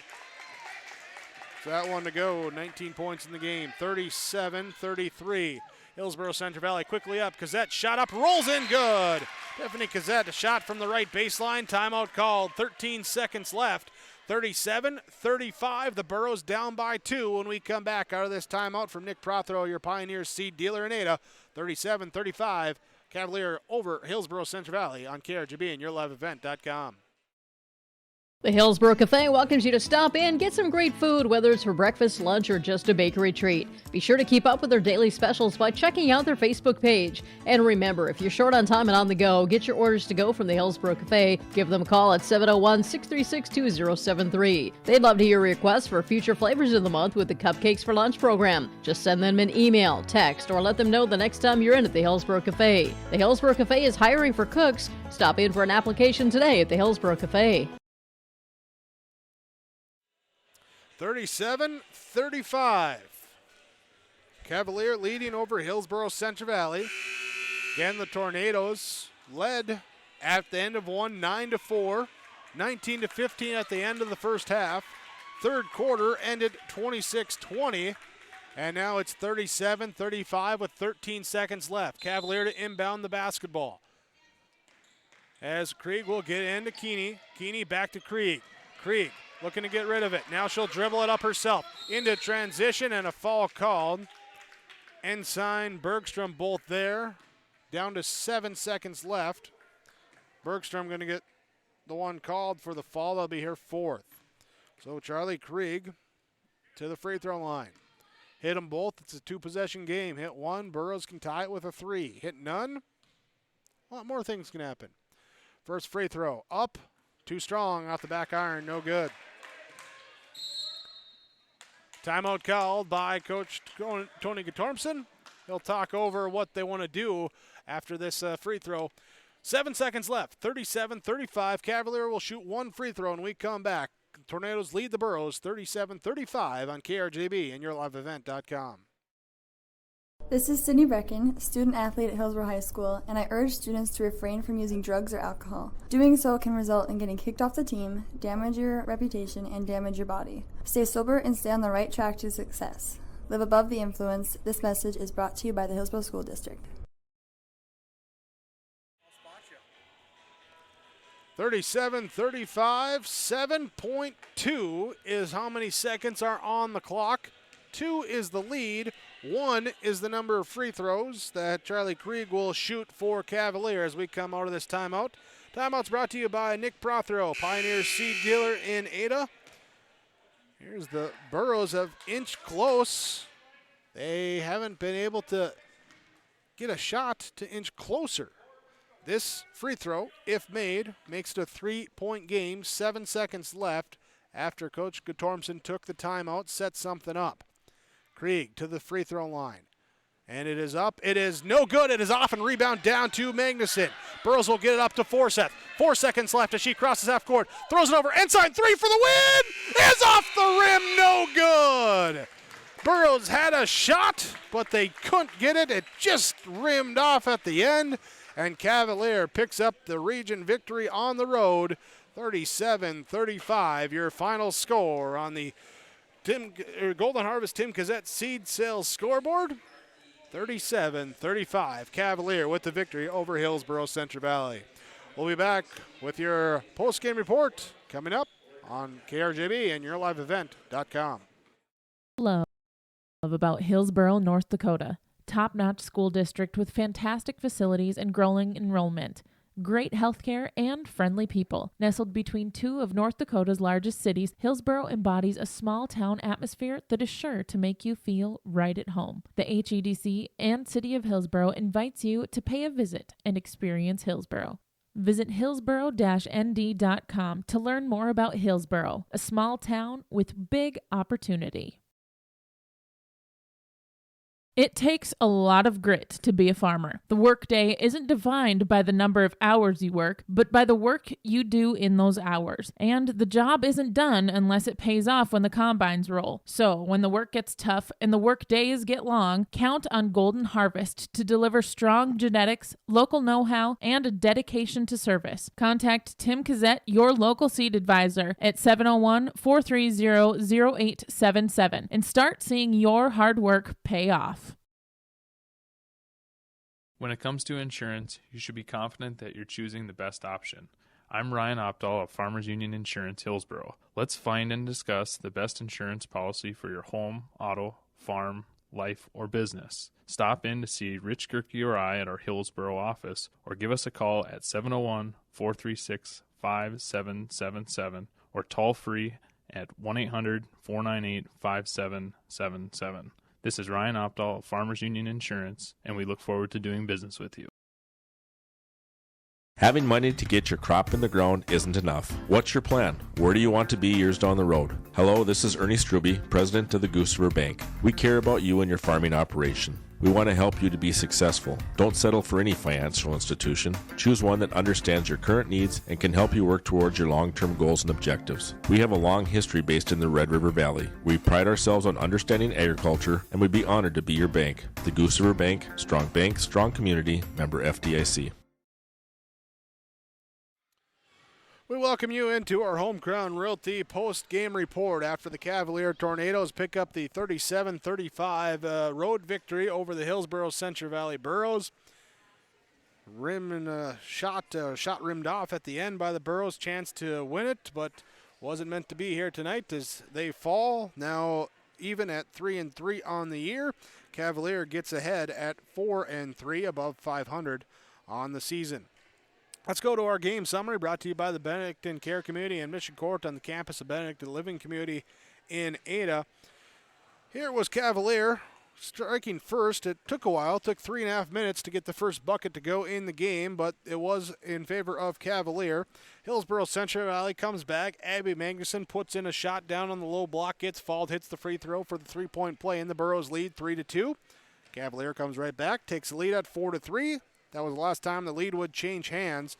That one to go, 19 points in the game, 37-33. Hillsboro Central Valley quickly up. Cassette shot up, rolls in, good. Tiffany Cassette, a shot from the right baseline. Timeout called, 13 seconds left. 37-35, the Burros down by 2 when we come back out of this timeout from Nick Prothero, your Pioneers seed dealer in Ada. 37-35, Cavalier over Hillsboro Central Valley on KRGB and yourliveevent.com. The Hillsboro Cafe welcomes you to stop in, get some great food, whether it's for breakfast, lunch, or just a bakery treat. Be sure to keep up with their daily specials by checking out their Facebook page. And remember, if you're short on time and on the go, get your orders to go from the Hillsboro Cafe. Give them a call at 701-636-2073. They'd love to hear requests for future flavors of the month with the Cupcakes for Lunch program. Just send them an email, text, or let them know the next time you're in at the Hillsboro Cafe. The Hillsboro Cafe is hiring for cooks. Stop in for an application today at the Hillsboro Cafe. 37-35. Cavalier leading over Hillsboro Central Valley. Again, the Tornadoes led at the end of one, 9-4, 19-15 at the end of the first half. Third quarter ended 26-20, and now it's 37-35 with 13 seconds left. Cavalier to inbound the basketball. As Krieg will get into Keeney. Keeney back to Krieg. Krieg looking to get rid of it. Now she'll dribble it up herself. Into transition and a foul called. Ensign, Bergstrom both there. Down to 7 seconds left. Bergstrom going to get the one called for the foul. They'll be here fourth. So Charlie Krieg to the free throw line. Hit them both. It's a two-possession game. Hit one. Burros can tie it with a three. Hit none. A lot more things can happen. First free throw. Up. Too strong. Off the back iron. No good. Timeout called by Coach Tony Guttormson. He'll talk over what they want to do after this free throw. 7 seconds left. 37-35. Cavalier will shoot one free throw when we come back. Tornadoes lead the Burros 37-35 on KRJB and YourLiveEvent.com. This is Sydney Brecken, student athlete at Hillsborough High School, and I urge students to refrain from using drugs or alcohol. Doing so can result in getting kicked off the team, damage your reputation, and damage your body. Stay sober and stay on the right track to success. Live above the influence. This message is brought to you by the Hillsborough School District. 37-35, 7.2 is how many seconds are on the clock. 2 is the lead. 1 is the number of free throws that Charlie Krieg will shoot for Cavalier as we come out of this timeout. Timeout's brought to you by Nick Prothero, Pioneer Seed Dealer in Ada. Here's the Burros have inched close. They haven't been able to get a shot to inch closer. This free throw, if made, makes it a 3-point game. 7 seconds left after Coach Guttormson took the timeout, set something up. Krieg to the free throw line. And it is up. It is no good. It is off and rebound down to Magnuson. Burros will get it up to Forseth. 4 seconds left as she crosses half court. Throws it over. Ensign three for the win. Is off the rim. No good. Burros had a shot, but they couldn't get it. It just rimmed off at the end. And Cavalier picks up the region victory on the road. 37-35, your final score on the Golden Harvest Tim Cassette Seed Sales scoreboard. 37-35, Cavalier with the victory over Hillsborough Central Valley. We'll be back with your post-game report coming up on KRJB and YourLiveEvent.com. Love about Hillsborough, North Dakota. Top-notch school district with fantastic facilities and growing enrollment. Great healthcare and friendly people. Nestled between two of North Dakota's largest cities, Hillsborough embodies a small-town atmosphere that is sure to make you feel right at home. The HEDC and City of Hillsborough invites you to pay a visit and experience Hillsborough. Visit hillsborough-nd.com to learn more about Hillsborough, a small town with big opportunity. It takes a lot of grit to be a farmer. The workday isn't defined by the number of hours you work, but by the work you do in those hours. And the job isn't done unless it pays off when the combines roll. So when the work gets tough and the work days get long, count on Golden Harvest to deliver strong genetics, local know-how, and a dedication to service. Contact Tim Cassette, your local seed advisor, at 701-430-0877 and start seeing your hard work pay off. When it comes to insurance, you should be confident that you're choosing the best option. I'm Ryan Opdahl of Farmers Union Insurance Hillsborough. Let's find and discuss the best insurance policy for your home, auto, farm, life, or business. Stop in to see Rich Gerke or I at our Hillsborough office, or give us a call at 701-436-5777 or toll free at 1-800-498-5777. This is Ryan Opdahl of Farmers Union Insurance, and we look forward to doing business with you. Having money to get your crop in the ground isn't enough. What's your plan? Where do you want to be years down the road? Hello, this is Ernie Struby, president of the Goose River Bank. We care about you and your farming operation. We want to help you to be successful. Don't settle for any financial institution. Choose one that understands your current needs and can help you work towards your long-term goals and objectives. We have a long history based in the Red River Valley. We pride ourselves on understanding agriculture, and we'd be honored to be your bank. The Goose River Bank, strong community, member FDIC. We welcome you into our Home Crown Realty post-game report after the Cavalier Tornadoes pick up the 37-35 road victory over the Hillsborough Central Valley Burros. Shot rimmed off at the end by the Burros. Chance to win it, but wasn't meant to be here tonight as they fall. Now even at 3-3 on the year. Cavalier gets ahead at 4-3, above 500 on the season. Let's go to our game summary, brought to you by the Benedictine Care Community and Mission Court on the campus of Benedictine Living Community in Ada. Here was Cavalier striking first. It took a while, took 3.5 minutes to get the first bucket to go in the game, but it was in favor of Cavalier. Hillsborough Central Valley comes back. Abby Magnuson puts in a shot down on the low block, gets fouled, hits the free throw for the three-point play, and the Burros lead 3-2. Cavalier comes right back, takes the lead at 4-3. That was the last time the lead would change hands.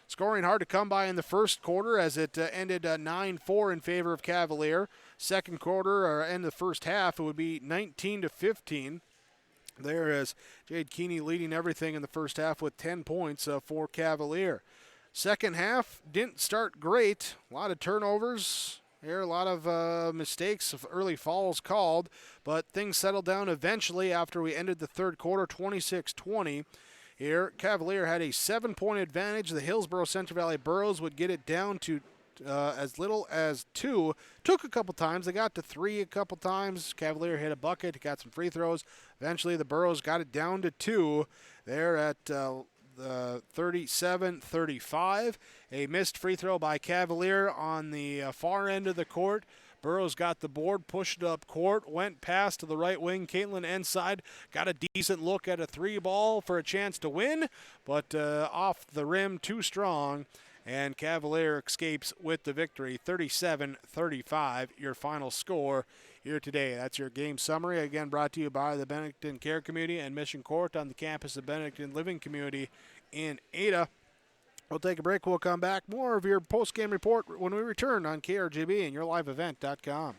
Scoring hard to come by in the first quarter as it ended 9-4 in favor of Cavalier. Second quarter, or end of the first half, it would be 19-15. There is Jade Keeney leading everything in the first half with 10 points for Cavalier. Second half didn't start great. A lot of turnovers here, a lot of mistakes of early fouls called, but things settled down eventually after we ended the third quarter, 26-20. Here, Cavalier had a 7-point advantage. The Hillsborough Central Valley Burros would get it down to as little as 2. Took a couple times. They got to 3 a couple times. Cavalier hit a bucket, got some free throws. Eventually, the Burros got it down to 2. There at the 37-35. A missed free throw by Cavalier on the far end of the court. Burros got the board, pushed it up court, went past to the right wing. Caitlin Enside got a decent look at a 3-ball for a chance to win, but off the rim too strong, and Cavalier escapes with the victory. 37-35, your final score here today. That's your game summary, again brought to you by the Benedictine Care Community and Mission Court on the campus of Benedictine Living Community in Ada. We'll take a break. We'll come back. More of your post-game report when we return on KRGB and yourliveevent.com.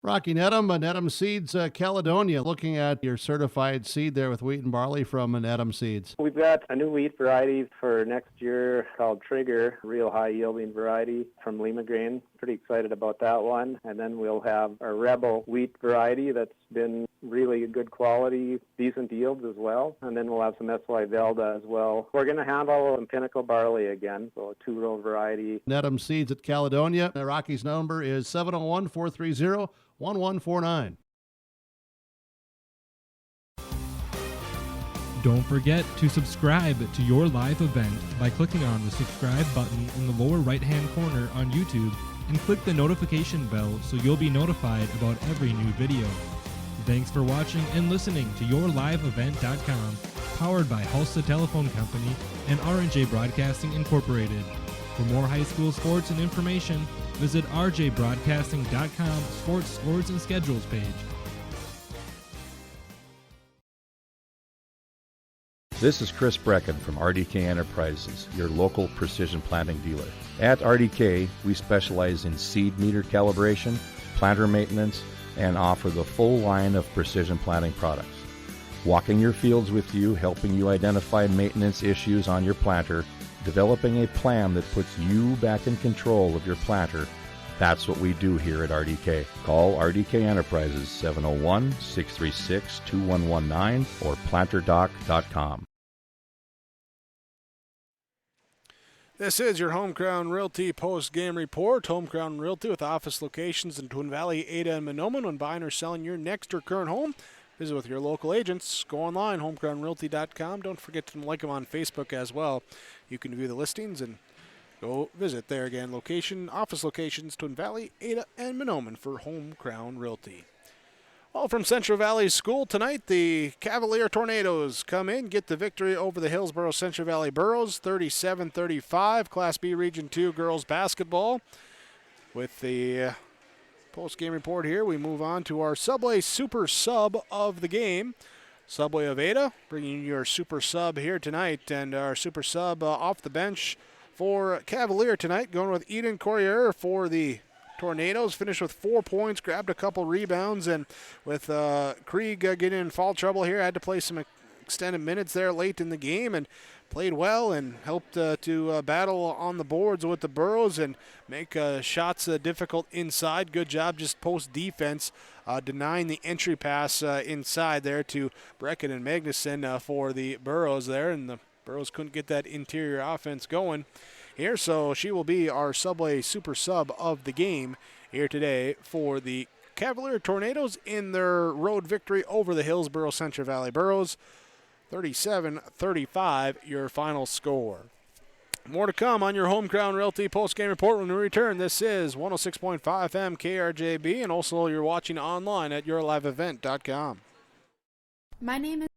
Rocky Nedham, Nedham Seeds, Caledonia. Looking at your certified seed there with wheat and barley from Nedham Seeds. We've got a new wheat variety for next year called Trigger, real high yielding variety from Lima Grain. Pretty excited about that one. And then we'll have a Rebel wheat variety that's been really good quality, decent yields as well. And then we'll have some SY Velda as well. We're going to handle some Pinnacle barley again, so a 2-row variety. Nedham Seeds at Caledonia. Rocky's number is 701-430-1149. Don't forget to subscribe to your live event by clicking on the subscribe button in the lower right-hand corner on YouTube and click the notification bell so you'll be notified about every new video. Thanks for watching and listening to yourliveevent.com, powered by Hulsta Telephone Company and R&J Broadcasting Incorporated. For more high school sports and information, visit rjbroadcasting.com sports and schedules page. This is Chris Brecken from RDK Enterprises, your local precision planting dealer. At RDK, we specialize in seed meter calibration, planter maintenance, and offer the full line of precision planting products. Walking your fields with you, helping you identify maintenance issues on your planter, developing a plan that puts you back in control of your planter. That's what we do here at RDK. Call RDK Enterprises 701-636-2119 or planterdoc.com. This is your Home Crown Realty post-game report. Home Crown Realty with office locations in Twin Valley, Ada, and Monoman. When buying or selling your next or current home, visit with your local agents. Go online, homecrownrealty.com. Don't forget to like them on Facebook as well. You can view the listings and go visit there again. Office locations, Twin Valley, Ada, and Monoman for Home Crown Realty. Well, from Central Valley School tonight, the Cavalier Tornadoes come in, get the victory over the Hillsborough Central Valley Burros, 37-35, Class B Region 2 girls basketball. With the post-game report here, we move on to our Subway Super Sub of the game. Subway of Ada, bringing you your Super Sub here tonight, and our Super Sub off the bench for Cavalier tonight, going with Eden Courier for the Tornadoes finished with 4 points, grabbed a couple rebounds, and with Krieg getting in foul trouble here, had to play some extended minutes there late in the game and played well and helped to battle on the boards with the Burros and make shots difficult inside. Good job just post defense, denying the entry pass inside there to Brecken and Magnuson for the Burros there, and the Burros couldn't get that interior offense going here, so she will be our Subway Super Sub of the game here today for the Cavalier Tornadoes in their road victory over the Hillsborough Central Valley Burros. 37-35, your final score. More to come on your Home Crown Realty postgame report when we return. This is 106.5 FM KRJB, and also you're watching online at yourliveevent.com. My name is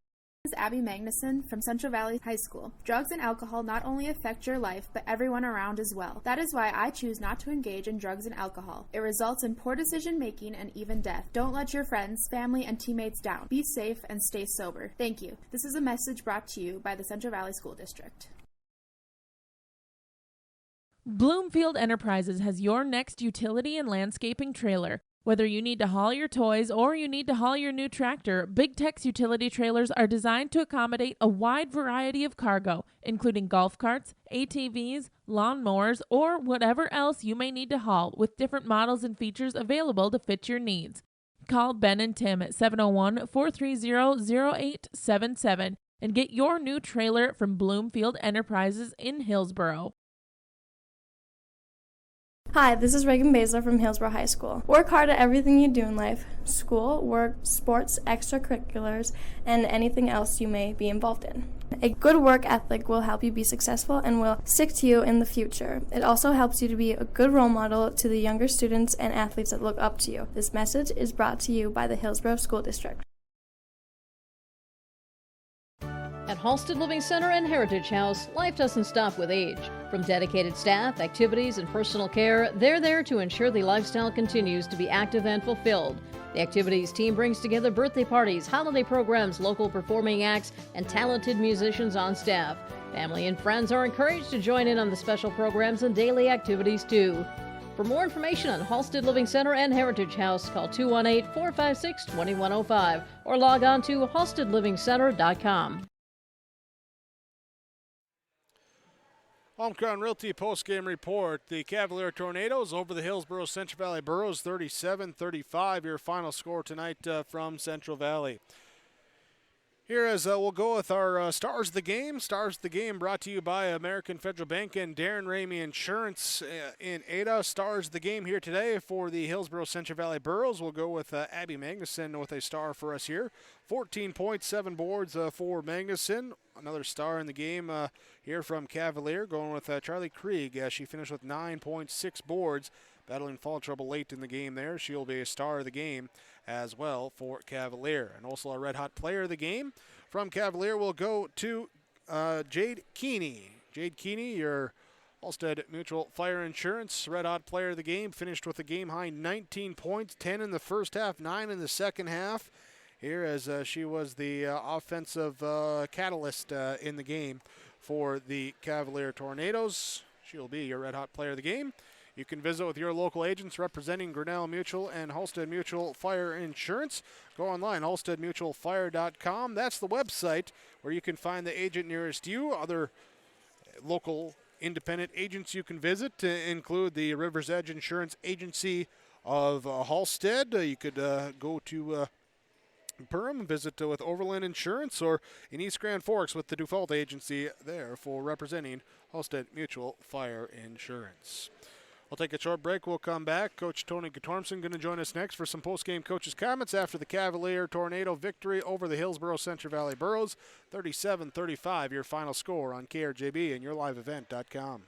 Abby Magnuson from Central Valley High School. Drugs and alcohol not only affect your life, but everyone around as well. That is why I choose not to engage in drugs and alcohol. It results in poor decision making and even death. Don't let your friends, family, and teammates down. Be safe and stay sober. Thank you. This is a message brought to you by the Central Valley School District. Bloomfield Enterprises has your next utility and landscaping trailer. Whether you need to haul your toys or you need to haul your new tractor, Big Tex utility trailers are designed to accommodate a wide variety of cargo, including golf carts, ATVs, lawnmowers, or whatever else you may need to haul, with different models and features available to fit your needs. Call Ben and Tim at 701-430-0877 and get your new trailer from Bloomfield Enterprises in Hillsborough. Hi, this is Reagan Baszler from Hillsborough High School. Work hard at everything you do in life: school, work, sports, extracurriculars, and anything else you may be involved in. A good work ethic will help you be successful and will stick to you in the future. It also helps you to be a good role model to the younger students and athletes that look up to you. This message is brought to you by the Hillsborough School District. At Halsted Living Center and Heritage House, life doesn't stop with age. From dedicated staff, activities, and personal care, they're there to ensure the lifestyle continues to be active and fulfilled. The activities team brings together birthday parties, holiday programs, local performing acts, and talented musicians on staff. Family and friends are encouraged to join in on the special programs and daily activities too. For more information on Halsted Living Center and Heritage House, call 218-456-2105 or log on to halstedlivingcenter.com. Home Crown Realty postgame report. The Cavalier Tornadoes over the Hillsborough Central Valley Burros, 37-35. Your final score tonight from Central Valley. Here as we'll go with our Stars of the Game. Stars of the Game brought to you by American Federal Bank and Darren Ramey Insurance in Ada. Stars of the Game here today for the Hillsborough Central Valley Burros. We'll go with Abby Magnuson with a star for us here. 14 points, 7 boards for Magnuson. Another star in the game here from Cavalier, going with Charlie Krieg. She finished with 9.6 boards, battling foul trouble late in the game there. She'll be a star of the game as well for Cavalier. And also a red-hot player of the game from Cavalier will go to Jade Keeney. Jade Keeney, your Halstead Mutual Fire Insurance red-hot player of the game, finished with a game-high 19 points, 10 in the first half, 9 in the second half. Here as she was the offensive catalyst in the game for the Cavalier Tornadoes. She'll be your red-hot player of the game. You can visit with your local agents representing Grinnell Mutual and Halstead Mutual Fire Insurance. Go online, halsteadmutualfire.com. That's the website where you can find the agent nearest you. Other local independent agents you can visit include the River's Edge Insurance Agency of Halstead. You could go to Perham, visit with Overland Insurance, or in East Grand Forks with the Dufault Agency there for representing Halstead Mutual Fire Insurance. We'll take a short break. We'll come back. Coach Tony Gatormson going to join us next for some post-game coaches' comments after the Cavalier Tornado victory over the Hillsborough Central Valley Burros. 37-35, your final score on KRJB and yourliveevent.com.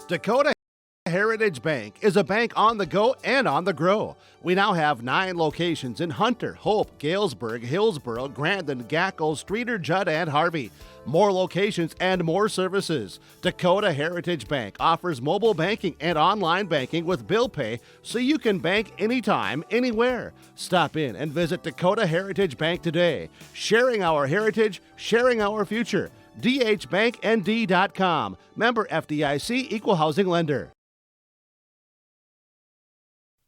Dakota Heritage Bank is a bank on the go and on the grow. We now have 9 locations in Hunter, Hope, Galesburg, Hillsborough, Grandin, Gackle, Streeter, Judd, and Harvey. More locations and more services. Dakota Heritage Bank offers mobile banking and online banking with bill pay so you can bank anytime, anywhere. Stop in and visit Dakota Heritage Bank today. Sharing our heritage, sharing our future. dhbanknd.com. Member FDIC, Equal Housing Lender.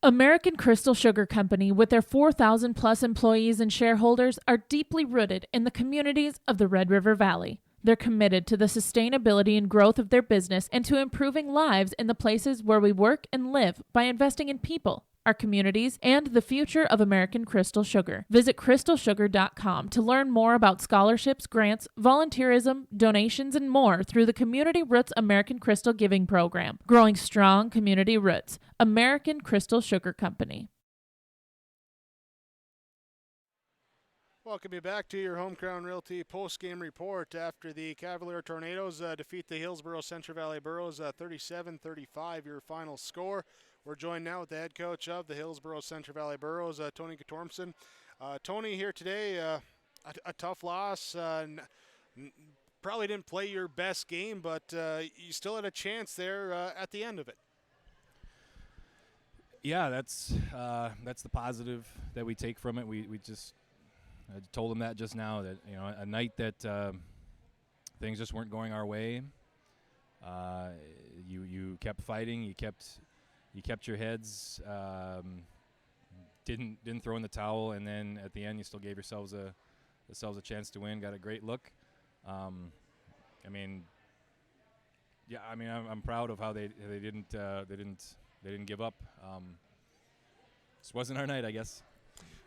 American Crystal Sugar Company, with their 4,000 plus employees and shareholders, are deeply rooted in the communities of the Red River Valley. They're committed to the sustainability and growth of their business and to improving lives in the places where we work and live by investing in people, our communities, and the future of American Crystal Sugar. Visit crystalsugar.com to learn more about scholarships, grants, volunteerism, donations, and more through the Community Roots American Crystal Giving Program. Growing strong community roots. American Crystal Sugar Company. Welcome you back to your Home Crown Realty post-game report after the Cavalier Tornadoes defeat the Hillsborough Central Valley Burros 37-35, your final score. We're joined now with the head coach of the Hillsborough Central Valley Burros, Tony Katormson. Tony, here today, a tough loss. Probably didn't play your best game, but you still had a chance there at the end of it. Yeah, that's the positive that we take from it. We just I told them that just now, that a night that things just weren't going our way. You kept fighting. You kept your heads. Didn't throw in the towel, and then at the end you still gave yourselves a chance to win. Got a great look. I'm proud of how they didn't give up. This wasn't our night, I guess.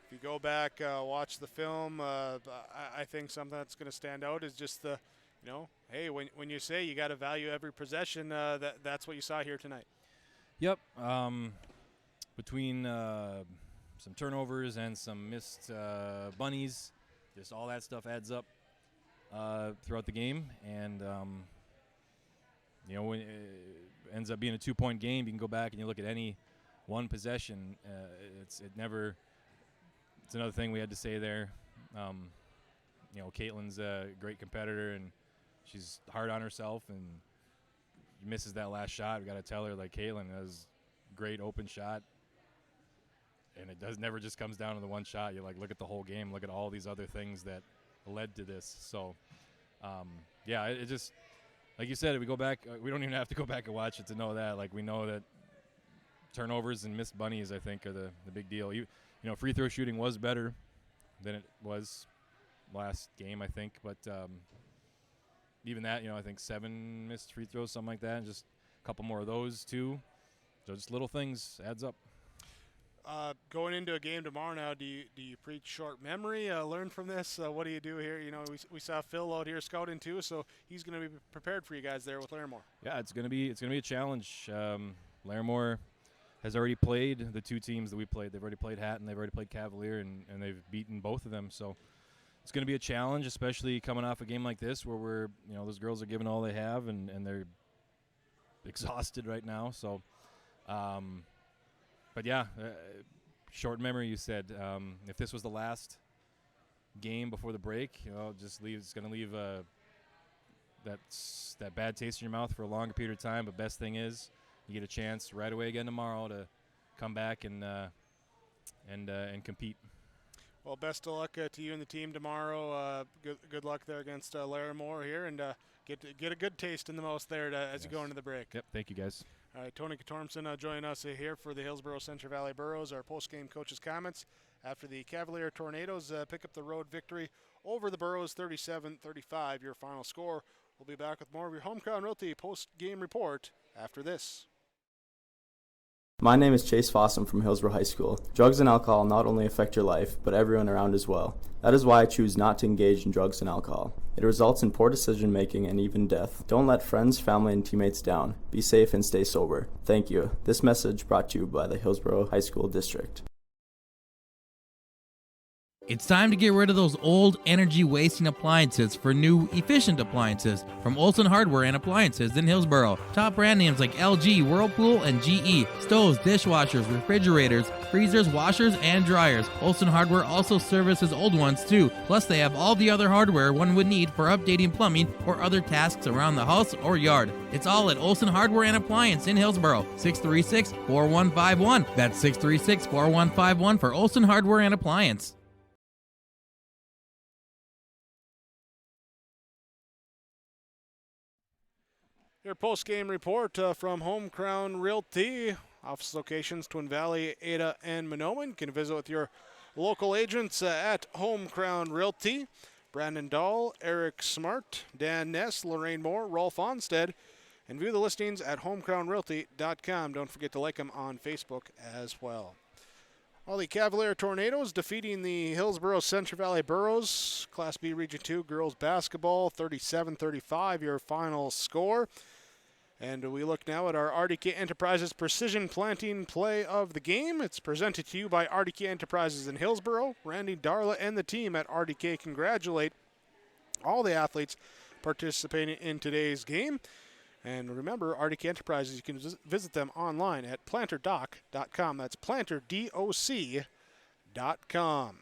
If you go back, watch the film, I think something that's going to stand out is just the, hey, when you say you got to value every possession, that's what you saw here tonight. Yep. Between some turnovers and some missed bunnies, just all that stuff adds up throughout the game. And, when it ends up being a 2-point game, you can go back and you look at any one possession. It's another thing we had to say there. Caitlin's a great competitor, and she's hard on herself, and misses that last shot. We got to tell her, like, Caitlin, that was a great open shot, and it never just comes down to the one shot. You look at the whole game, look at all these other things that led to this. So, it just, like you said, we go back. We don't even have to go back and watch it to know that. Like, we know that turnovers and missed bunnies, I think, are the big deal. Free throw shooting was better than it was last game, I think. But even that, I think 7 missed free throws, something like that, and just a couple more of those too. So just little things adds up. Going into a game tomorrow now, do you preach short memory, learn from this? What do you do here? We saw Phil out here scouting too, so he's going to be prepared for you guys there with Larimore. Yeah, it's going to be a challenge. Larimore has already played the two teams that we played. They've already played Hatton, they've already played Cavalier, and they've beaten both of them. So it's going to be a challenge, especially coming off a game like this where those girls are giving all they have, and they're exhausted right now. So, short memory, you said. If this was the last game before the break, it's going to leave that bad taste in your mouth for a longer period of time. But best thing is, you get a chance right away again tomorrow to come back and compete. Well, best of luck to you and the team tomorrow. Good luck there against Larimore here, and get a good taste in the mouth there as you go into the break. Yep, thank you, guys. All right, Tony Katormson joining us here for the Hillsborough Central Valley Burros. Our post-game coaches' comments after the Cavalier Tornadoes pick up the road victory over the Burros, 37-35, your final score. We'll be back with more of your Home Crown Realty post-game report after this. My name is Chase Fossum from Hillsborough High School. Drugs and alcohol not only affect your life, but everyone around as well. That is why I choose not to engage in drugs and alcohol. It results in poor decision making and even death. Don't let friends, family, and teammates down. Be safe and stay sober. Thank you. This message brought to you by the Hillsborough High School District. It's time to get rid of those old energy-wasting appliances for new, efficient appliances from Olson Hardware and Appliances in Hillsborough. Top brand names like LG, Whirlpool, and GE. Stoves, dishwashers, refrigerators, freezers, washers, and dryers. Olson Hardware also services old ones too. Plus, they have all the other hardware one would need for updating plumbing or other tasks around the house or yard. It's all at Olson Hardware and Appliance in Hillsborough. 636-4151. That's 636-4151 for Olson Hardware and Appliance. Your post-game report from Home Crown Realty. Office locations, Twin Valley, Ada, and Monoman. You can visit with your local agents at Home Crown Realty. Brandon Dahl, Eric Smart, Dan Ness, Lorraine Moore, Rolf Onstead. And view the listings at homecrownrealty.com. Don't forget to like them on Facebook as well. Well, the Cavalier Tornadoes defeating the Hillsborough Central Valley Burros. Class B Region 2 girls basketball, 37-35, your final score. And we look now at our RDK Enterprises Precision Planting Play of the Game. It's presented to you by RDK Enterprises in Hillsborough. Randy, Darla, and the team at RDK congratulate all the athletes participating in today's game. And remember, RDK Enterprises, you can visit them online at planterdoc.com. That's planterdoc.com.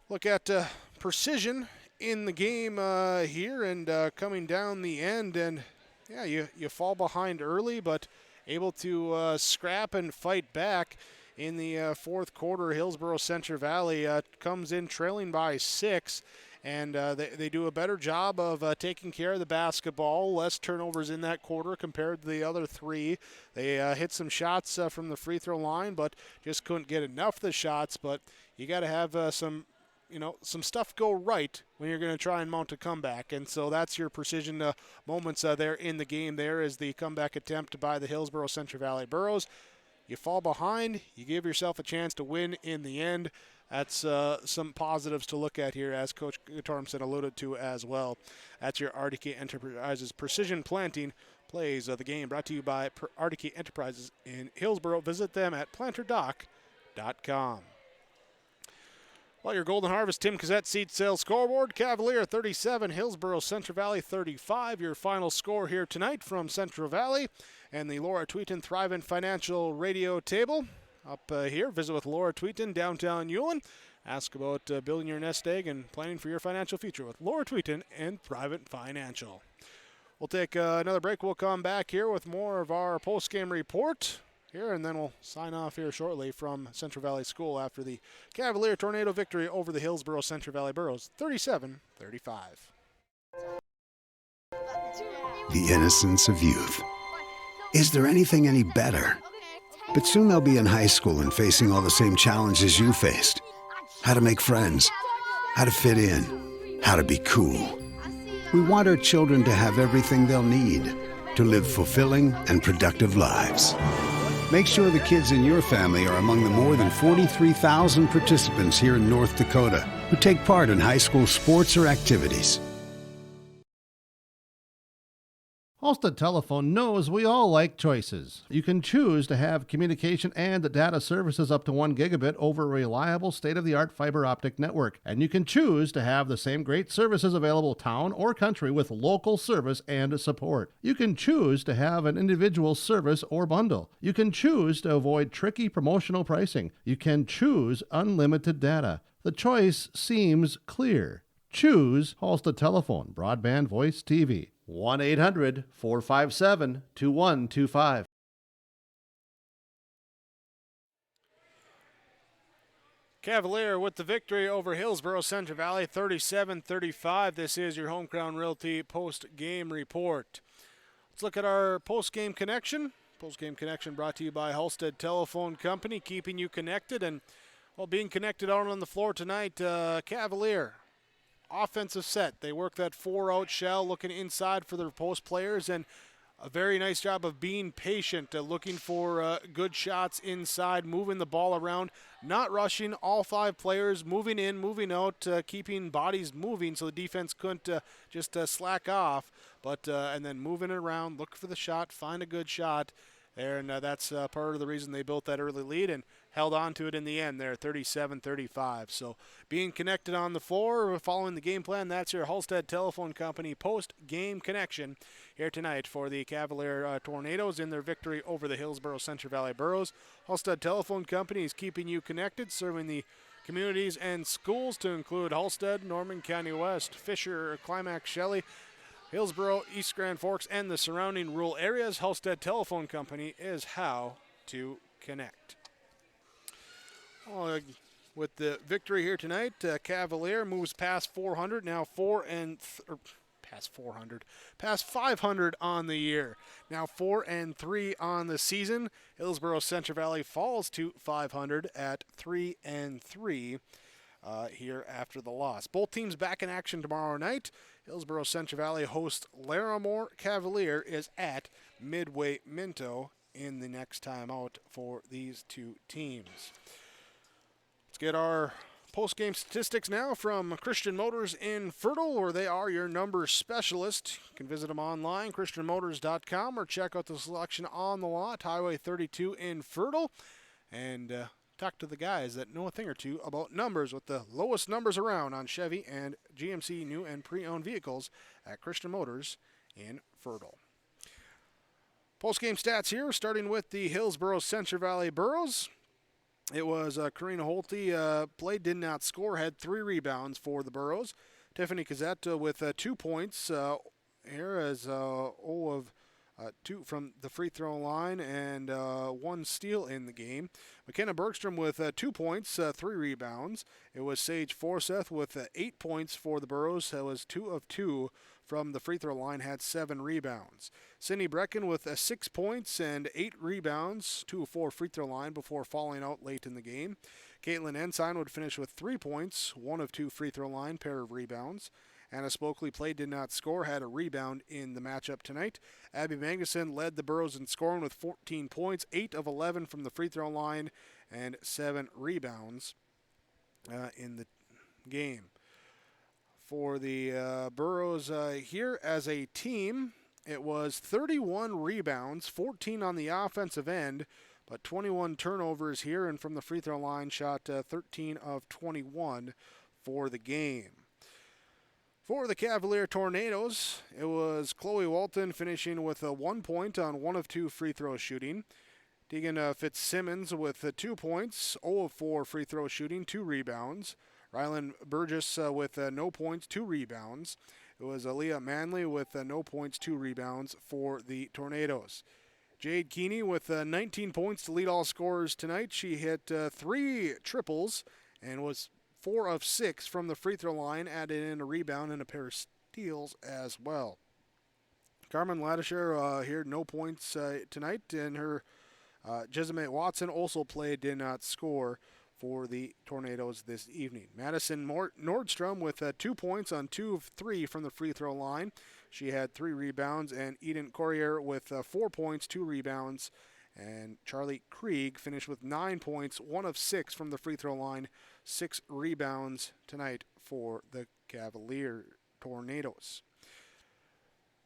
Look at precision in the game here and coming down the end. And, yeah, you fall behind early, but able to scrap and fight back in the fourth quarter. Hillsborough Central Valley comes in trailing by 6. And they do a better job of taking care of the basketball. Less turnovers in that quarter compared to the other 3. They hit some shots from the free throw line, but just couldn't get enough of the shots. But you got to have some stuff go right when you're going to try and mount a comeback. And so that's your precision moments there in the game. There is the comeback attempt by the Hillsborough Central Valley Burros. You fall behind, you give yourself a chance to win in the end. That's some positives to look at here, as Coach Tormson alluded to as well. That's your RDK Enterprises Precision Planting Plays of the Game, brought to you by RDK Enterprises in Hillsborough. Visit them at planterdoc.com. Well, your Golden Harvest Tim Cassette seed sales scoreboard: Cavalier 37, Hillsborough Central Valley 35. Your final score here tonight from Central Valley. And the Laura Tweeton Thrivent Financial Radio table. Up here, visit with Laura Tweeton, downtown Hewlin. Ask about building your nest egg and planning for your financial future with Laura Tweeton and Thrivent Financial. We'll take another break. We'll come back here with more of our post-game report here, and then we'll sign off here shortly from Central Valley School after the Cavalier Tornado victory over the Hillsborough Central Valley Burros, 37-35. The innocence of youth. Is there anything any better? But soon they'll be in high school and facing all the same challenges you faced. How to make friends, how to fit in, how to be cool. We want our children to have everything they'll need to live fulfilling and productive lives. Make sure the kids in your family are among the more than 43,000 participants here in North Dakota who take part in high school sports or activities. Halstead Telephone knows we all like choices. You can choose to have communication and data services up to 1 gigabit over a reliable state-of-the-art fiber optic network. And you can choose to have the same great services available town or country with local service and support. You can choose to have an individual service or bundle. You can choose to avoid tricky promotional pricing. You can choose unlimited data. The choice seems clear. Choose Halstead Telephone, broadband voice TV. 1-800-457-2125. Cavalier with the victory over Hillsborough Central Valley, 37-35. This is your Home Crown Realty post-game report. Let's look at our post-game connection. Post-game connection brought to you by Halstead Telephone Company, keeping you connected. And, well, being connected out on the floor tonight, Cavalier. Offensive set. They work that 4-out shell, looking inside for their post players, and a very nice job of being patient, looking for good shots inside, moving the ball around, not rushing. All 5 players moving in, moving out, keeping bodies moving so the defense couldn't just slack off. But and then moving it around, look for the shot, find a good shot there, and that's part of the reason they built that early lead and held on to it in the end there, 37-35. So being connected on the floor, following the game plan, that's your Halstead Telephone Company post-game connection here tonight for the Cavalier Tornadoes in their victory over the Hillsborough Central Valley Burros. Halstead Telephone Company is keeping you connected, serving the communities and schools to include Halstead, Norman County West, Fisher, Climax, Shelley, Hillsborough, East Grand Forks, and the surrounding rural areas. Halstead Telephone Company is how to connect. With the victory here tonight, Cavalier moves past 400, now past 400, past 500 on the year. Now 4-3 on the season. Hillsborough Central Valley falls to 500 at 3-3 here after the loss. Both teams back in action tomorrow night. Hillsborough Central Valley hosts Larimore. Cavalier is at Midway Minto in the next time out for these two teams. Let's get our post-game statistics now from Christian Motors in Fertile, where they are your numbers specialist. You can visit them online, christianmotors.com, or check out the selection on the lot, Highway 32 in Fertile, and talk to the guys that know a thing or two about numbers with the lowest numbers around on Chevy and GMC new and pre-owned vehicles at Christian Motors in Fertile. Post-game stats here, starting with the Hillsborough Central Valley Burros. It was Karina Holte played, did not score, had 3 rebounds for the Burros. Tiffany Cazzetta with 2 points here as 0 of 2 from the free throw line and 1 steal in the game. McKenna Bergstrom with 2 points, 3 rebounds. It was Sage Forseth with 8 points for the Burros. That was 2 of 2 from the free throw line, had 7 rebounds. Cindy Brecken with 6 points and 8 rebounds, 2 of 4 free throw line before falling out late in the game. Caitlin Ensign would finish with 3 points, 1 of 2 free throw line, pair of rebounds. Anna Spokley played, did not score, had a rebound in the matchup tonight. Abby Magnuson led the Burros in scoring with 14 points, 8 of 11 from the free throw line, and 7 rebounds in the game. For the Burros here as a team, it was 31 rebounds, 14 on the offensive end, but 21 turnovers here, and from the free throw line shot 13 of 21 for the game. For the Cavalier Tornadoes, it was Chloe Walton finishing with 1 point on 1 of 2 free throw shooting. Tegan Fitzsimmons with 2 points, 0 of 4 free throw shooting, 2 rebounds. Rylan Burgess with no points, 2 rebounds. It was Aaliyah Manley with no points, 2 rebounds for the Tornadoes. Jade Keeney with 19 points to lead all scorers tonight. She hit 3 triples and was 4 of 6 from the free throw line, added in a rebound and a pair of steals as well. Carmen Ladisher here, no points tonight, and her Jessamine Watson also played, did not score for the Tornadoes this evening. Madison Nordstrom with 2 points on 2 of 3 from the free throw line. She had 3 rebounds, and Eden Corrier with 4 points, 2 rebounds. And Charlie Krieg finished with 9 points, 1 of 6 from the free throw line, 6 rebounds tonight for the Cavalier Tornadoes.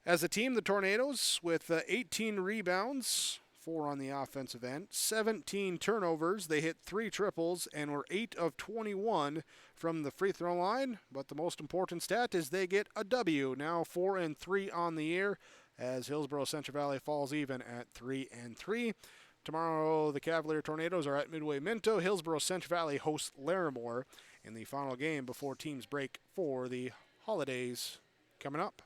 As a team, the Tornadoes with 18 rebounds, 4 on the offensive end, 17 turnovers. They hit 3 triples and were 8 of 21 from the free throw line. But the most important stat is they get a W, now 4-3 on the year, as Hillsborough Central Valley falls even at 3-3. Tomorrow, the Cavalier Tornadoes are at Midway Minto. Hillsborough Central Valley hosts Larimore in the final game before teams break for the holidays coming up.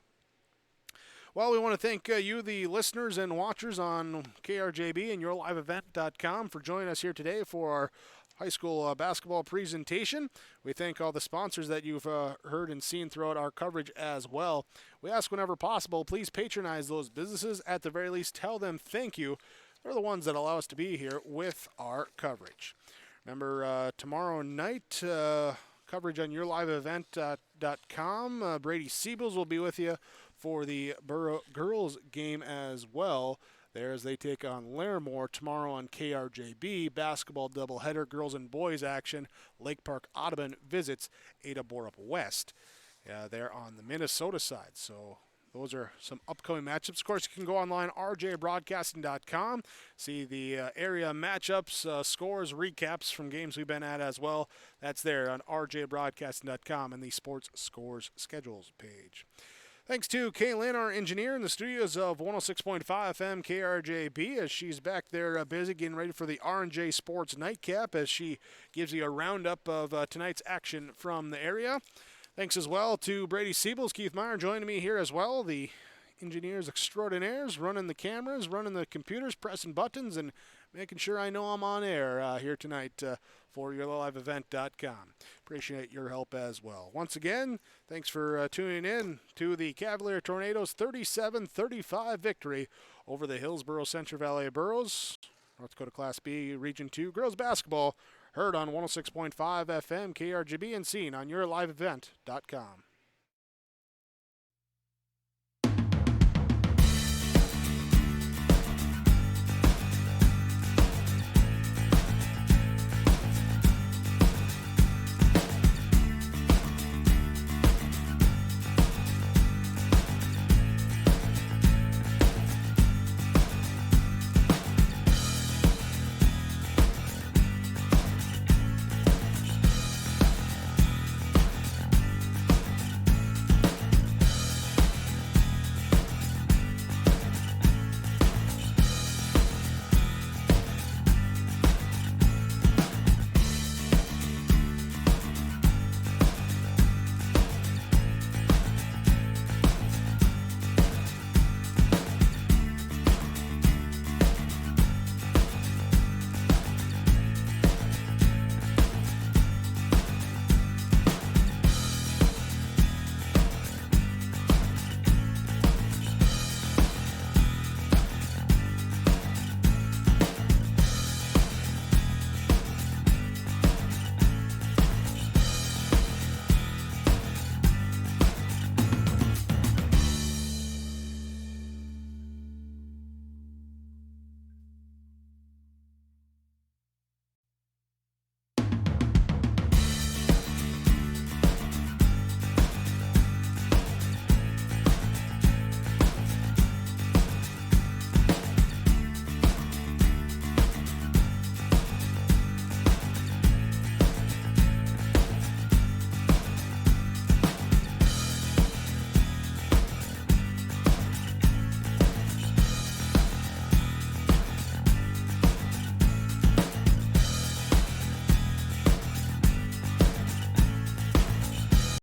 Well, we want to thank you, the listeners and watchers on KRJB and YourLiveEvent.com, for joining us here today for our high school basketball presentation. We thank all the sponsors that you've heard and seen throughout our coverage as well. We ask whenever possible, please patronize those businesses. At the very least, tell them thank you. They're the ones that allow us to be here with our coverage. Remember, tomorrow night, coverage on YourLiveEvent.com. Brady Siebels will be with you for the Burro girls game as well. There as they take on Larimore tomorrow on KRJB. Basketball doubleheader, girls and boys action. Lake Park Audubon visits Ada Borup West. They're on the Minnesota side. So those are some upcoming matchups. Of course, you can go online, rjbroadcasting.com, see the area matchups, scores, recaps from games we've been at as well. That's there on rjbroadcasting.com and the sports scores schedules page. Thanks to Kaylin, our engineer, in the studios of 106.5 FM KRJB, as she's back there busy getting ready for the R&J Sports Nightcap as she gives you a roundup of tonight's action from the area. Thanks as well to Brady Siebels, Keith Meyer joining me here as well, the engineers extraordinaires, running the cameras, running the computers, pressing buttons, and making sure I know I'm on air here tonight for yourliveevent.com. Appreciate your help as well. Once again, thanks for tuning in to the Cavalier Tornadoes 37-35 victory over the Hillsboro Central Valley Burros. North Dakota Class B Region 2 girls basketball heard on 106.5 FM KRGB and seen on yourliveevent.com.